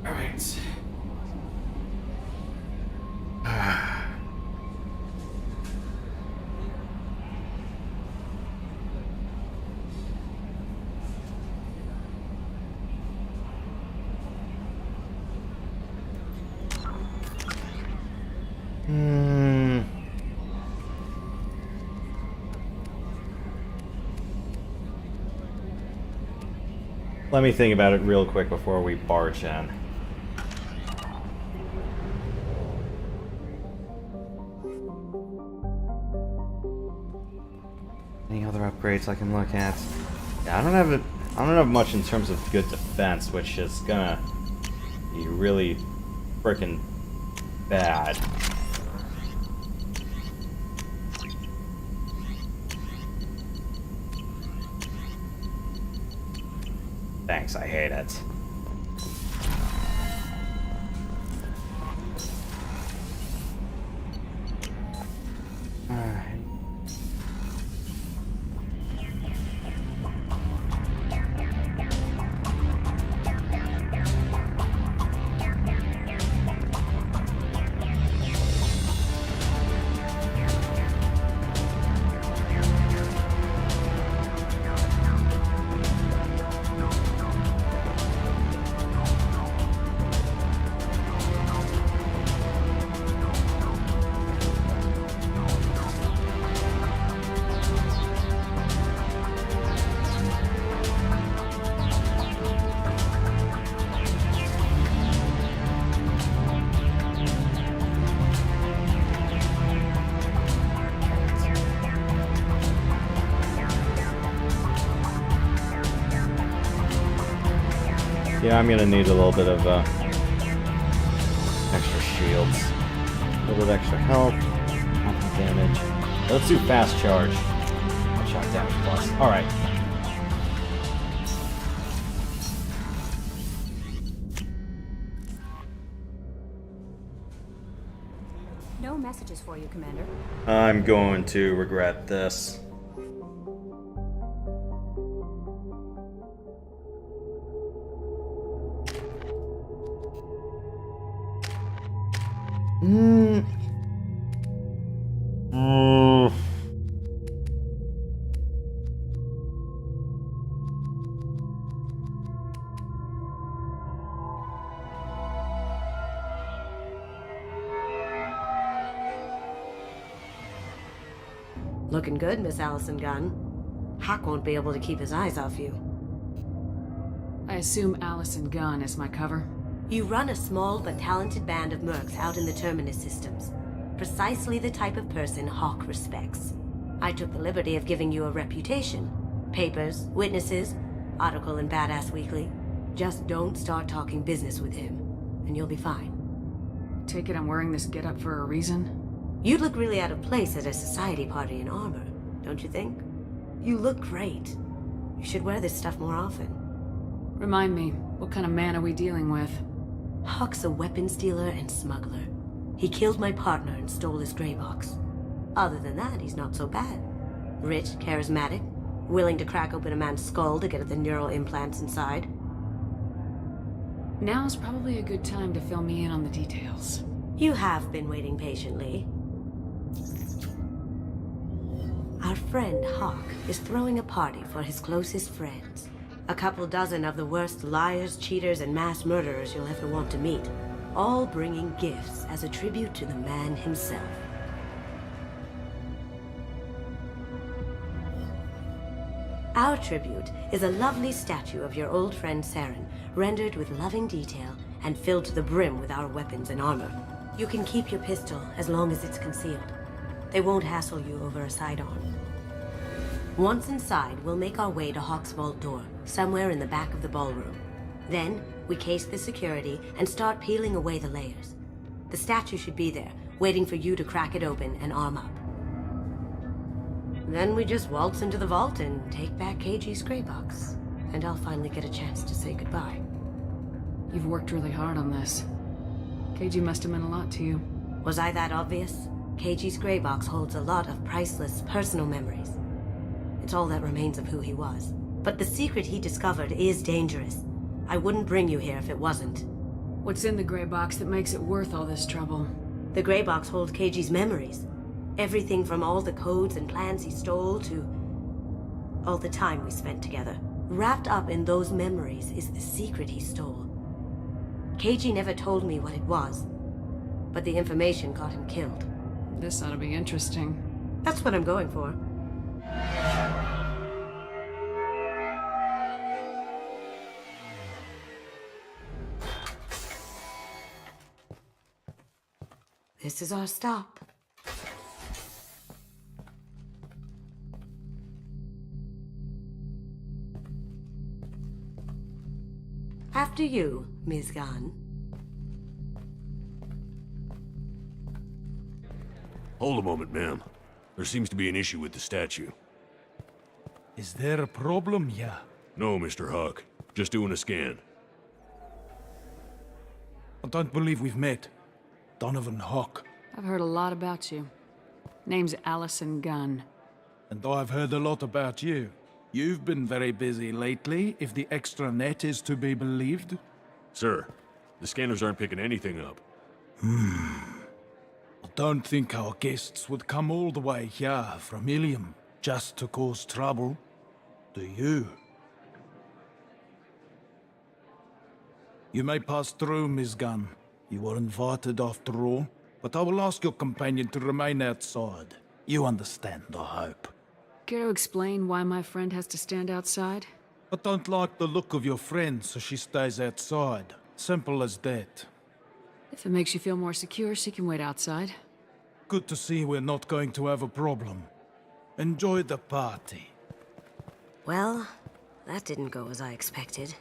Alright. Let me think about it real quick before we barge in. Any other upgrades I can look at? Yeah, I don't have much in terms of good defense, which is gonna be really frickin' bad. Thanks, I hate it. Yeah, I'm gonna need a little bit of extra shields, a little bit of extra health, damage. Let's do fast charge. Shot damage plus. All right. No messages for you, Commander. I'm going to regret this. Looking good, Miss Allison Gunn. Hawk won't be able to keep his eyes off you. I assume Allison Gunn is my cover? You run a small but talented band of mercs out in the Terminus systems. Precisely the type of person Hawk respects. I took the liberty of giving you a reputation. Papers, witnesses, article in Badass Weekly. Just don't start talking business with him, and you'll be fine. Take it I'm wearing this getup for a reason? You'd look really out of place at a society party in armor, don't you think? You look great. You should wear this stuff more often. Remind me, what kind of man are we dealing with? Hawk's a weapons dealer and smuggler. He killed my partner and stole his gray box. Other than that, he's not so bad. Rich, charismatic, willing to crack open a man's skull to get at the neural implants inside. Now's probably a good time to fill me in on the details. You have been waiting patiently. Our friend Hawk is throwing a party for his closest friends. A couple dozen of the worst liars, cheaters, and mass murderers you'll ever want to meet. All bringing gifts as a tribute to the man himself. Our tribute is a lovely statue of your old friend Saren, rendered with loving detail and filled to the brim with our weapons and armor. You can keep your pistol as long as it's concealed. They won't hassle you over a sidearm. Once inside, we'll make our way to Hawk's vault door, somewhere in the back of the ballroom. Then, we case the security and start peeling away the layers. The statue should be there, waiting for you to crack it open and arm up. Then we just waltz into the vault and take back KG's gray box. And I'll finally get a chance to say goodbye. You've worked really hard on this. KG must have meant a lot to you. Was I that obvious? KG's gray box holds a lot of priceless personal memories. It's all that remains of who he was. But the secret he discovered is dangerous. I wouldn't bring you here if it wasn't. What's in the gray box that makes it worth all this trouble? The gray box holds KG's memories. Everything from all the codes and plans he stole to all the time we spent together. Wrapped up in those memories is the secret he stole. KG never told me what it was, but the information got him killed. This ought to be interesting. That's what I'm going for. This is our stop. After you, Ms. Gunn. Hold a moment, ma'am. There seems to be an issue with the statue. Is there a problem here? No, Mr. Hawk. Just doing a scan. I don't believe we've met. Donovan Hawk. I've heard a lot about you. Name's Allison Gunn. And I've heard a lot about you. You've been very busy lately, if the extranet is to be believed. Sir, the scanners aren't picking anything up. I don't think our guests would come all the way here from Ilium just to cause trouble. Do you? You may pass through, Ms. Gunn. You were invited after all, but I will ask your companion to remain outside. You understand, I hope. Care to explain why my friend has to stand outside? I don't like the look of your friend, so she stays outside. Simple as that. If it makes you feel more secure, she can wait outside. Good to see we're not going to have a problem. Enjoy the party. Well, that didn't go as I expected.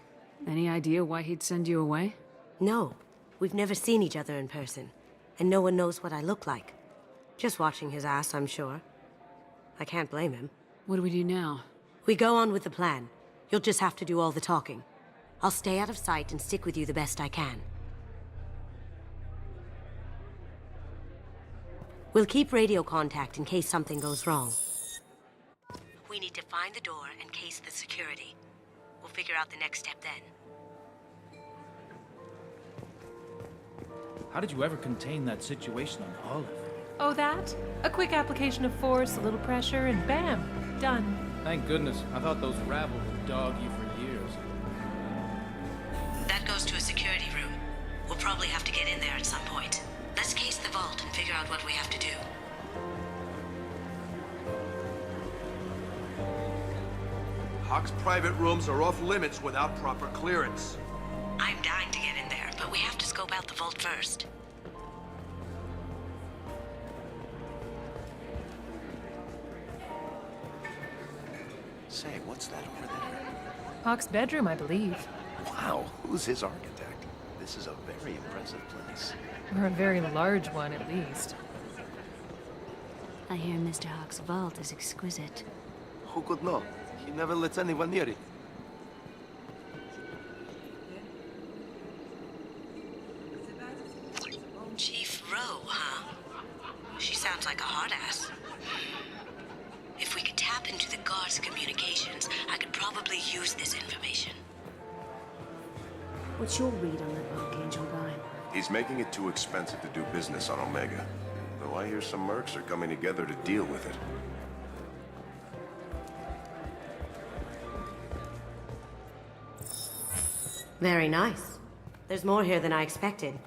Any idea why he'd send you away? No. We've never seen each other in person, and no one knows what I look like. Just watching his ass, I'm sure. I can't blame him. What do we do now? We go on with the plan. You'll just have to do all the talking. I'll stay out of sight and stick with you the best I can. We'll keep radio contact in case something goes wrong. We need to find the door and case the security. We'll figure out the next step then. How did you ever contain that situation on Olive? Oh, that? A quick application of force, a little pressure, and bam! Done. Thank goodness. I thought those rabble would dog you for years. That goes to a security room. We'll probably have to get in there at some point. Let's case the vault and figure out what we have to do. Hawk's private rooms are off limits without proper clearance. I'm dying to get in there, but we have to scope out the vault first. Say, what's that over there? Hawk's bedroom, I believe. Wow, who's his architect? This is a very impressive place. Or a very large one, at least. I hear Mr. Hawk's vault is exquisite. Who could know? He never lets anyone near it. Chief Rowe, huh? She sounds like a hard ass. If we could tap into the guard's communications, I could probably use this information. What's your read on that Archangel guy? He's making it too expensive to do business on Omega. Though I hear some mercs are coming together to deal with it. Very nice. There's more here than I expected.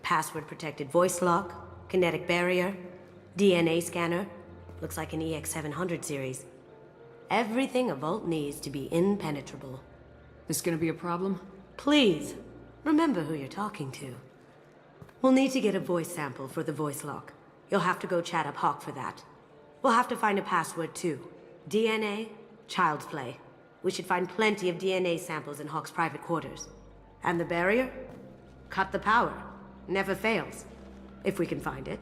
Password-protected voice lock, kinetic barrier, DNA scanner. Looks like an EX700 series. Everything a vault needs to be impenetrable. This gonna be a problem? Please, remember who you're talking to. We'll need to get a voice sample for the voice lock. You'll have to go chat up Hawk for that. We'll have to find a password too. DNA, child's play. We should find plenty of DNA samples in Hawk's private quarters. And the barrier? Cut the power. Never fails. If we can find it.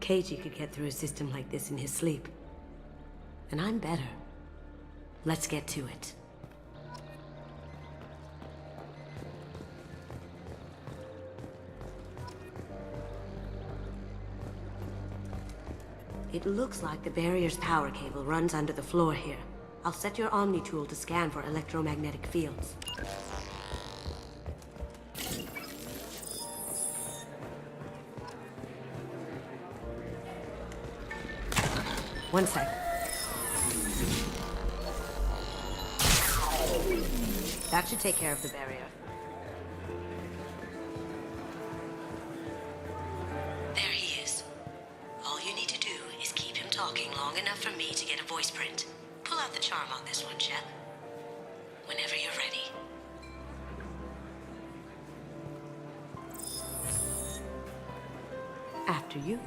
KG could get through a system like this in his sleep. And I'm better. Let's get to it. It looks like the barrier's power cable runs under the floor here. I'll set your Omni tool to scan for electromagnetic fields. One sec. That should take care of the barrier. There he is. All you need to do is keep him talking long enough for me to get a voice print. Pull out the charm on this one, Shep. Whenever you're ready. After you.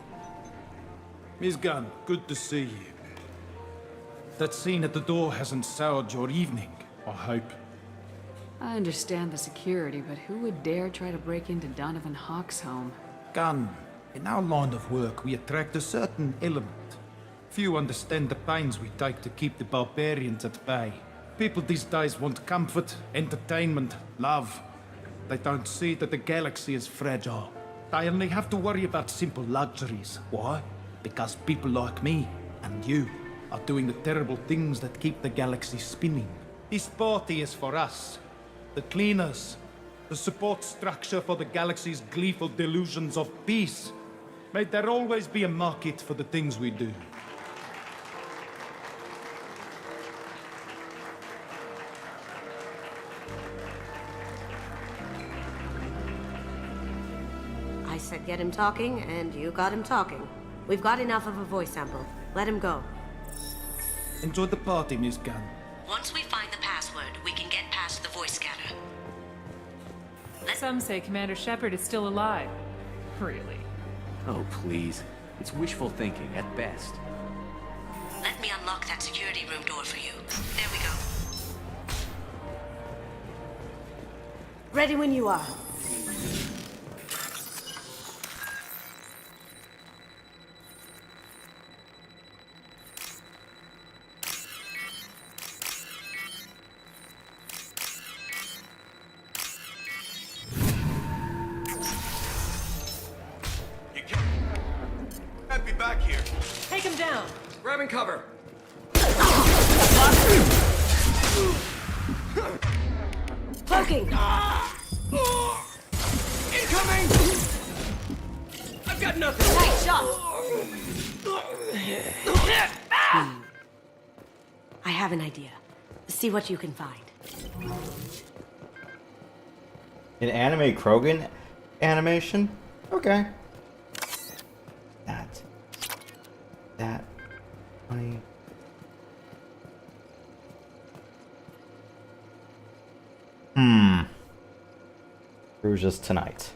Miss Gunn, good to see you. That scene at the door hasn't soured your evening, I hope. I understand the security, but who would dare try to break into Donovan Hawk's home? Gunn, in our line of work, we attract a certain element. Few understand the pains we take to keep the barbarians at bay. People these days want comfort, entertainment, love. They don't see that the galaxy is fragile. They only have to worry about simple luxuries. Why? Because people like me and you are doing the terrible things that keep the galaxy spinning. This party is for us, the cleaners, the support structure for the galaxy's gleeful delusions of peace. May there always be a market for the things we do. I said get him talking, and you got him talking. We've got enough of a voice sample. Let him go. Enjoy the party, Miss Gunn. Once we find the password, we can get past the voice scanner. Some say Commander Shepard is still alive. Really? Oh, please. It's wishful thinking, at best. Let me unlock that security room door for you. There we go. Ready when you are. Can't be back here. Take him down! Grabbing cover. Poking! Incoming! I've got nothing! Nice shot! I have an idea. See what you can find. An anime Krogan animation? Okay. That. Funny. Perugia's tonight.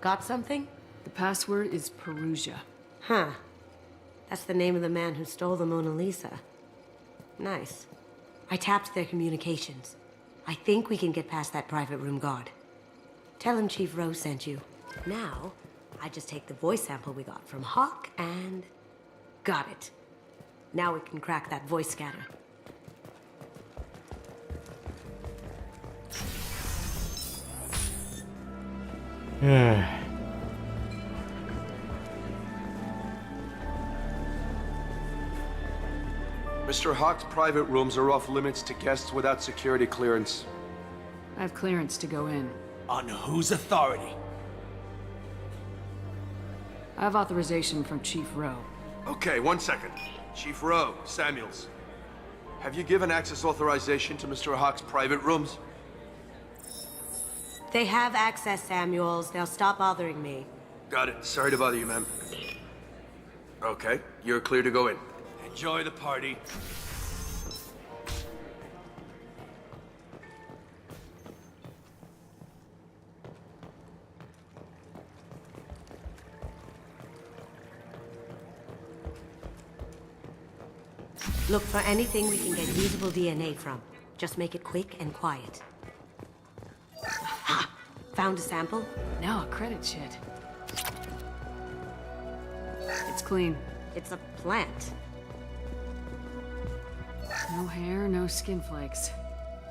Got something? The password is Perugia. Huh. That's the name of the man who stole the Mona Lisa. Nice. I tapped their communications. I think we can get past that private room guard. Tell him Chief Rose sent you. Now, I just take the voice sample we got from Hawk and... got it. Now we can crack that voice scatter. Mr. Hawk's private rooms are off limits to guests without security clearance. I have clearance to go in. On whose authority? I have authorization from Chief Rowe. Okay, 1 second. Chief Rowe, Samuels. Have you given access authorization to Mr. Hawk's private rooms? They have access, Samuels. They'll stop bothering me. Got it. Sorry to bother you, ma'am. Okay, you're clear to go in. Enjoy the party. Look for anything we can get usable DNA from. Just make it quick and quiet. Ha! Found a sample? Now a credit shit. It's clean. It's a plant. No hair, no skin flakes.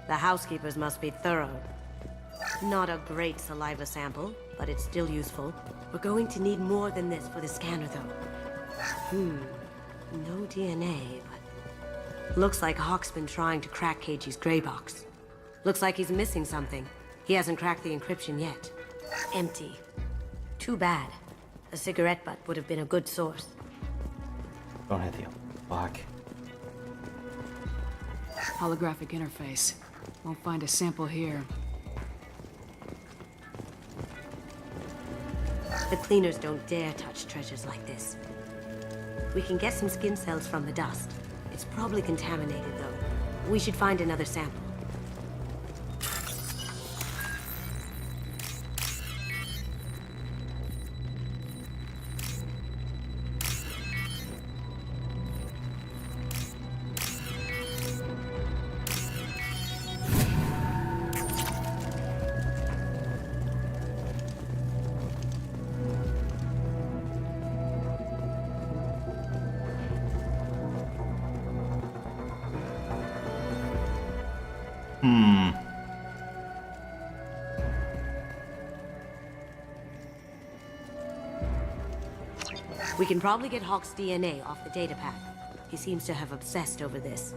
The housekeepers must be thorough. Not a great saliva sample, but it's still useful. We're going to need more than this for the scanner, though. No DNA, but... looks like Hawk's been trying to crack Keiji's gray box. Looks like he's missing something. He hasn't cracked the encryption yet. Empty. Too bad. A cigarette butt would have been a good source. Don't hit the lock. Holographic interface. Won't find a sample here. The cleaners don't dare touch treasures like this. We can get some skin cells from the dust. It's probably contaminated, though. We should find another sample. We can probably get Hawk's DNA off the data pack. He seems to have obsessed over this.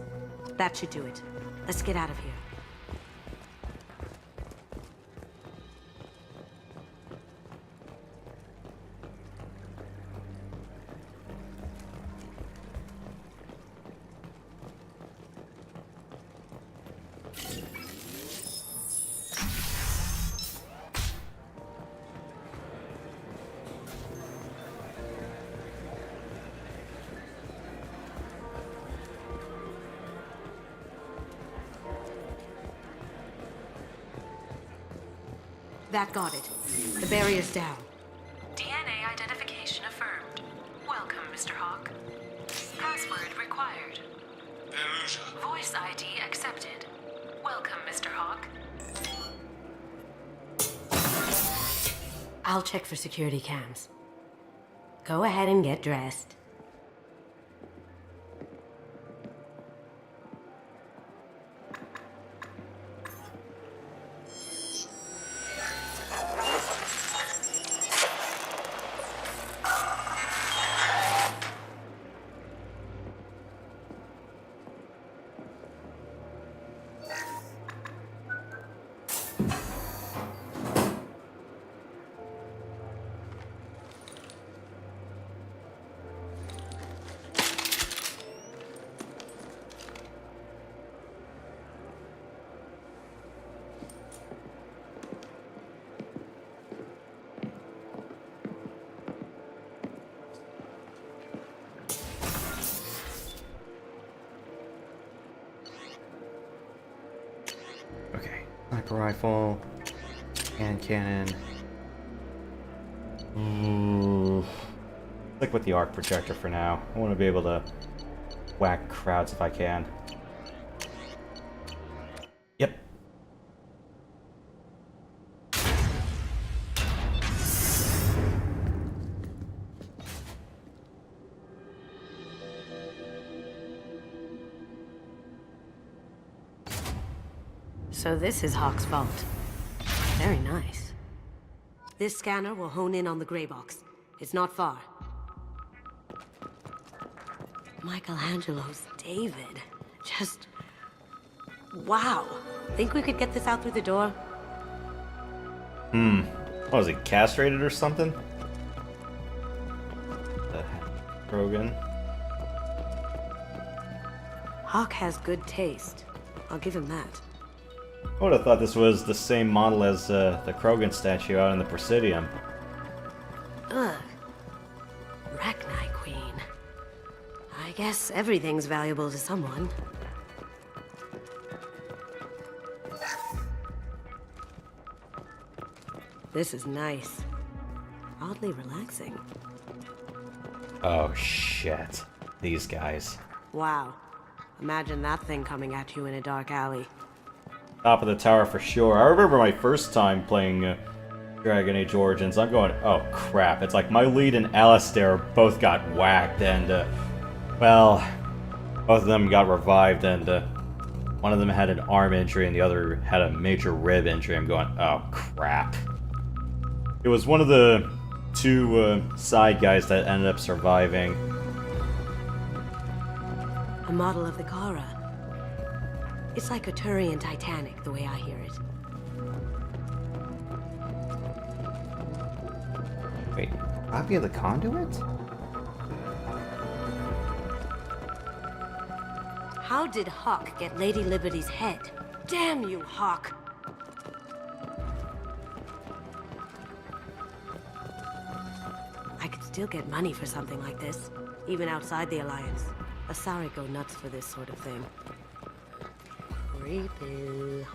That should do it. Let's get out of here. That got it. The barrier's down. DNA identification affirmed. Welcome, Mr. Hawk. Password required. Voice ID accepted. Welcome, Mr. Hawk. I'll check for security cams. Go ahead and get dressed. Okay, sniper rifle, hand cannon. Stick with the arc projector for now. I want to be able to whack crowds if I can. Yep. So this is Hawk's vault. Very nice. This scanner will hone in on the gray box. It's not far. Michelangelo's David. Just... wow. Think we could get this out through the door? What was he, castrated or something? Krogan. Hawk has good taste. I'll give him that. I would have thought this was the same model as the Krogan statue out in the Presidium. Ugh. Rachni Queen. I guess everything's valuable to someone. This is nice. Oddly relaxing. Oh shit. These guys. Wow. Imagine that thing coming at you in a dark alley. Top of the tower for sure. I remember my first time playing Dragon Age Origins. I'm going, oh crap. It's like my lead and Alistair both got whacked and, well, both of them got revived and one of them had an arm injury and the other had a major rib injury. I'm going, oh crap. It was one of the two side guys that ended up surviving. A model of the Kara. It's like a Turian Titanic, the way I hear it. Wait, copy of the conduit? How did Hawk get Lady Liberty's head? Damn you, Hawk! I could still get money for something like this, even outside the Alliance. Asari go nuts for this sort of thing. Creepy.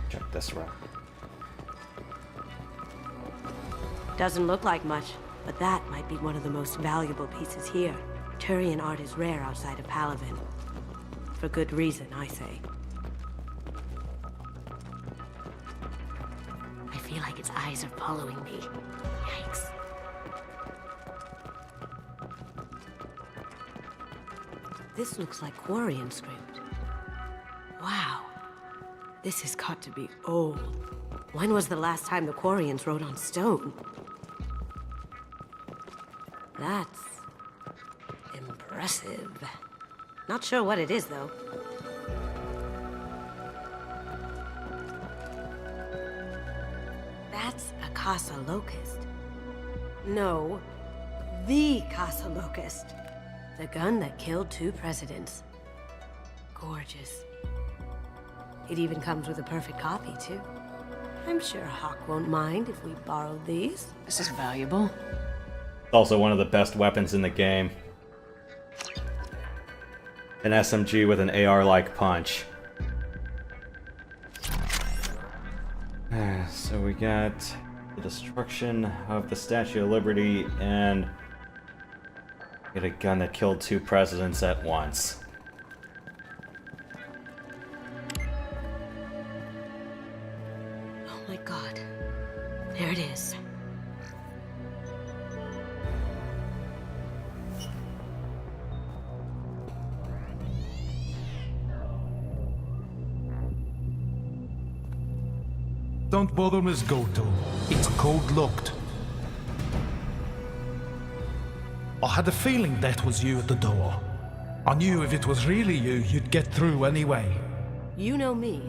Check this route. Doesn't look like much, but that might be one of the most valuable pieces here. Turian art is rare outside of Palaven. For good reason, I say. I feel like its eyes are following me. Yikes. This looks like Quarian script. Wow. This has got to be old. When was the last time the Quarians wrote on stone? That's... impressive. Not sure what it is, though. That's a Casa Locust. No, the Casa Locust. The gun that killed 2 presidents. Gorgeous. It even comes with a perfect copy, too. I'm sure Hawk won't mind if we borrowed these. This is valuable. It's also one of the best weapons in the game. An SMG with an AR-like punch. So we got the destruction of the Statue of Liberty and get a gun that killed 2 presidents at once. Oh my god. There it is. Don't bother, Miss Goto. It's code-locked. I had a feeling that was you at the door. I knew if it was really you, you'd get through anyway. You know me.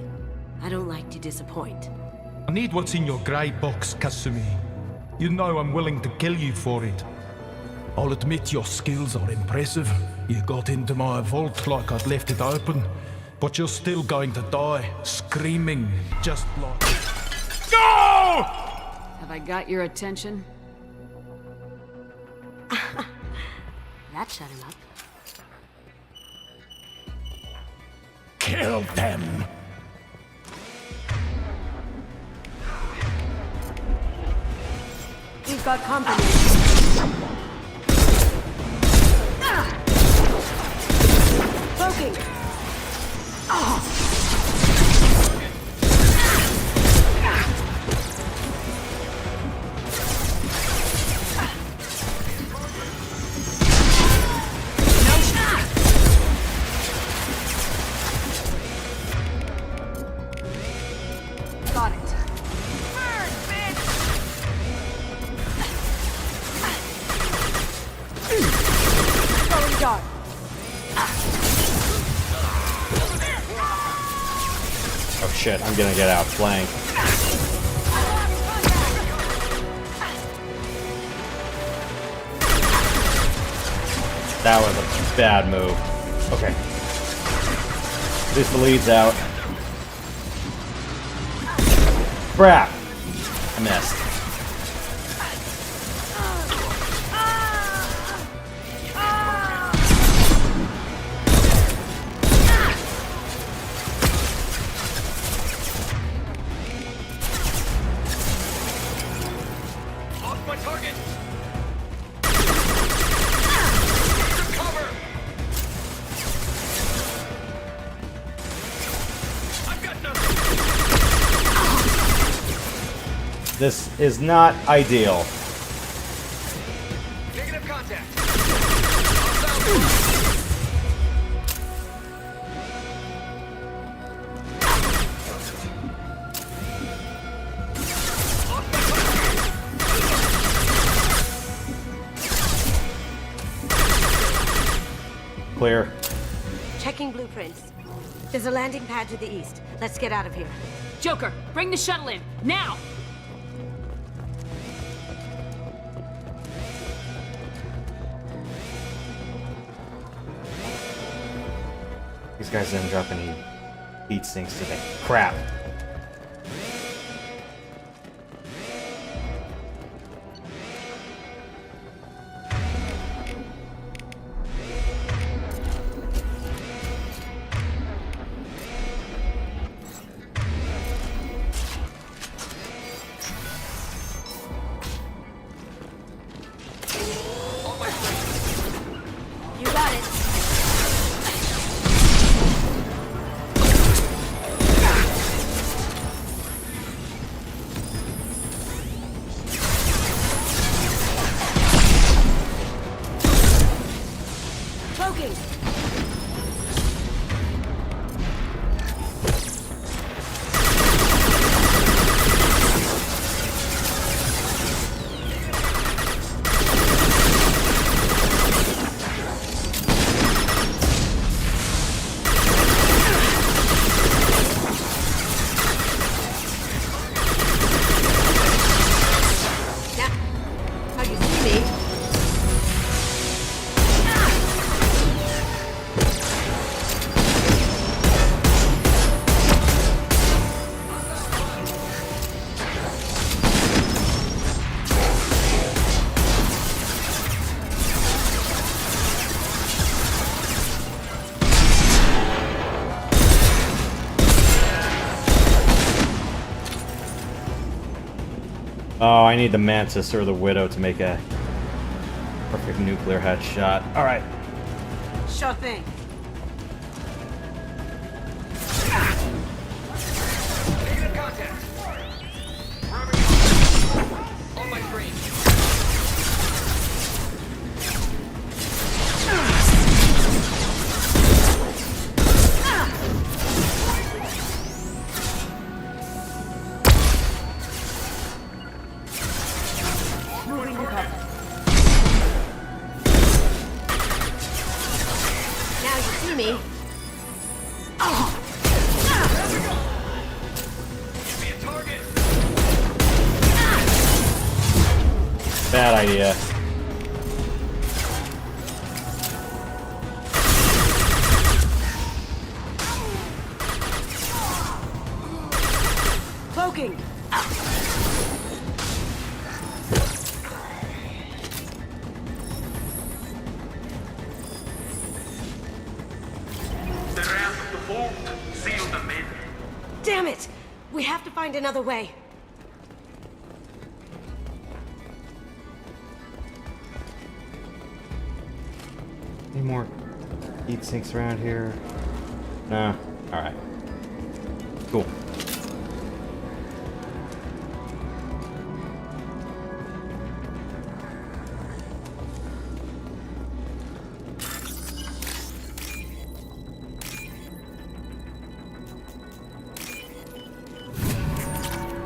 I don't like to disappoint. I need what's in your grey box, Kasumi. You know I'm willing to kill you for it. I'll admit your skills are impressive. You got into my vault like I'd left it open, but you're still going to die, screaming, just like... Go! Have I got your attention? That shut him up. Kill them! We've got company. Cloaking. Got it. Burn, bitch! Going dark. Oh shit, I'm gonna get outflanked. That was a bad move. Okay. At least the lead's out. Crap! I missed. Lost my target! Cover! I've got nothing! This is not ideal. Negative contact! Clear. Checking blueprints. There's a landing pad to the east. Let's get out of here. Joker, bring the shuttle in, now! These guys didn't drop any heat sinks today. Crap. You got it. Cloaking. Now, how you see me? Oh, I need the Mantis or the Widow to make a perfect nuclear headshot. Alright. Sure thing. Negative contact! On my screen! Moving to cover. Now you see me. Give me a target! Bad idea. Cloaking. The ramp of the vault! Seal them in! Damn it! We have to find another way. Any more heat sinks around here? Nah. Alright. Cool.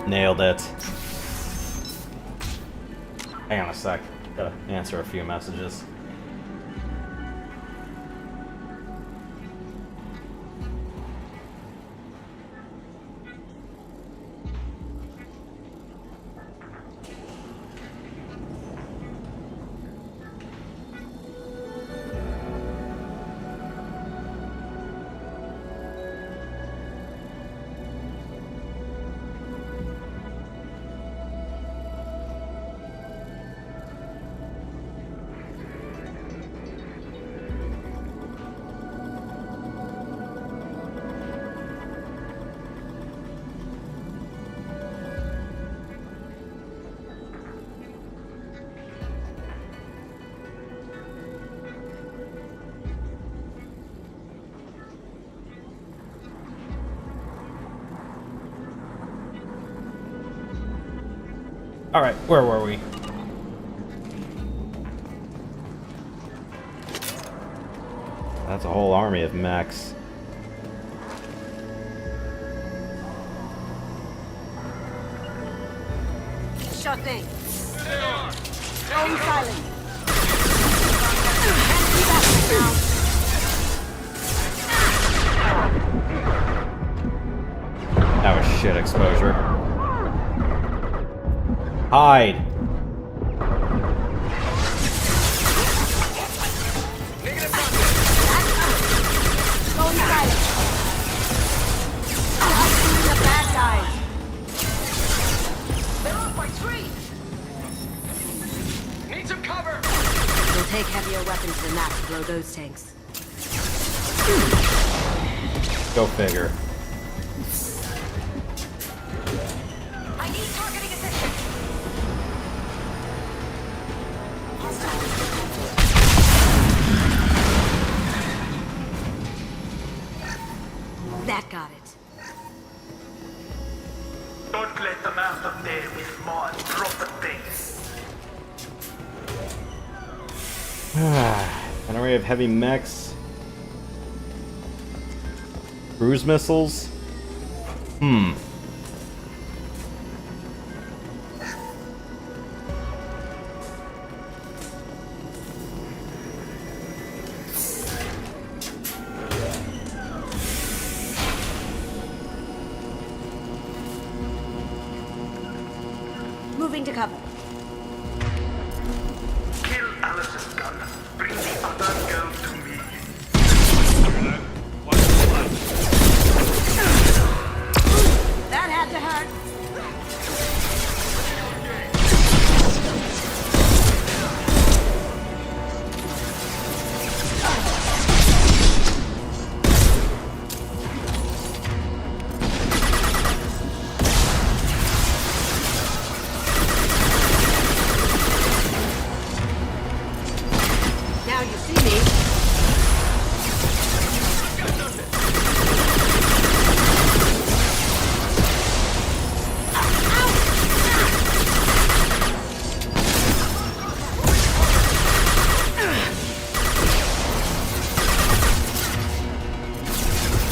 Nailed it. Hang on a sec. Gotta answer a few messages. Alright, where were we? That's a whole army of mechs. Sure thing. Going silent. That was shit exposure. Hide. Going silent. The bad guys. They're off by 3. Need some cover. It'll take heavier weapons than that to blow those tanks. Go figure. I need targeting assistance. That got it. Don't let them out of there with more things. An array of heavy mechs. Cruise missiles? Moving to cover. Kill Alice's gun. Bring the other girl to me. That had to hurt. Now you see me.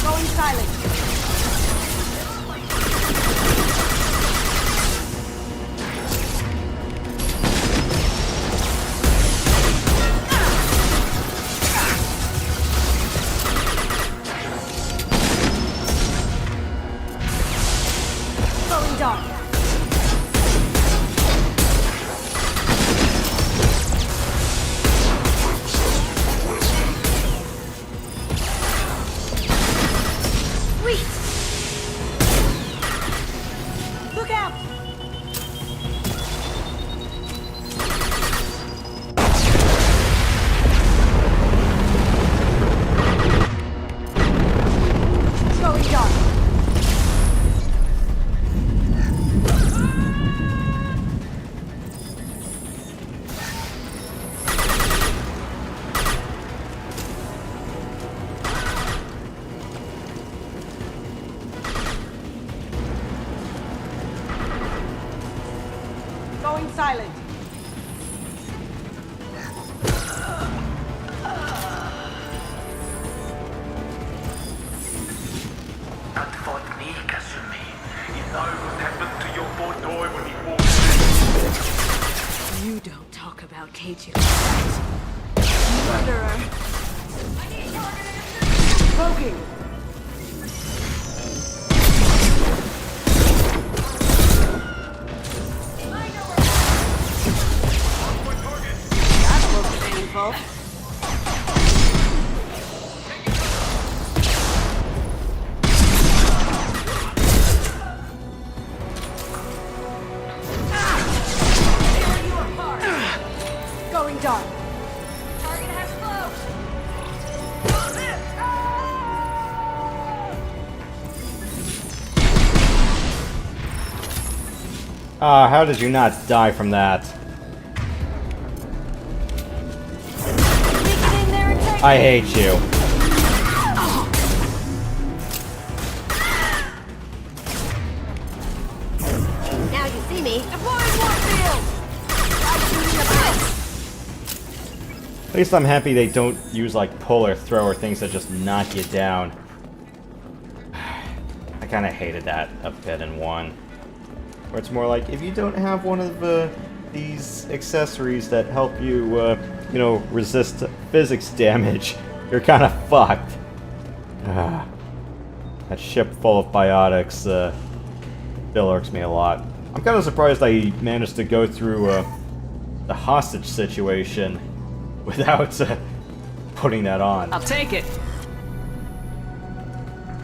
Going silent. Going dark. Sweet. Look out. Going dark. Going silent. At Fort Nikasumi, you know what happened to your poor boy when he walked in? You don't talk about Keiji. Murderer. Smoking. That looks painful. Going dark. Target has flow. Ah, how did you not die from that? I hate you. Now you see me. At least I'm happy they don't use like pull or throw or things that just knock you down. I kind of hated that a bit in 1. Where it's more like, if you don't have one of these accessories that help you, you know, resist physics damage, you're kind of fucked. That ship full of biotics still irks me a lot. I'm kind of surprised I managed to go through the hostage situation without putting that on. I'll take it.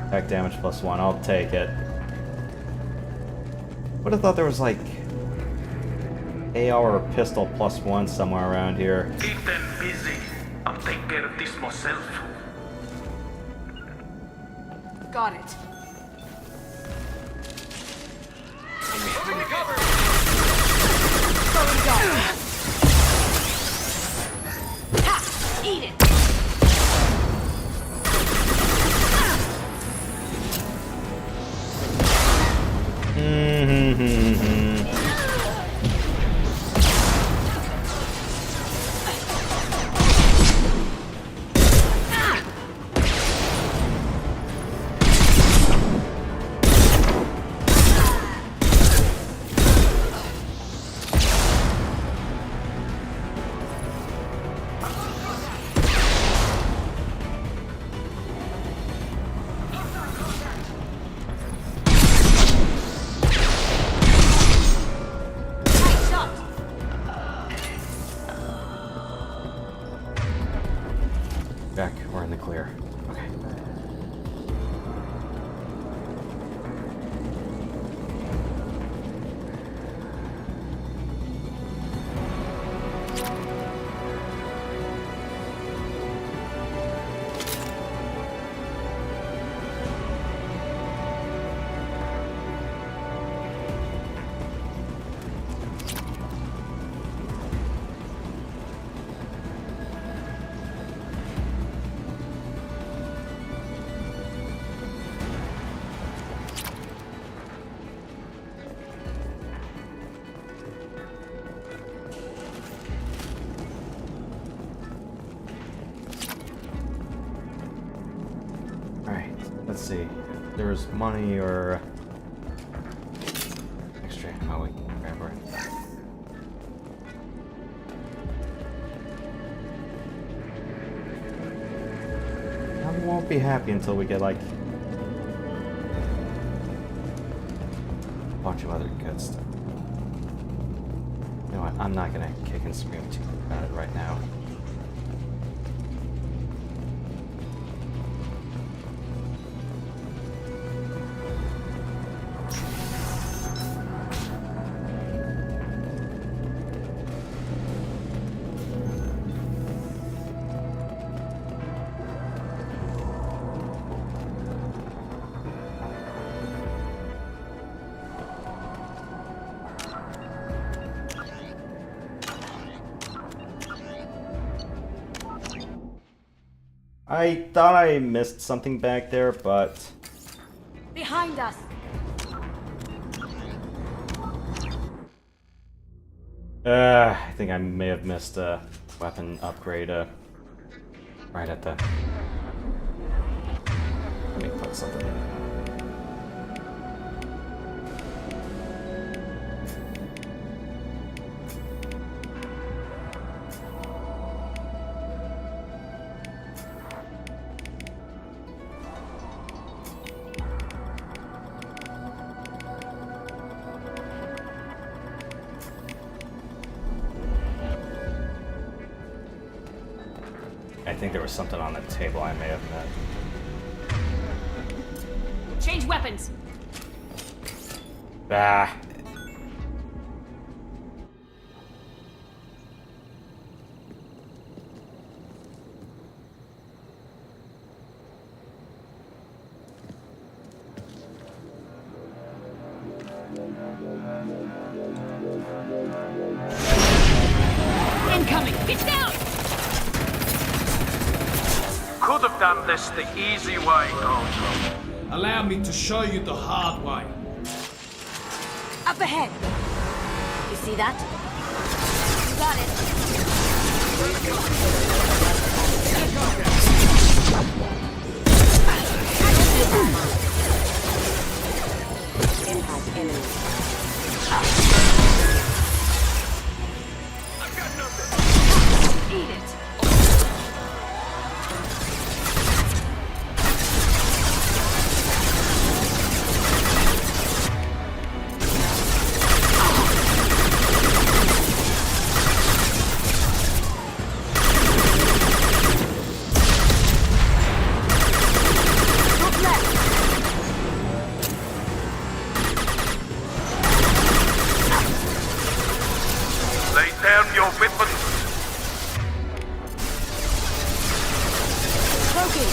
Attack damage +1, I'll take it. Would have thought there was like AR or pistol +1 somewhere around here. Keep them busy. I'll take care of this myself. Got it. Going dark. Ha! Eat it. Back, we're in the clear. Okay. Let's see. There was money or extra ammo we can grab right. I won't be happy until we get like a bunch of other good stuff. You know what? I'm not gonna kick and scream too much about it right now. I thought I missed something back there, but... Behind us! I think I may have missed a weapon upgrade right at the... Let me put something in. I think there was something on the table I may have missed. Change weapons. Ah. Incoming. It's down. Could have done this the easy way, Goldblum. Allow me to show you the hard way. Up ahead. You see that? You got it. Impact enemy. I've got nothing. Eat it. Lay down your weapons. Broken.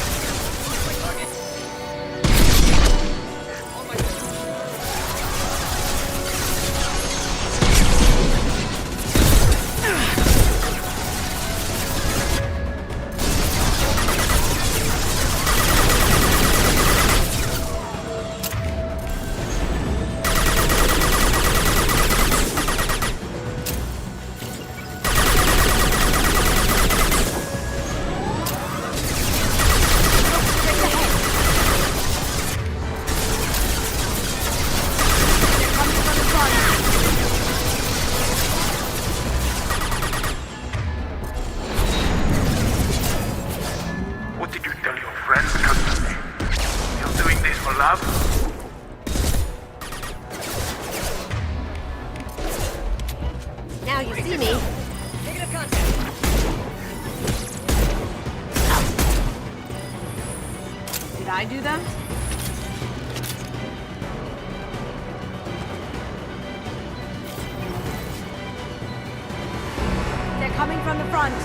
What did you tell your friends, Custody? You're doing this for love? Now you see me. Negative contact. Did I do that? They're coming from the front.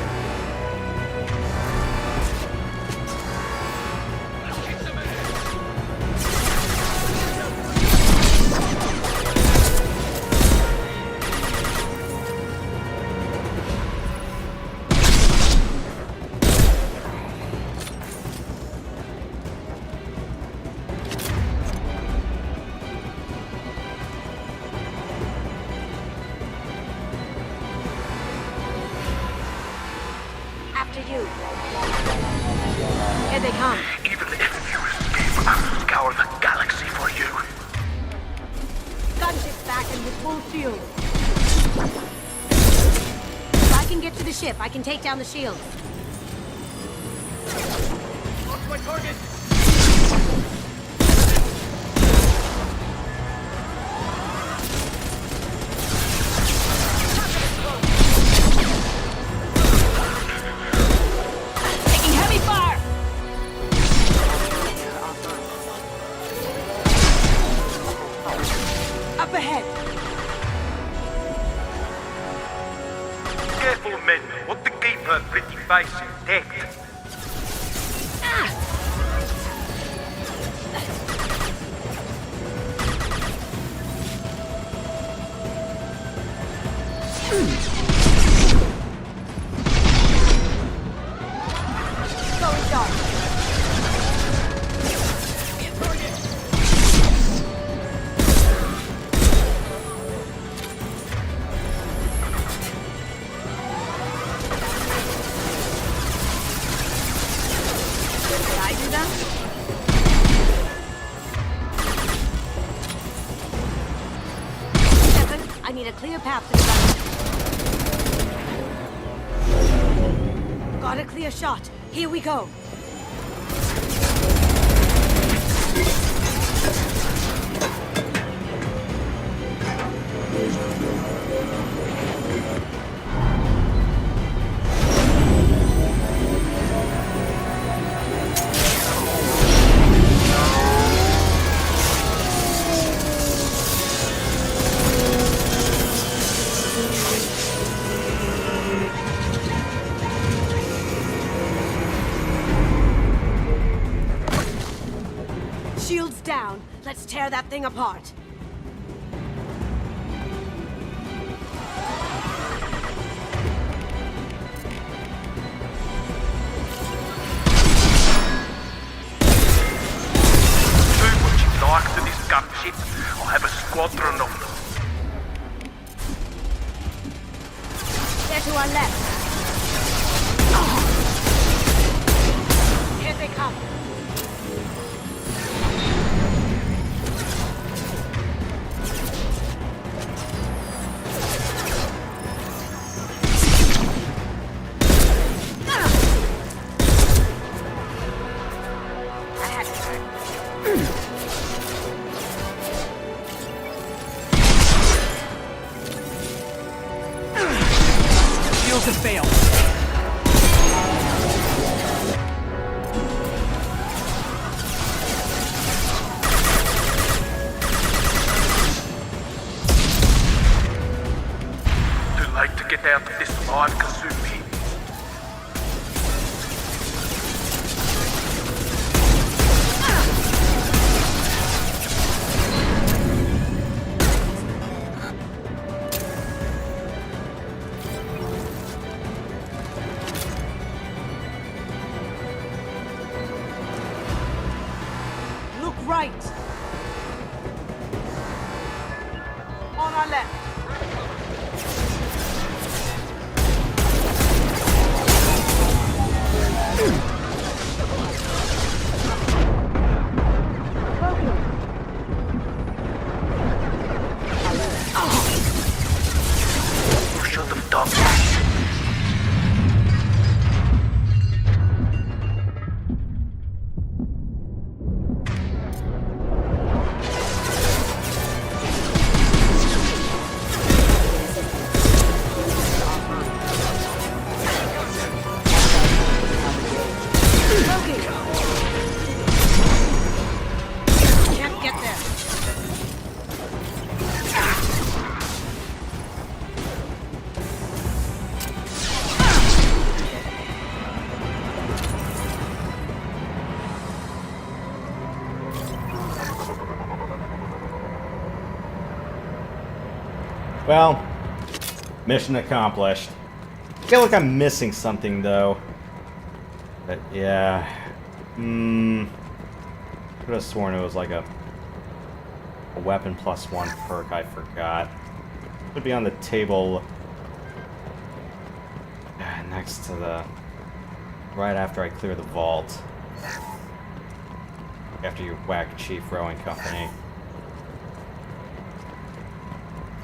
After you. Here they come. Even if you escape, I will scour the galaxy for you. Gunship's back and with full shield. If I can get to the ship, I can take down the shields. Lost my target. Taking heavy fire. Up ahead. Careful, men. Want to keep her pretty face intact. Going dark. need a clear path to the Got a clear shot. Here we go. Shields down. Let's tear that thing apart. Do what you like to this gunship. I'll have a squadron of them. They're to our left. Here they come. Shields have failed. Too late to get out of this alive, Kasumi. Look right. On our left. You should have done. Can't get there. Well, mission accomplished. I feel like I'm missing something though. But yeah. Could have sworn it was like a weapon +1 perk, I forgot. Should be on the table next to the... right after I clear the vault. After you whack Chief Rowing Company.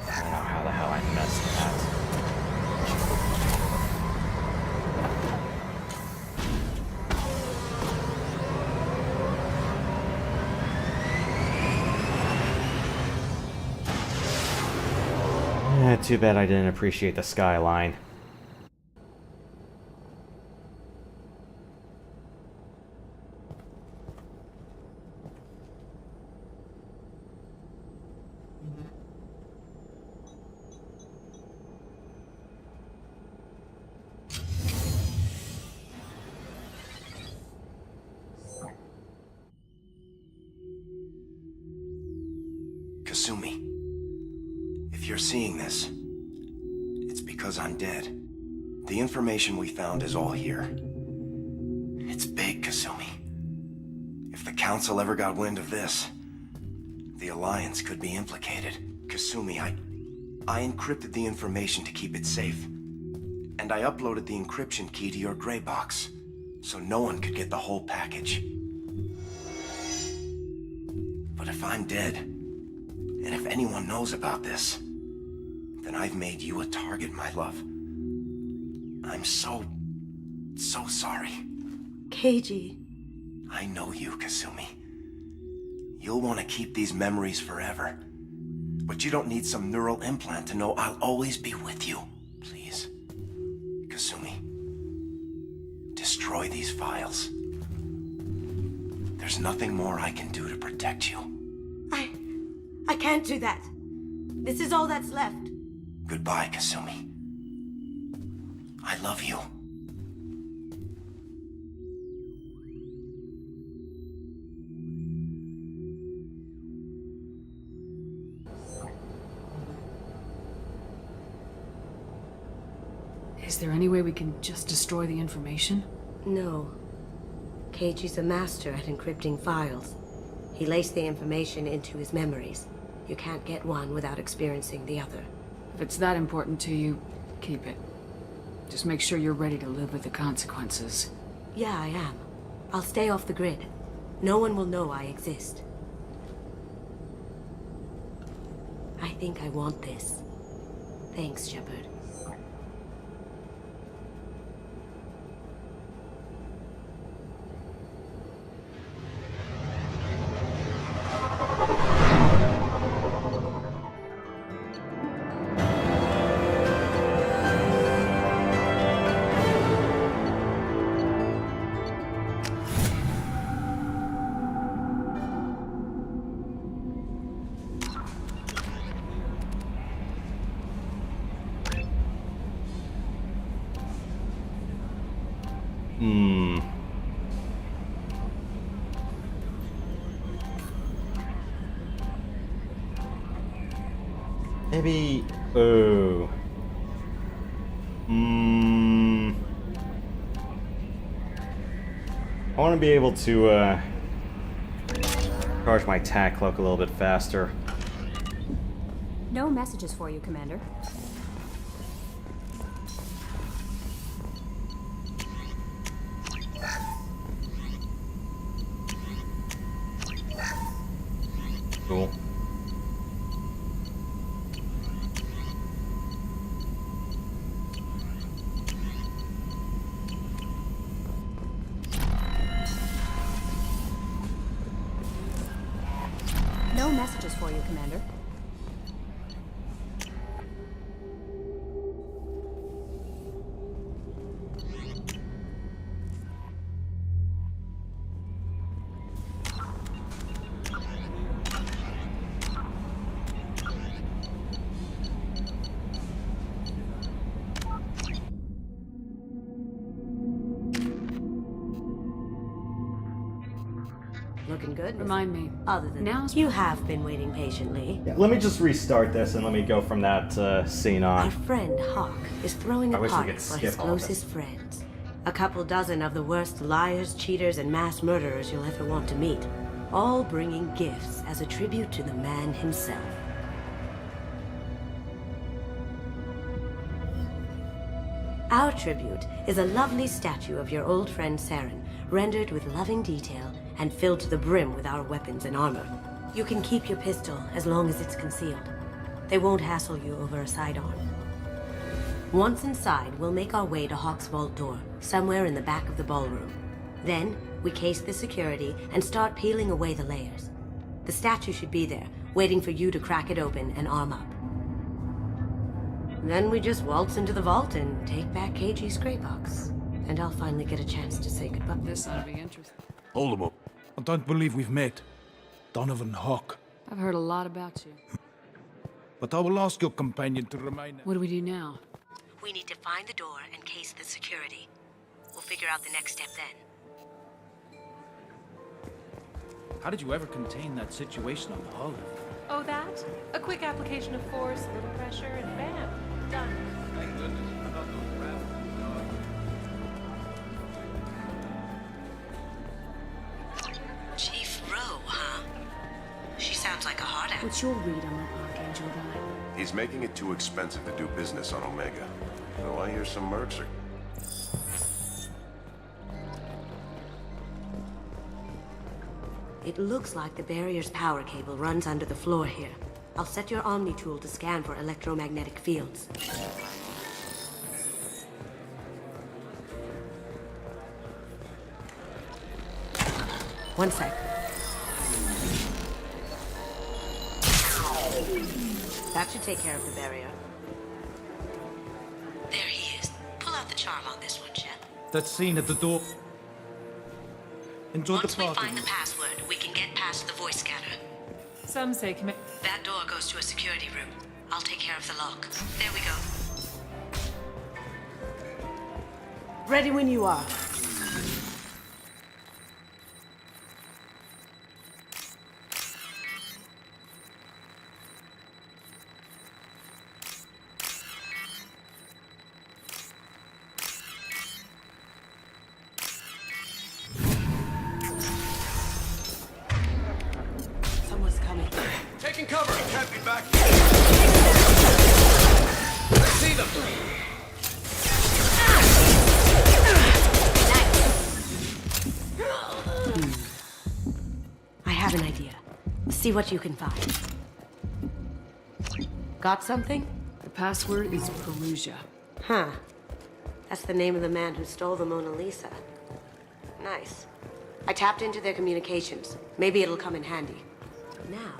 I don't know how the hell I missed that. Too bad I didn't appreciate the skyline. Kasumi, if you're seeing this, it's because I'm dead. The information we found is all here. It's big, Kasumi. If the Council ever got wind of this, the Alliance could be implicated. Kasumi, I encrypted the information to keep it safe. And I uploaded the encryption key to your gray box, so no one could get the whole package. But if I'm dead, and if anyone knows about this, then I've made you a target, my love. I'm so sorry. Keiji. I know you, Kasumi. You'll want to keep these memories forever. But you don't need some neural implant to know I'll always be with you. Please, Kasumi, destroy these files. There's nothing more I can do to protect you. I can't do that. This is all that's left. Goodbye, Kasumi. I love you. Is there any way we can just destroy the information? No. Keiji's a master at encrypting files. He laced the information into his memories. You can't get one without experiencing the other. If it's that important to you, keep it. Just make sure you're ready to live with the consequences. Yeah, I am. I'll stay off the grid. No one will know I exist. I think I want this. Thanks, Shepard. Maybe... Oh. I want to be able to, charge my tac cloak a little bit faster. No messages for you, Commander. Cool. No messages for you, Commander. Looking good. Remind me. Other than Now you have been waiting patiently. Yeah, let me just restart this and let me go from that scene on. Our friend Hawk is throwing I a wish we party could for his skip all this. closest friends. A couple dozen of the worst liars, cheaters, and mass murderers you'll ever want to meet. All bringing gifts as a tribute to the man himself. Our tribute is a lovely statue of your old friend Saren, rendered with loving detail and filled to the brim with our weapons and armor. You can keep your pistol as long as it's concealed. They won't hassle you over a sidearm. Once inside, we'll make our way to Hawk's vault door, somewhere in the back of the ballroom. Then, we case the security and start peeling away the layers. The statue should be there, waiting for you to crack it open and arm up. Then we just waltz into the vault and take back Keiji's gray box. And I'll finally get a chance to say goodbye. This ought to be interesting. Hold him up. I don't believe we've met. Donovan Hawk. I've heard a lot about you. But I will ask your companion to remain... What do we do now? We need to find the door and case the security. We'll figure out the next step then. How did you ever contain that situation on the hull? Oh, that? A quick application of force, a little pressure, and bam, done. Thank goodness. I thought those rabbits Chief Rowe, huh? She sounds like a hard ass. What's your read on that Archangel guy? He's making it too expensive to do business on Omega. So I hear some mercs are... It looks like the barrier's power cable runs under the floor here. I'll set your Omni tool to scan for electromagnetic fields. One sec. That should take care of the barrier. There he is. Pull out the charm on this one, Shep. That scene at the door. Enjoy Once the we party. find the password, we can get past the voice scanner. Some say That door goes to a security room. I'll take care of the lock. There we go. Ready when you are. Someone's coming. Taking cover! Can't be back! I see them! I have an idea. See what you can find. Got something? The password is Perugia. Huh. That's the name of the man who stole the Mona Lisa. Nice. I tapped into their communications. Maybe it'll come in handy. Now,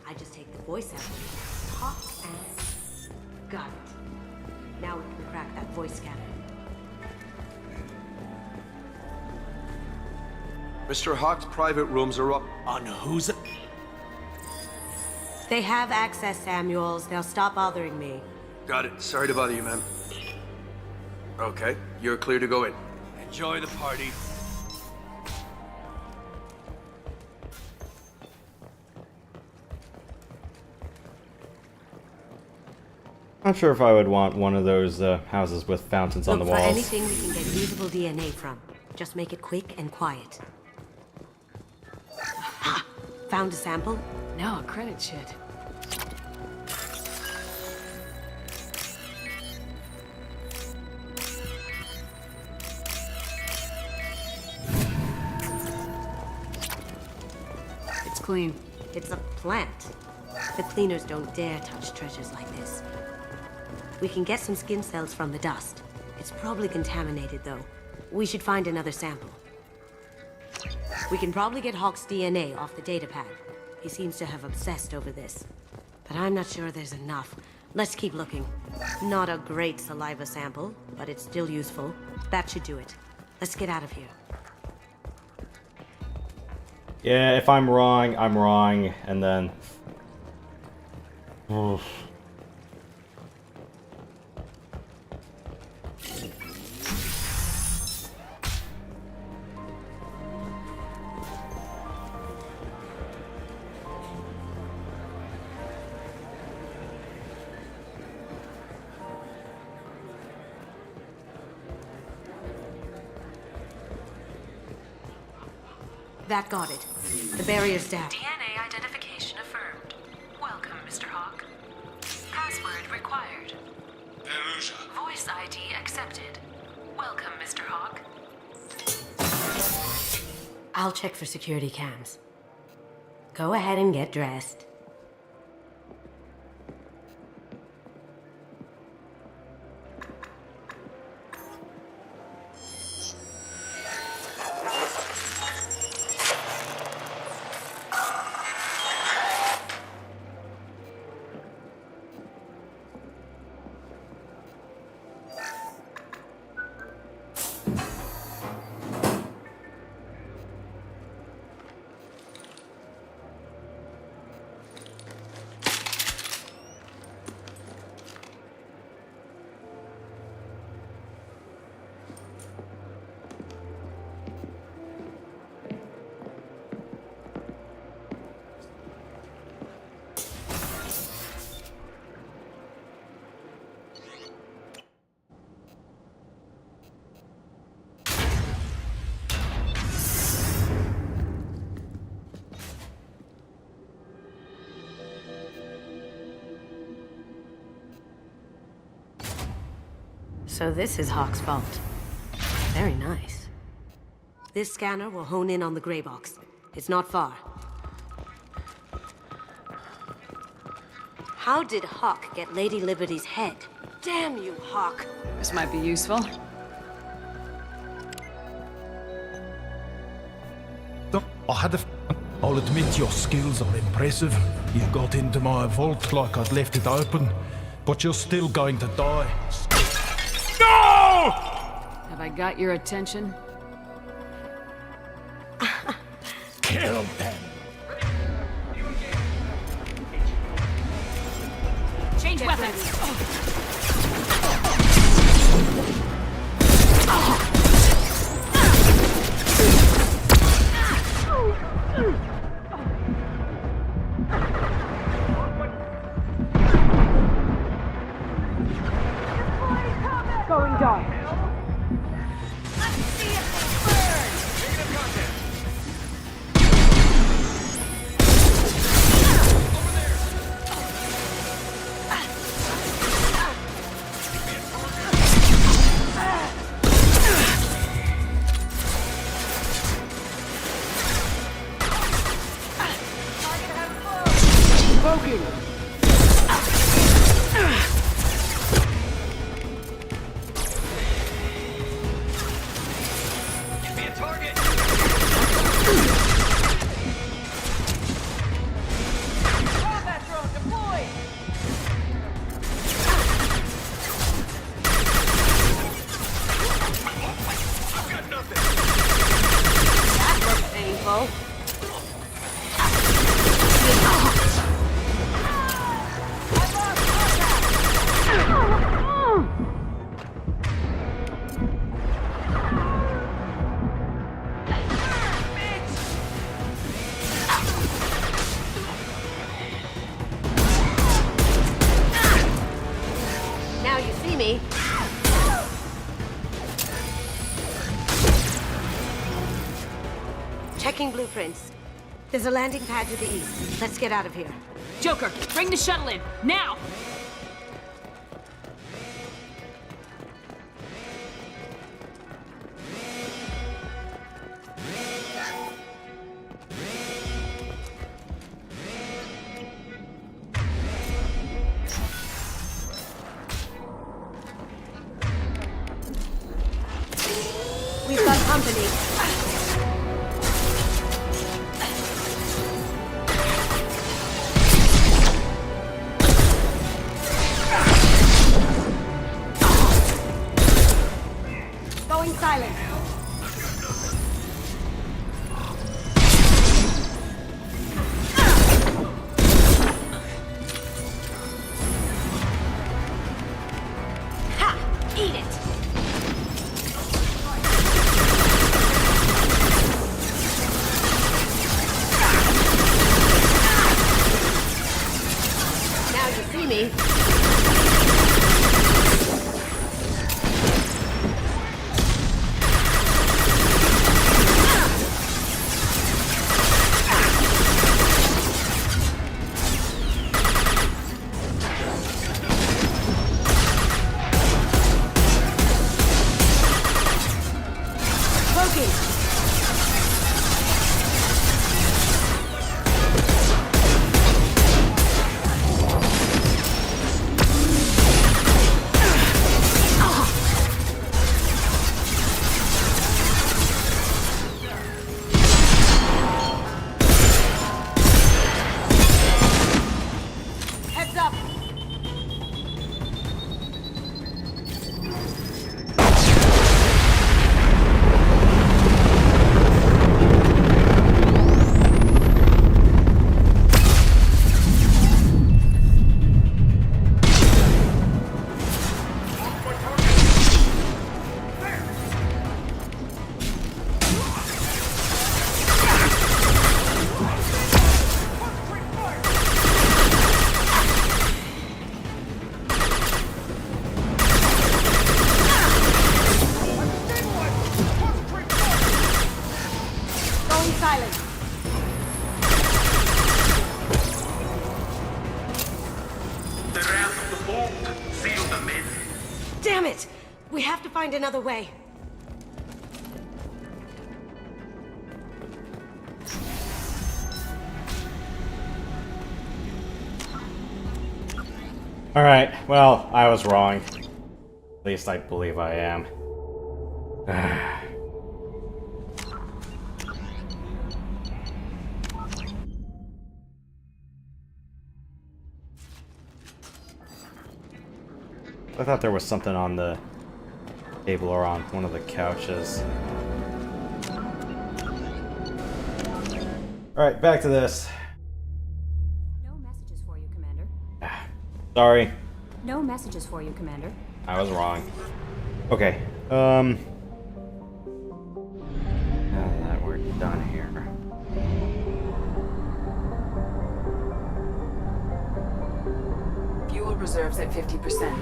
I just take the voice sample, talk, and... Got it. Now we can crack that voice scanner. Mr. Hawk's private rooms are up. On whose? They have access, Samuels. They'll stop bothering me. Got it. Sorry to bother you, ma'am. Okay, you're clear to go in. Enjoy the party. Not sure if I would want one of those houses with fountains on the Look for walls. anything we can get usable DNA from. Just make it quick and quiet. Ha! Found a sample? Now a credit sheet. It's clean. It's a plant. The cleaners don't dare touch treasures like this. We can get some skin cells from the dust. It's probably contaminated, though. We should find another sample. We can probably get Hawk's DNA off the datapad. He seems to have obsessed over this. But I'm not sure there's enough. Let's keep looking. Not a great saliva sample, but it's still useful. That should do it. Let's get out of here. Yeah, if I'm wrong, I'm wrong, and then... Oof. That got it. The barrier's down. DNA identification affirmed. Welcome, Mr. Hawk. Password required. Perugia. Voice ID accepted. Welcome, Mr. Hawk. I'll check for security cams. Go ahead and get dressed. So this is Hawk's vault. Very nice. This scanner will hone in on the gray box. It's not far. How did Hawk get Lady Liberty's head? Damn you, Hawk. This might be useful. I'll admit your skills are impressive. You got into my vault like I'd left it open, but you're still going to die. No! Have I got your attention? Kill them. Change weapons. Going dark. Let's see if they burn. Negative contact. Smoking. Give me a target. Combat drone deployed. I've got nothing. That looks painful. Now you see me. Checking blueprints. There's a landing pad to the east. Let's get out of here. Joker, bring the shuttle in, now! We've got company. Going silent. Ha! Eat it! Now you see me. Poking. Heads up. Going silent. The wrath of the vault. Seal them in. Damn it! We have to find another way. Alright, well, I was wrong. At least I believe I am. I thought there was something on the table or on one of the couches. Alright, back to this. No messages for you, Commander. Sorry. No messages for you, Commander. I was wrong. Okay, now that we're done here. Fuel reserves at 50%.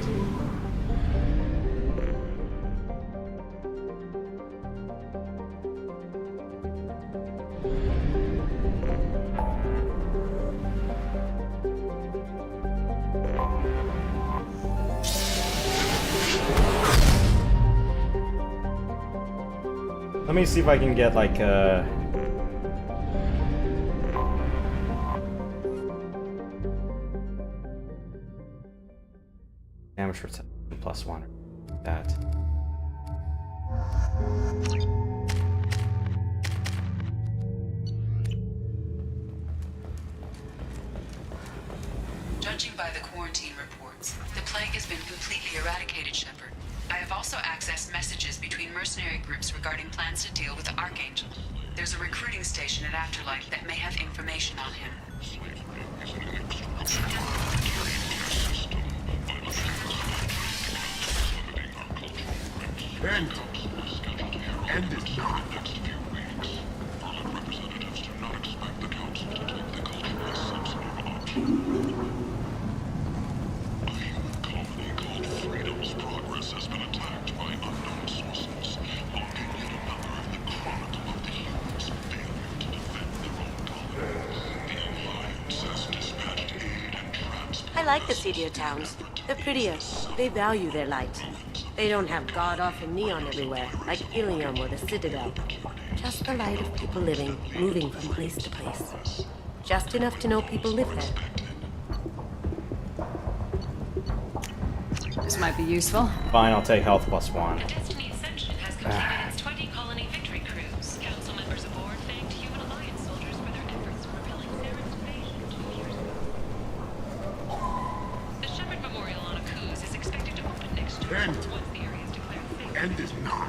Let me see if I can get like damage for +1 or that. Judging by the quarantine reports, the plague has been completely eradicated, Shepard. I have also accessed messages between mercenary groups regarding plans to deal with the Archangel. There's a recruiting station at Afterlife that may have information on him. Ben, end it now. I like the seedier towns. They're prettier. They value their light. They don't have god-awful neon everywhere, like Ilium or the Citadel. Just the light of people living, moving from place to place. Just enough to know people live there. This might be useful. Fine, I'll take health +1. Destiny Ascension has completed its 20-colony victory cruise. Council members aboard thanked Human Alliance soldiers for their efforts in repelling Saren's invasion 2 years ago. The Shepard Memorial on Akuz is expected to open next year Ben, once the area is declared safe. end it now.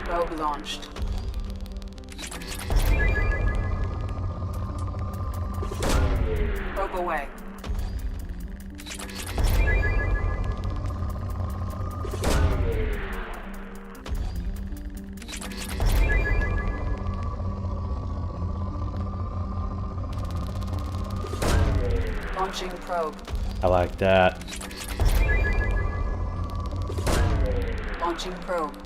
Probe launched. Probe away. Launching probe. I like that. Launching probe.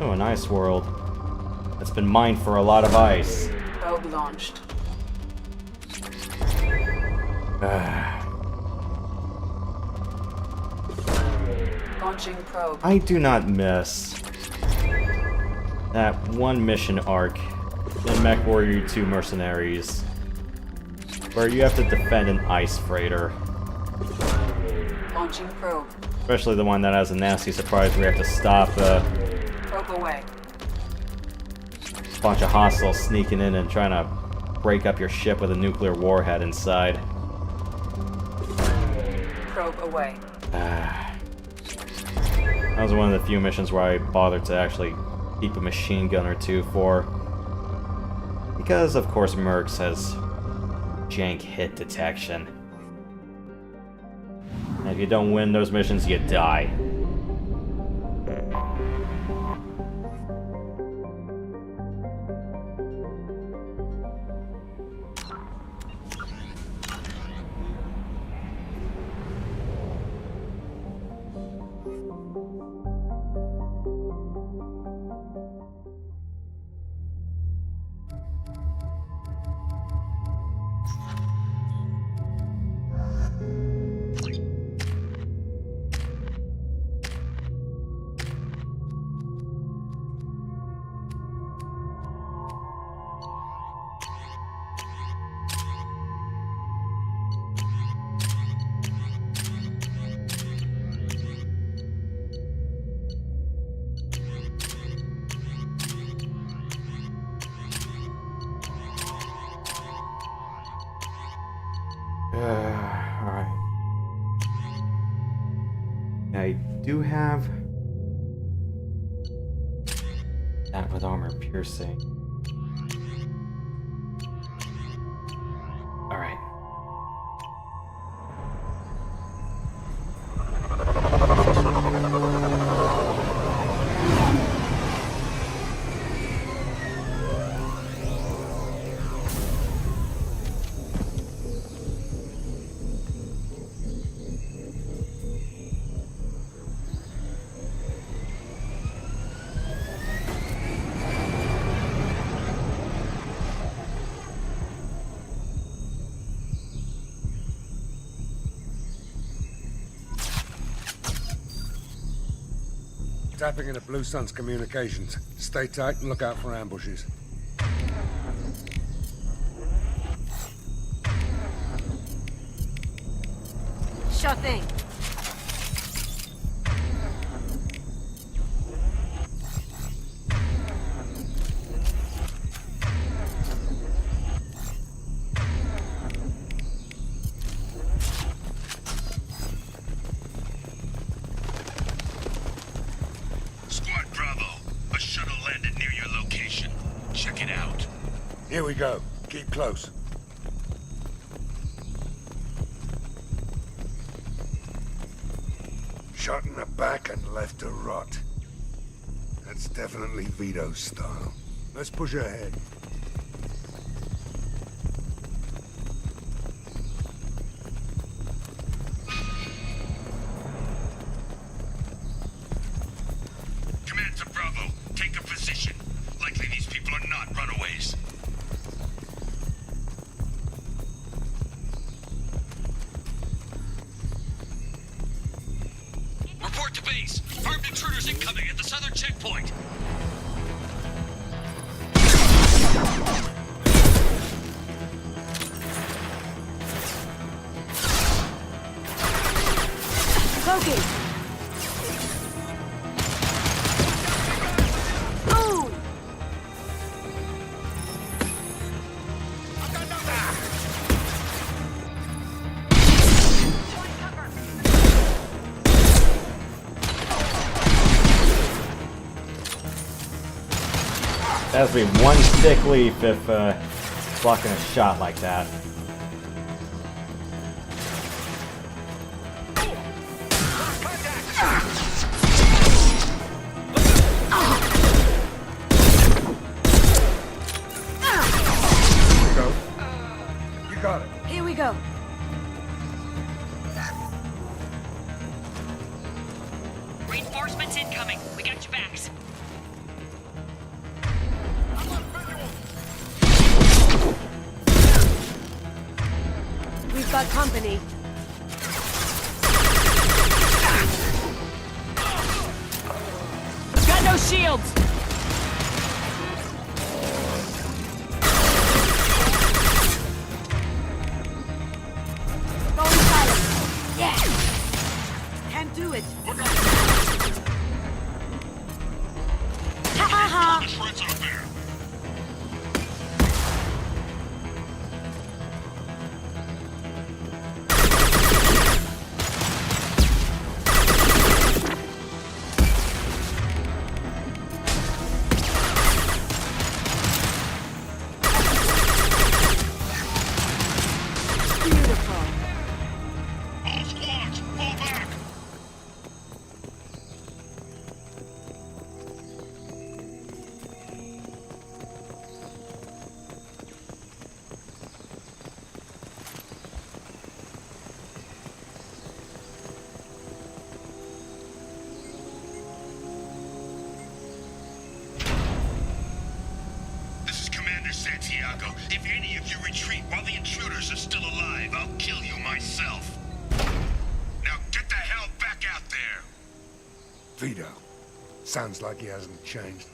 Oh, an ice world. That's been mined for a lot of ice. Probe launched. Launching probe. I do not miss that one mission arc in Mech Warrior 2 Mercenaries where you have to defend an ice freighter. Launching probe. Especially the one that has a nasty surprise where you have to stop Probe away. a bunch of hostiles sneaking in and trying to break up your ship with a nuclear warhead inside. Probe away. That was one of the few missions where I bothered to actually keep a machine gun or two for. Because, of course, Mercs has jank hit detection. And if you don't win those missions, you die. Alright. I do have that with armor piercing. Alright. Tapping into Blue Sun's communications. Stay tight and look out for ambushes. Sure thing. Here we go. Keep close. Shot in the back and left to rot. That's definitely Vito's style. Let's push ahead. Command to Bravo. Take a position. Likely these people are not runaways. Report to base. Armed intruders incoming at the southern checkpoint. Smoking! Boom! has to be one sick leaf if blocking a shot like that. You got it. Here we go. Reinforcements incoming. We got your backs. We've got company. Got no shields! Going silent. Yeah. Can't do it. Ha ha ha. Santiago, if any of you retreat while the intruders are still alive, I'll kill you myself. Now get the hell back out there! Vito. Sounds like he hasn't changed.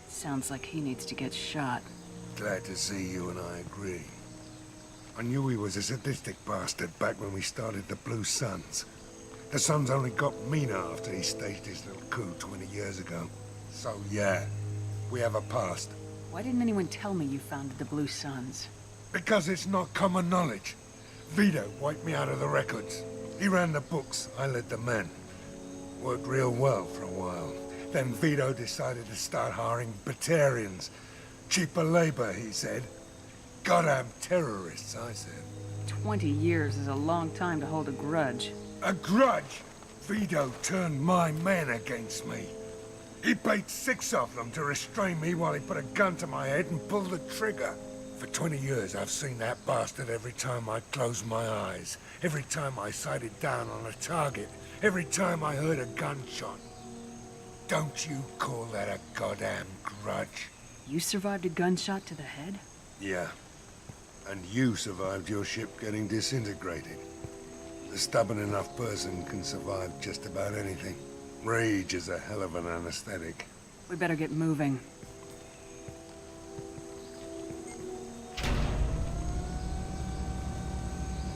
Sounds like he needs to get shot. Glad to see you and I agree. I knew he was a sadistic bastard back when we started the Blue Suns. The Suns only got meaner after he staged his little coup 20 years ago. So yeah, we have a past. Why didn't anyone tell me you founded the Blue Suns? Because it's not common knowledge. Vito wiped me out of the records. He ran the books, I led the men. Worked real well for a while. Then Vito decided to start hiring Batarians. Cheaper labor, he said. Goddamn terrorists, I said. 20 years is a long time to hold a grudge. A grudge? Vito turned my men against me. He paid 6 of them to restrain me while he put a gun to my head and pulled the trigger. For 20 years, I've seen that bastard every time I closed my eyes. Every time I sighted down on a target. Every time I heard a gunshot. Don't you call that a goddamn grudge? You survived a gunshot to the head? Yeah. And you survived your ship getting disintegrated. A stubborn enough person can survive just about anything. Rage is a hell of an anesthetic. We better get moving.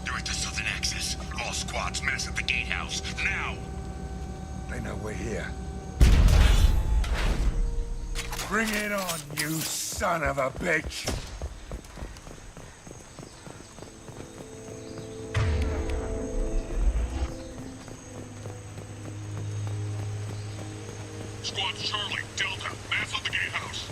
You're at the southern access. All squads mass at the gatehouse. Now! They know we're here. Bring it on, you son of a bitch! Squad Charlie, Delta, mass on the gatehouse.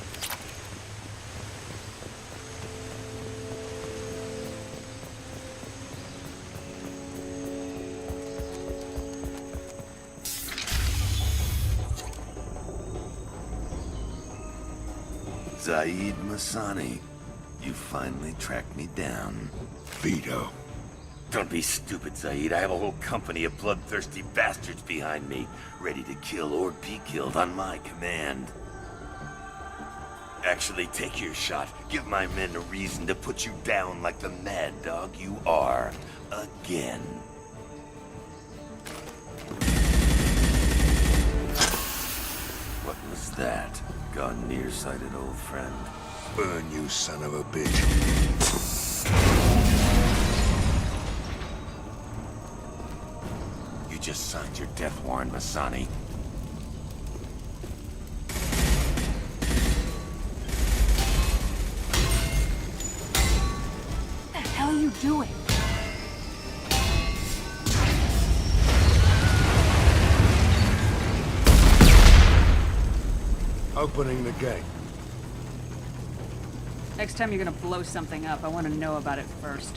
Zaid Masani, you finally tracked me down. Vito. Don't be stupid, Zaid. I have a whole company of bloodthirsty bastards behind me, ready to kill or be killed on my command. Actually, take your shot. Give my men a reason to put you down like the mad dog you are. Again. What was that? Gone nearsighted, old friend. Burn, you son of a bitch. You just signed your death warrant, Masani. What the hell are you doing? Opening the gate. Next time you're gonna blow something up, I want to know about it first.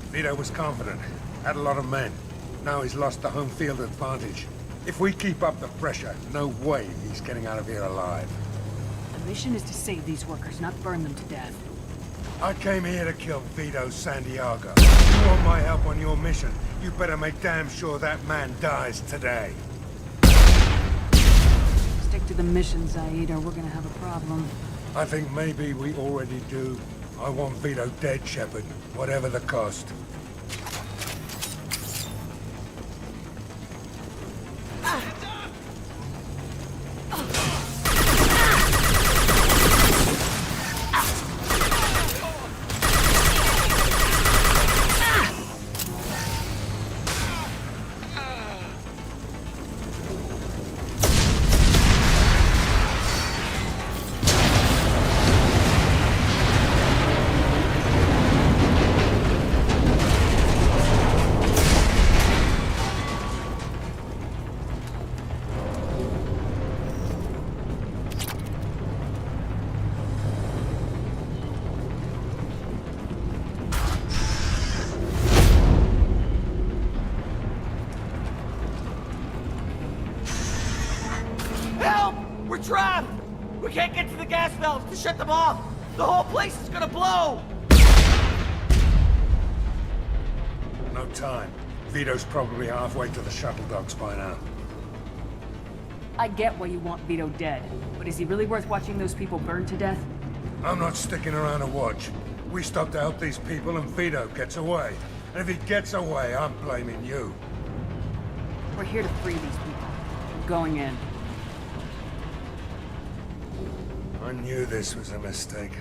Vito was confident, had a lot of men. Now he's lost the home field advantage. If we keep up the pressure, no way he's getting out of here alive. The mission is to save these workers, not burn them to death. I came here to kill Vito Santiago. You want my help on your mission, you better make damn sure that man dies today. Stick to the mission, Zaid, or we're gonna have a problem. I think maybe we already do. I want Vito dead, Shepard, whatever the cost. Help! We're trapped! We can't get to the gas valves to shut them off! The whole place is gonna blow! No time. Vito's probably halfway to the shuttle docks by now. I get why you want Vito dead, but is he really worth watching those people burn to death? I'm not sticking around to watch. We stop to help these people and Vito gets away. And if he gets away, I'm blaming you. We're here to free these people. I'm going in. I knew this was a mistake.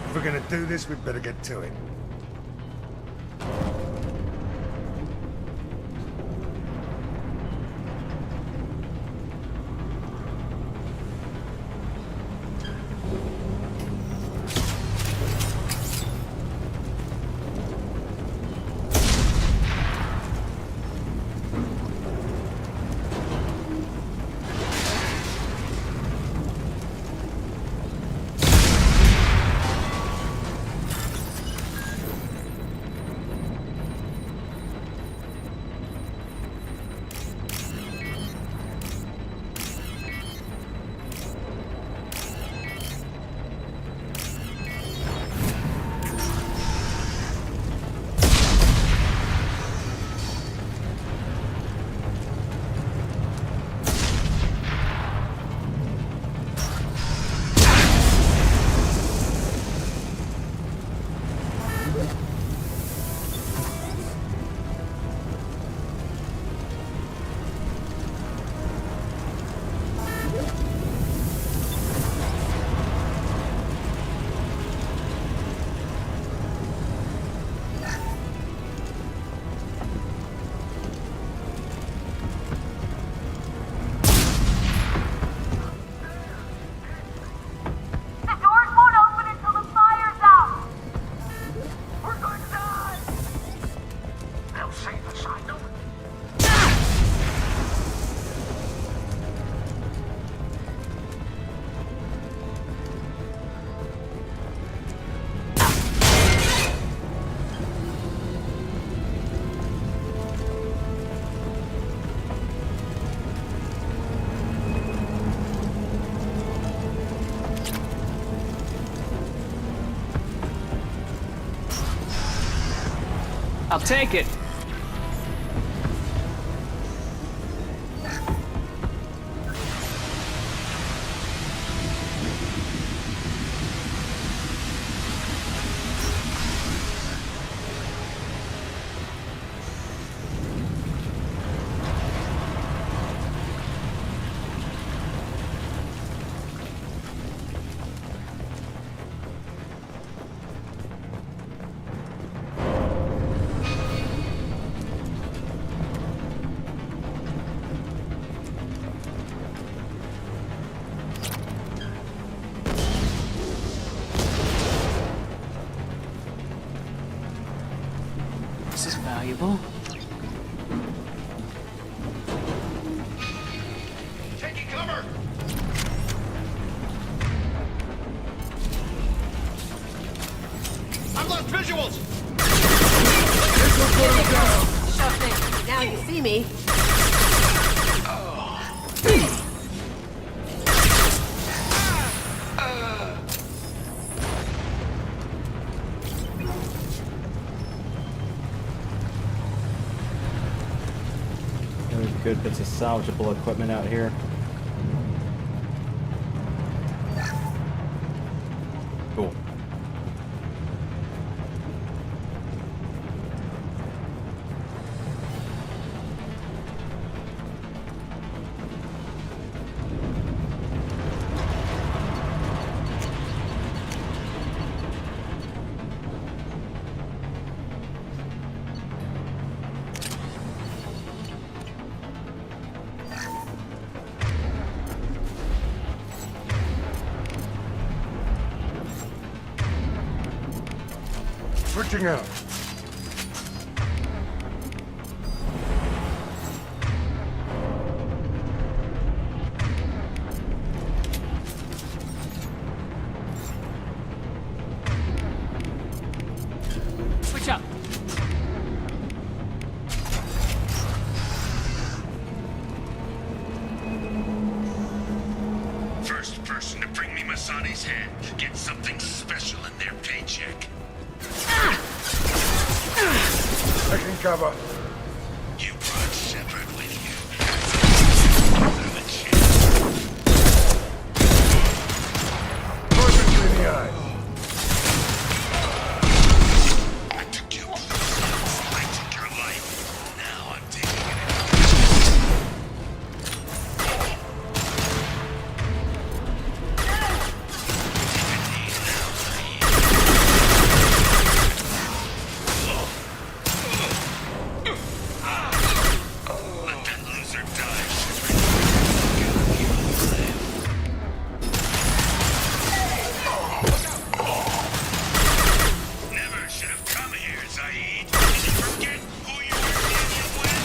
If we're gonna do this, we'd better get to it. I'll take it. This is valuable. Taking cover! me. There's good bits of salvageable equipment out here. Cool. Switching out. Switch up. First person to bring me Masani's head gets something special in their paycheck. Taking cover. You brought Shepard with you. Have a chance. Right between the eyes. I took your life. Now I'm taking it. Let that loser die, Never should have come here, Zaid. Did you forget who you were dealing with?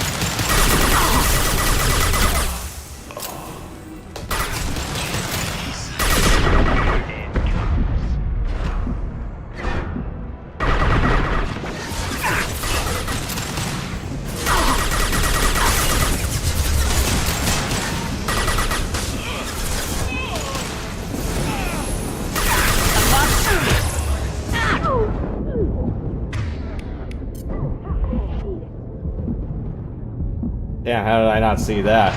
Yeah, how did I not see that?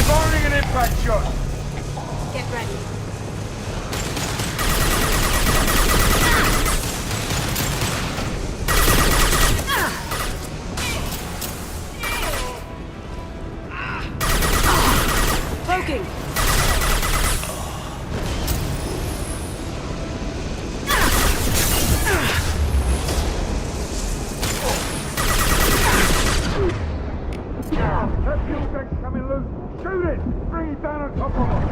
Firing an impact shot. Get ready. Poking. That fuel tank's coming loose. Shoot it. Bring it down on top of us.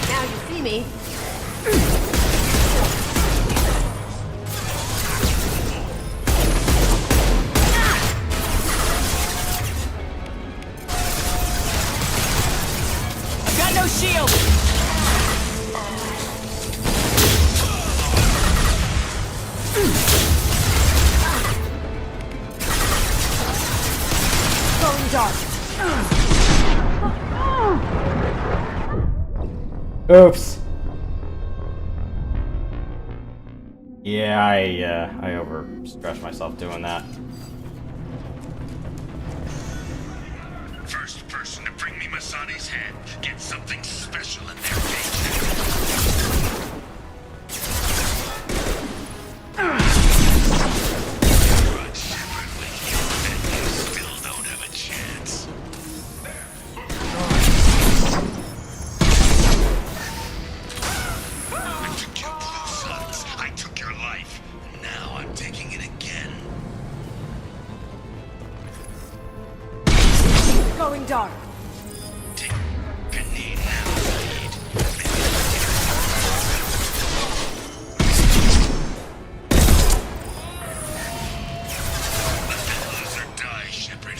Now you see me. I've got no shield. Going dark. Oops. Yeah, I overstretched myself doing that. First person to bring me Masani's head gets something special in their paycheck. Brought Shepard with you, and you still don't have a chance. I took your blue suns. I took your life. Now I'm taking it again. Going dark. Let that loser die, Shepard.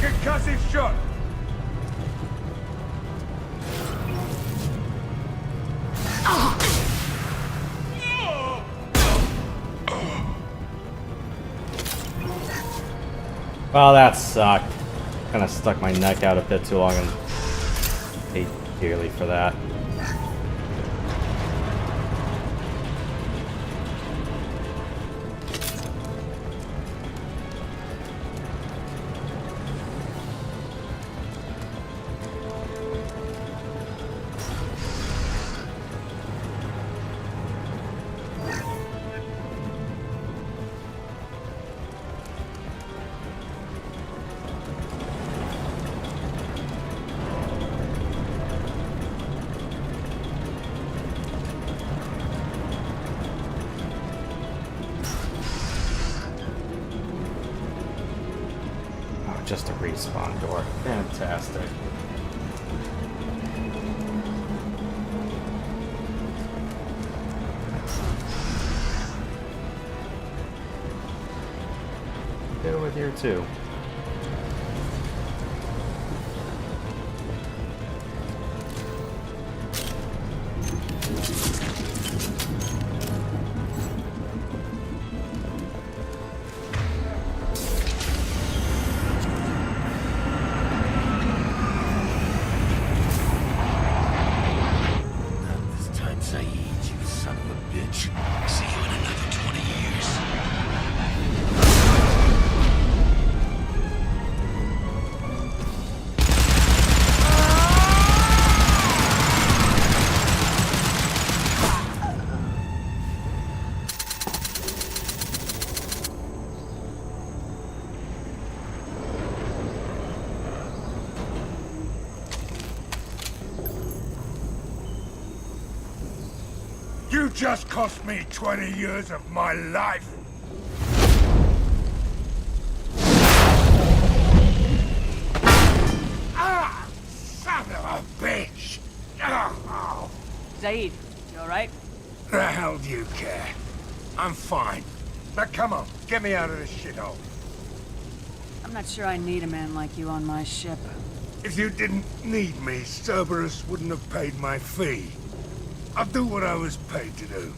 Concussive shot! Well, that sucked. Kind of stuck my neck out a bit too long and paid dearly for that. Just a respawn door. Fantastic. Go with here too. You just cost me 20 years of my life! Ah! Son of a bitch! Oh. Zaid, you alright? The hell do you care? I'm fine. Now come on, get me out of this shithole. I'm not sure I need a man like you on my ship. If you didn't need me, Cerberus wouldn't have paid my fee. I'll do what I was paid to do.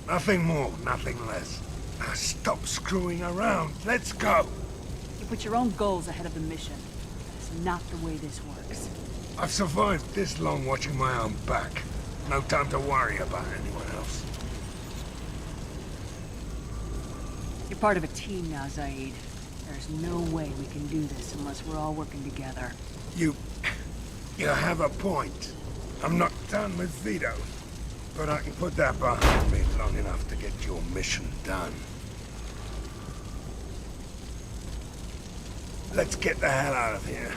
Nothing more, nothing less. Now stop screwing around. Let's go. You put your own goals ahead of the mission. That's not the way this works. I've survived this long watching my own back. No time to worry about anyone else. You're part of a team now, Zaid. There's no way we can do this unless we're all working together. You have a point. I'm not done with Vito. But I can put that behind me long enough to get your mission done. Let's get the hell out of here.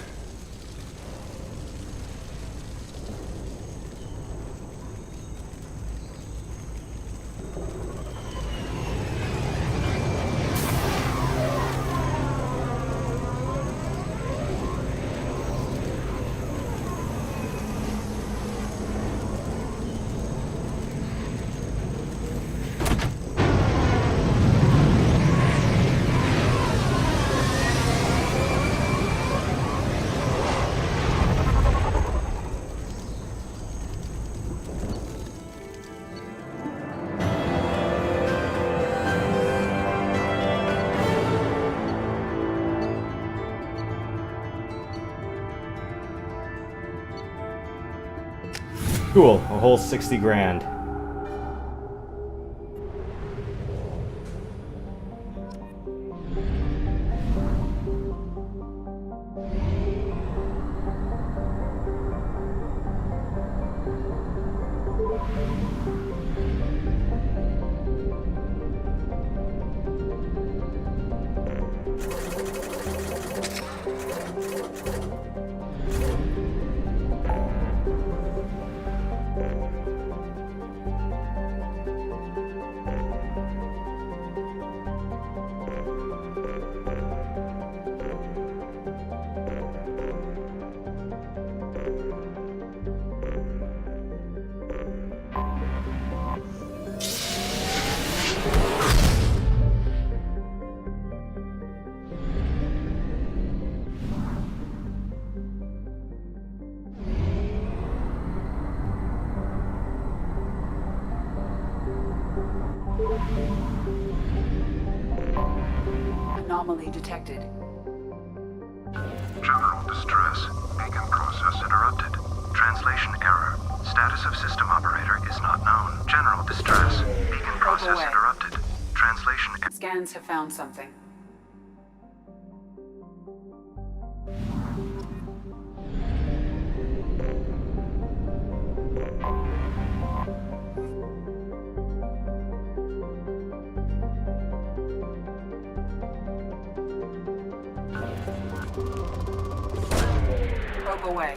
Cool, a whole 60 grand. Anomaly detected. General distress. Beacon process interrupted. Translation error. Status of system operator is not known. General distress. Beacon process interrupted. Translation error. Scans have found something. Probe away.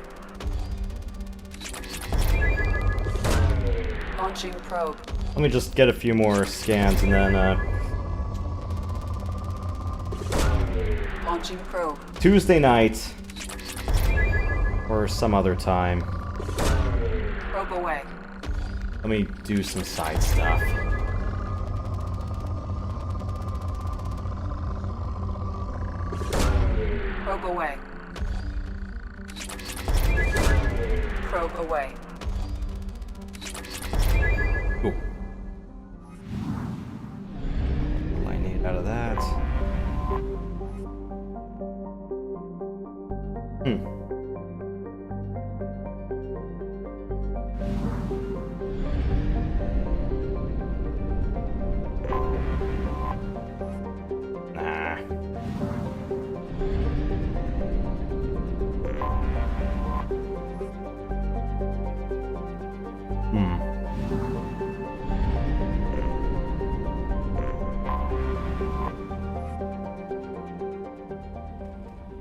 Launching probe. Let me just get a few more scans and then, Launching probe. Tuesday night, or some other time. Probe away. Let me do some side stuff. Probe away. Probe away. Cool. I need out of that.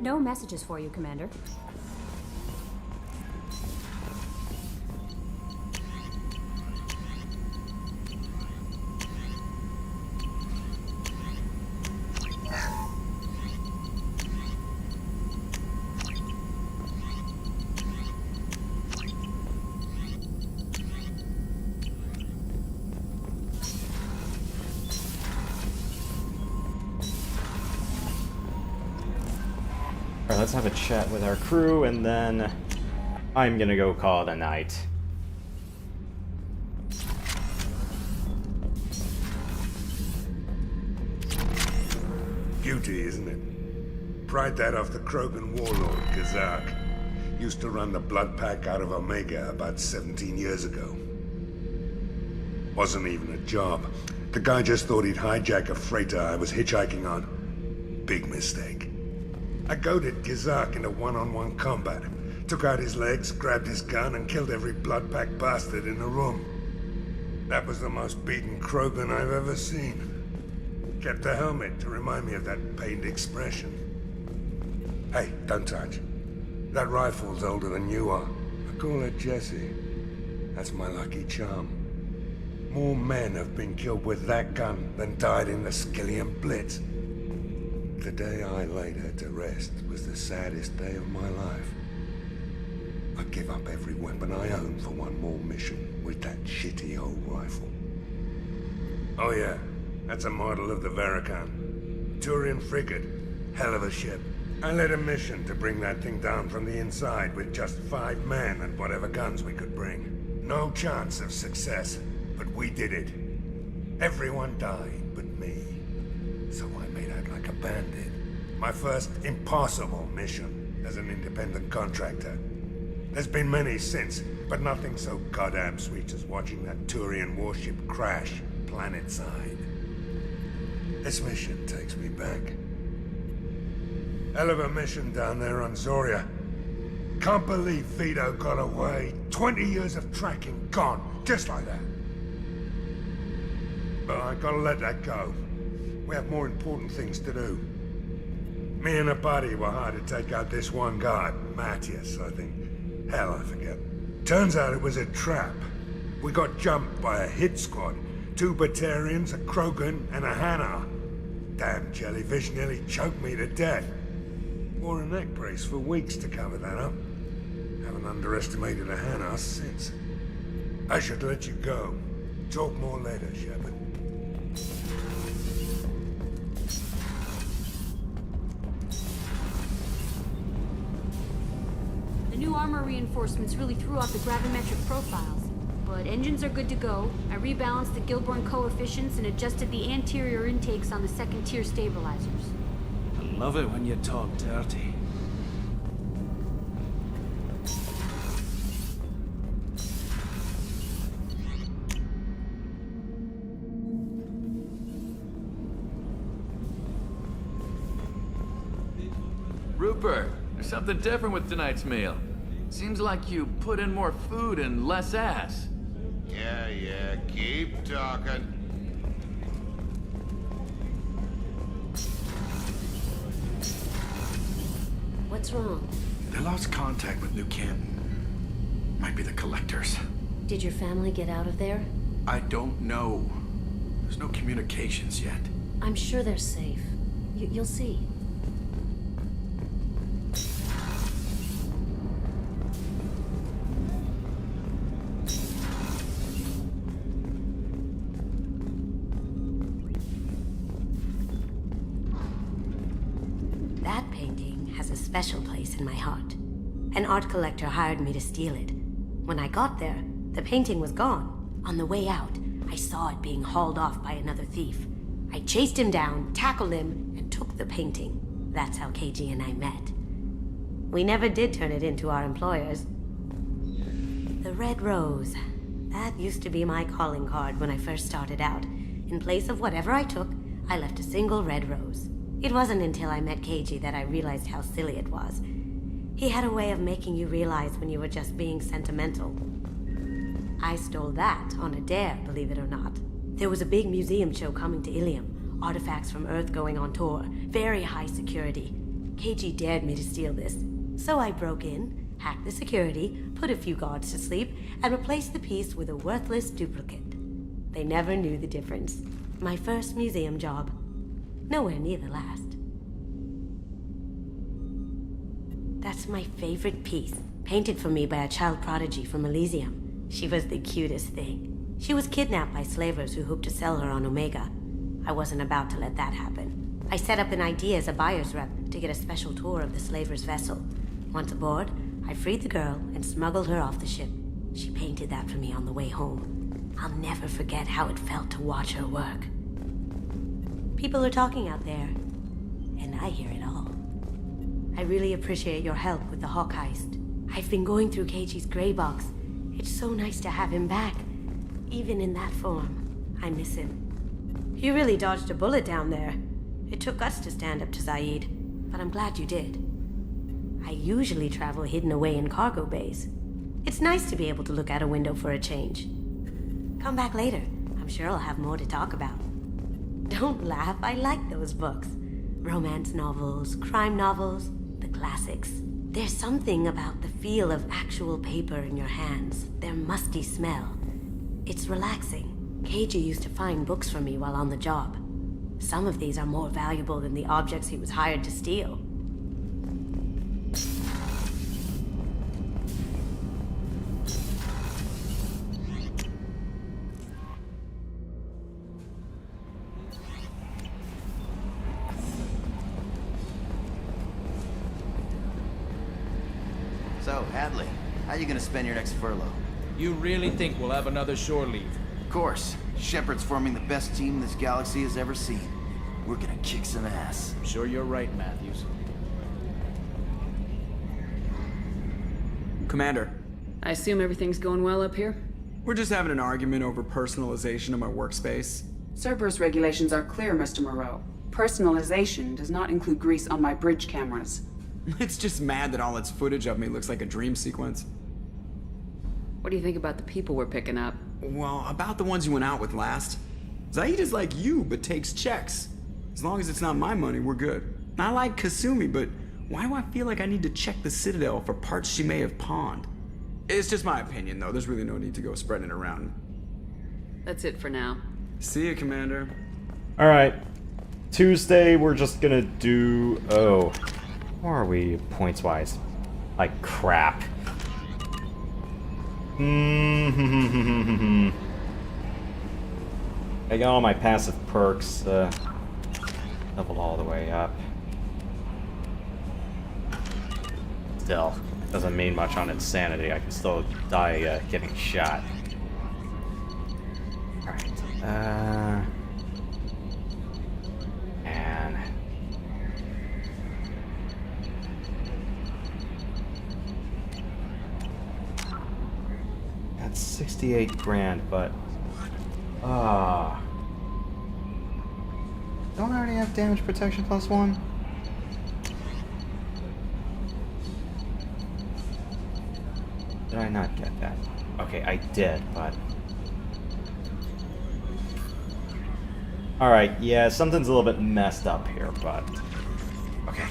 No messages for you, Commander. Alright, let's have a chat with our crew, and then I'm gonna go call it a night. Guilty, isn't it? Pried that off the Krogan warlord, Kazak. Used to run the blood pack out of Omega about 17 years ago. Wasn't even a job. The guy just thought he'd hijack a freighter I was hitchhiking on. Big mistake. I goaded Kazak into one-on-one combat. Took out his legs, grabbed his gun, and killed every blood pack bastard in the room. That was the most beaten Krogan I've ever seen. Kept a helmet to remind me of that pained expression. Hey, don't touch. That rifle's older than you are. I call it Jesse. That's my lucky charm. More men have been killed with that gun than died in the Skillian Blitz. The day I laid her to rest was the saddest day of my life. I'd give up every weapon I own for one more mission with that shitty old rifle. Oh yeah, that's a model of the Verican. Turian frigate. Hell of a ship. I led a mission to bring that thing down from the inside with just 5 men and whatever guns we could bring. No chance of success, but we did it. Everyone died but me. So I made out like a bandit. My first impossible mission as an independent contractor. There's been many since, but nothing so goddamn sweet as watching that Turian warship crash planetside. This mission takes me back. Hell of a mission down there on Zoria. Can't believe Vito got away. 20 years of tracking gone, just like that. But I gotta let that go. We have more important things to do. Me and a buddy were hired to take out this one guy, Matthias, I think. Hell, I forget. Turns out it was a trap. We got jumped by a hit squad. 2 Batarians, a Krogan, and a Hanar. Damn jellyfish nearly choked me to death. Wore a neck brace for weeks to cover that up. Haven't underestimated a Hanar since. I should let you go. Talk more later, Shepard. The new armor reinforcements really threw off the gravimetric profiles. But engines are good to go. I rebalanced the Gilborn coefficients and adjusted the anterior intakes on the second-tier stabilizers. I love it when you talk dirty. Rupert, there's something different with tonight's meal. Seems like you put in more food and less ass. Yeah, keep talking. What's wrong? They lost contact with New Canton. Might be the Collectors. Did your family get out of there? I don't know. There's no communications yet. I'm sure they're safe. You'll see. That painting has a special place in my heart. An art collector hired me to steal it. When I got there, the painting was gone. On the way out, I saw it being hauled off by another thief. I chased him down, tackled him, and took the painting. That's how KG and I met. We never did turn it into our employers. The Red Rose. That used to be my calling card when I first started out. In place of whatever I took, I left a single red rose. It wasn't until I met KG that I realized how silly it was. He had a way of making you realize when you were just being sentimental. I stole that on a dare, believe it or not. There was a big museum show coming to Ilium. Artifacts from Earth going on tour. Very high security. KG dared me to steal this. So I broke in, hacked the security, put a few guards to sleep, and replaced the piece with a worthless duplicate. They never knew the difference. My first museum job. Nowhere near the last. That's my favorite piece, painted for me by a child prodigy from Elysium. She was the cutest thing. She was kidnapped by slavers who hoped to sell her on Omega. I wasn't about to let that happen. I set up an ID as a buyer's rep to get a special tour of the slaver's vessel. Once aboard, I freed the girl and smuggled her off the ship. She painted that for me on the way home. I'll never forget how it felt to watch her work. People are talking out there, and I hear it all. I really appreciate your help with the Hawk heist. I've been going through KG's gray box. It's so nice to have him back, even in that form. I miss him. You really dodged a bullet down there. It took guts to stand up to Zaid, but I'm glad you did. I usually travel hidden away in cargo bays. It's nice to be able to look out a window for a change. Come back later. I'm sure I'll have more to talk about. Don't laugh, I like those books. Romance novels, crime novels, the classics. There's something about the feel of actual paper in your hands, their musty smell. It's relaxing. KG used to find books for me while on the job. Some of these are more valuable than the objects he was hired to steal. So, Hadley, how you gonna spend your next furlough? You really think we'll have another shore leave? Of course. Shepard's forming the best team this galaxy has ever seen. We're gonna kick some ass. I'm sure you're right, Matthews. Commander. I assume everything's going well up here? We're just having an argument over personalization of my workspace. Cerberus regulations are clear, Mr. Moreau. Personalization does not include grease on my bridge cameras. It's just mad that all its footage of me looks like a dream sequence. What do you think about the people we're picking up? Well, about the ones you went out with last. Zaid is like you, but takes checks. As long as it's not my money, we're good. I like Kasumi, but why do I feel like I need to check the Citadel for parts she may have pawned? It's just my opinion, though. There's really no need to go spreading it around. That's it for now. See you, Commander. Alright. Tuesday, we're just gonna do... Oh. Where are we points-wise? Like crap. I got all my passive perks leveled all the way up. Still, doesn't mean much on insanity. I can still die getting shot. Alright. And... That's 68 grand, but... Don't I already have damage protection +1? Did I not get that? Okay, I did, but... Alright, yeah, something's a little bit messed up here, but... Okay.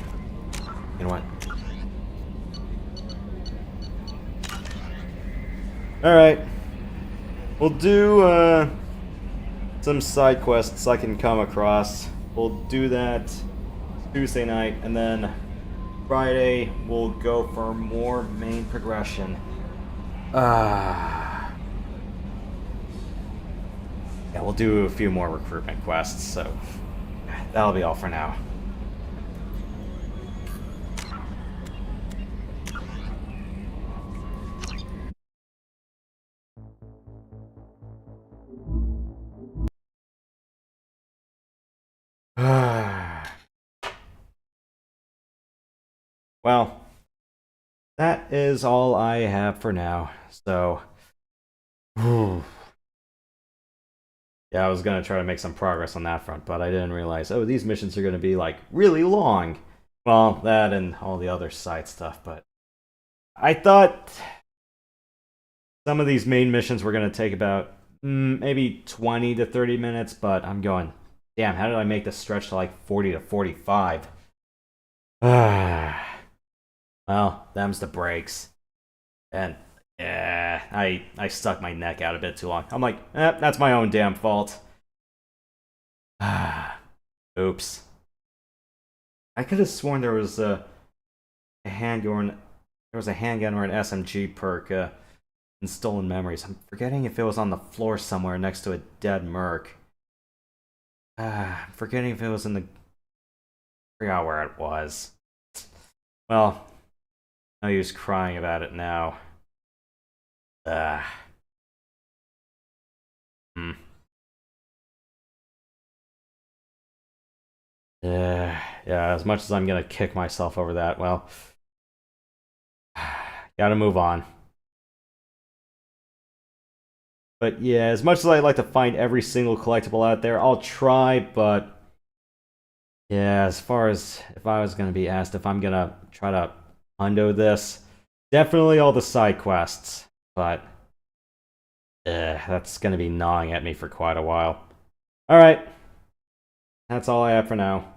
You know what? Alright. We'll do, some side quests I can come across. We'll do that Tuesday night, and then Friday we'll go for more main progression. Yeah, we'll do a few more recruitment quests, so that'll be all for now. Well, that is all I have for now, so... Yeah, I was gonna try to make some progress on that front, but I didn't realize, oh, these missions are gonna be, like, really long. Well, that and all the other side stuff, but... I thought... some of these main missions were gonna take about, maybe 20 to 30 minutes, but I'm going... Damn, how did I make this stretch to, like, 40 to 45? Well, them's the breaks. And, yeah, I stuck my neck out a bit too long. I'm like, that's my own damn fault. Oops. I could have sworn there was a handgun or an SMG perk in Stolen Memories. I'm forgetting if it was on the floor somewhere next to a dead merc. I'm forgetting if it was in the... I forgot where it was. Well, no use crying about it now. Yeah, as much as I'm gonna kick myself over that, well... gotta move on. But yeah, as much as I'd like to find every single collectible out there, I'll try, but... Yeah, as far as if I was going to be asked if I'm going to try to hundo this, definitely all the side quests, but that's going to be gnawing at me for quite a while. Alright, that's all I have for now.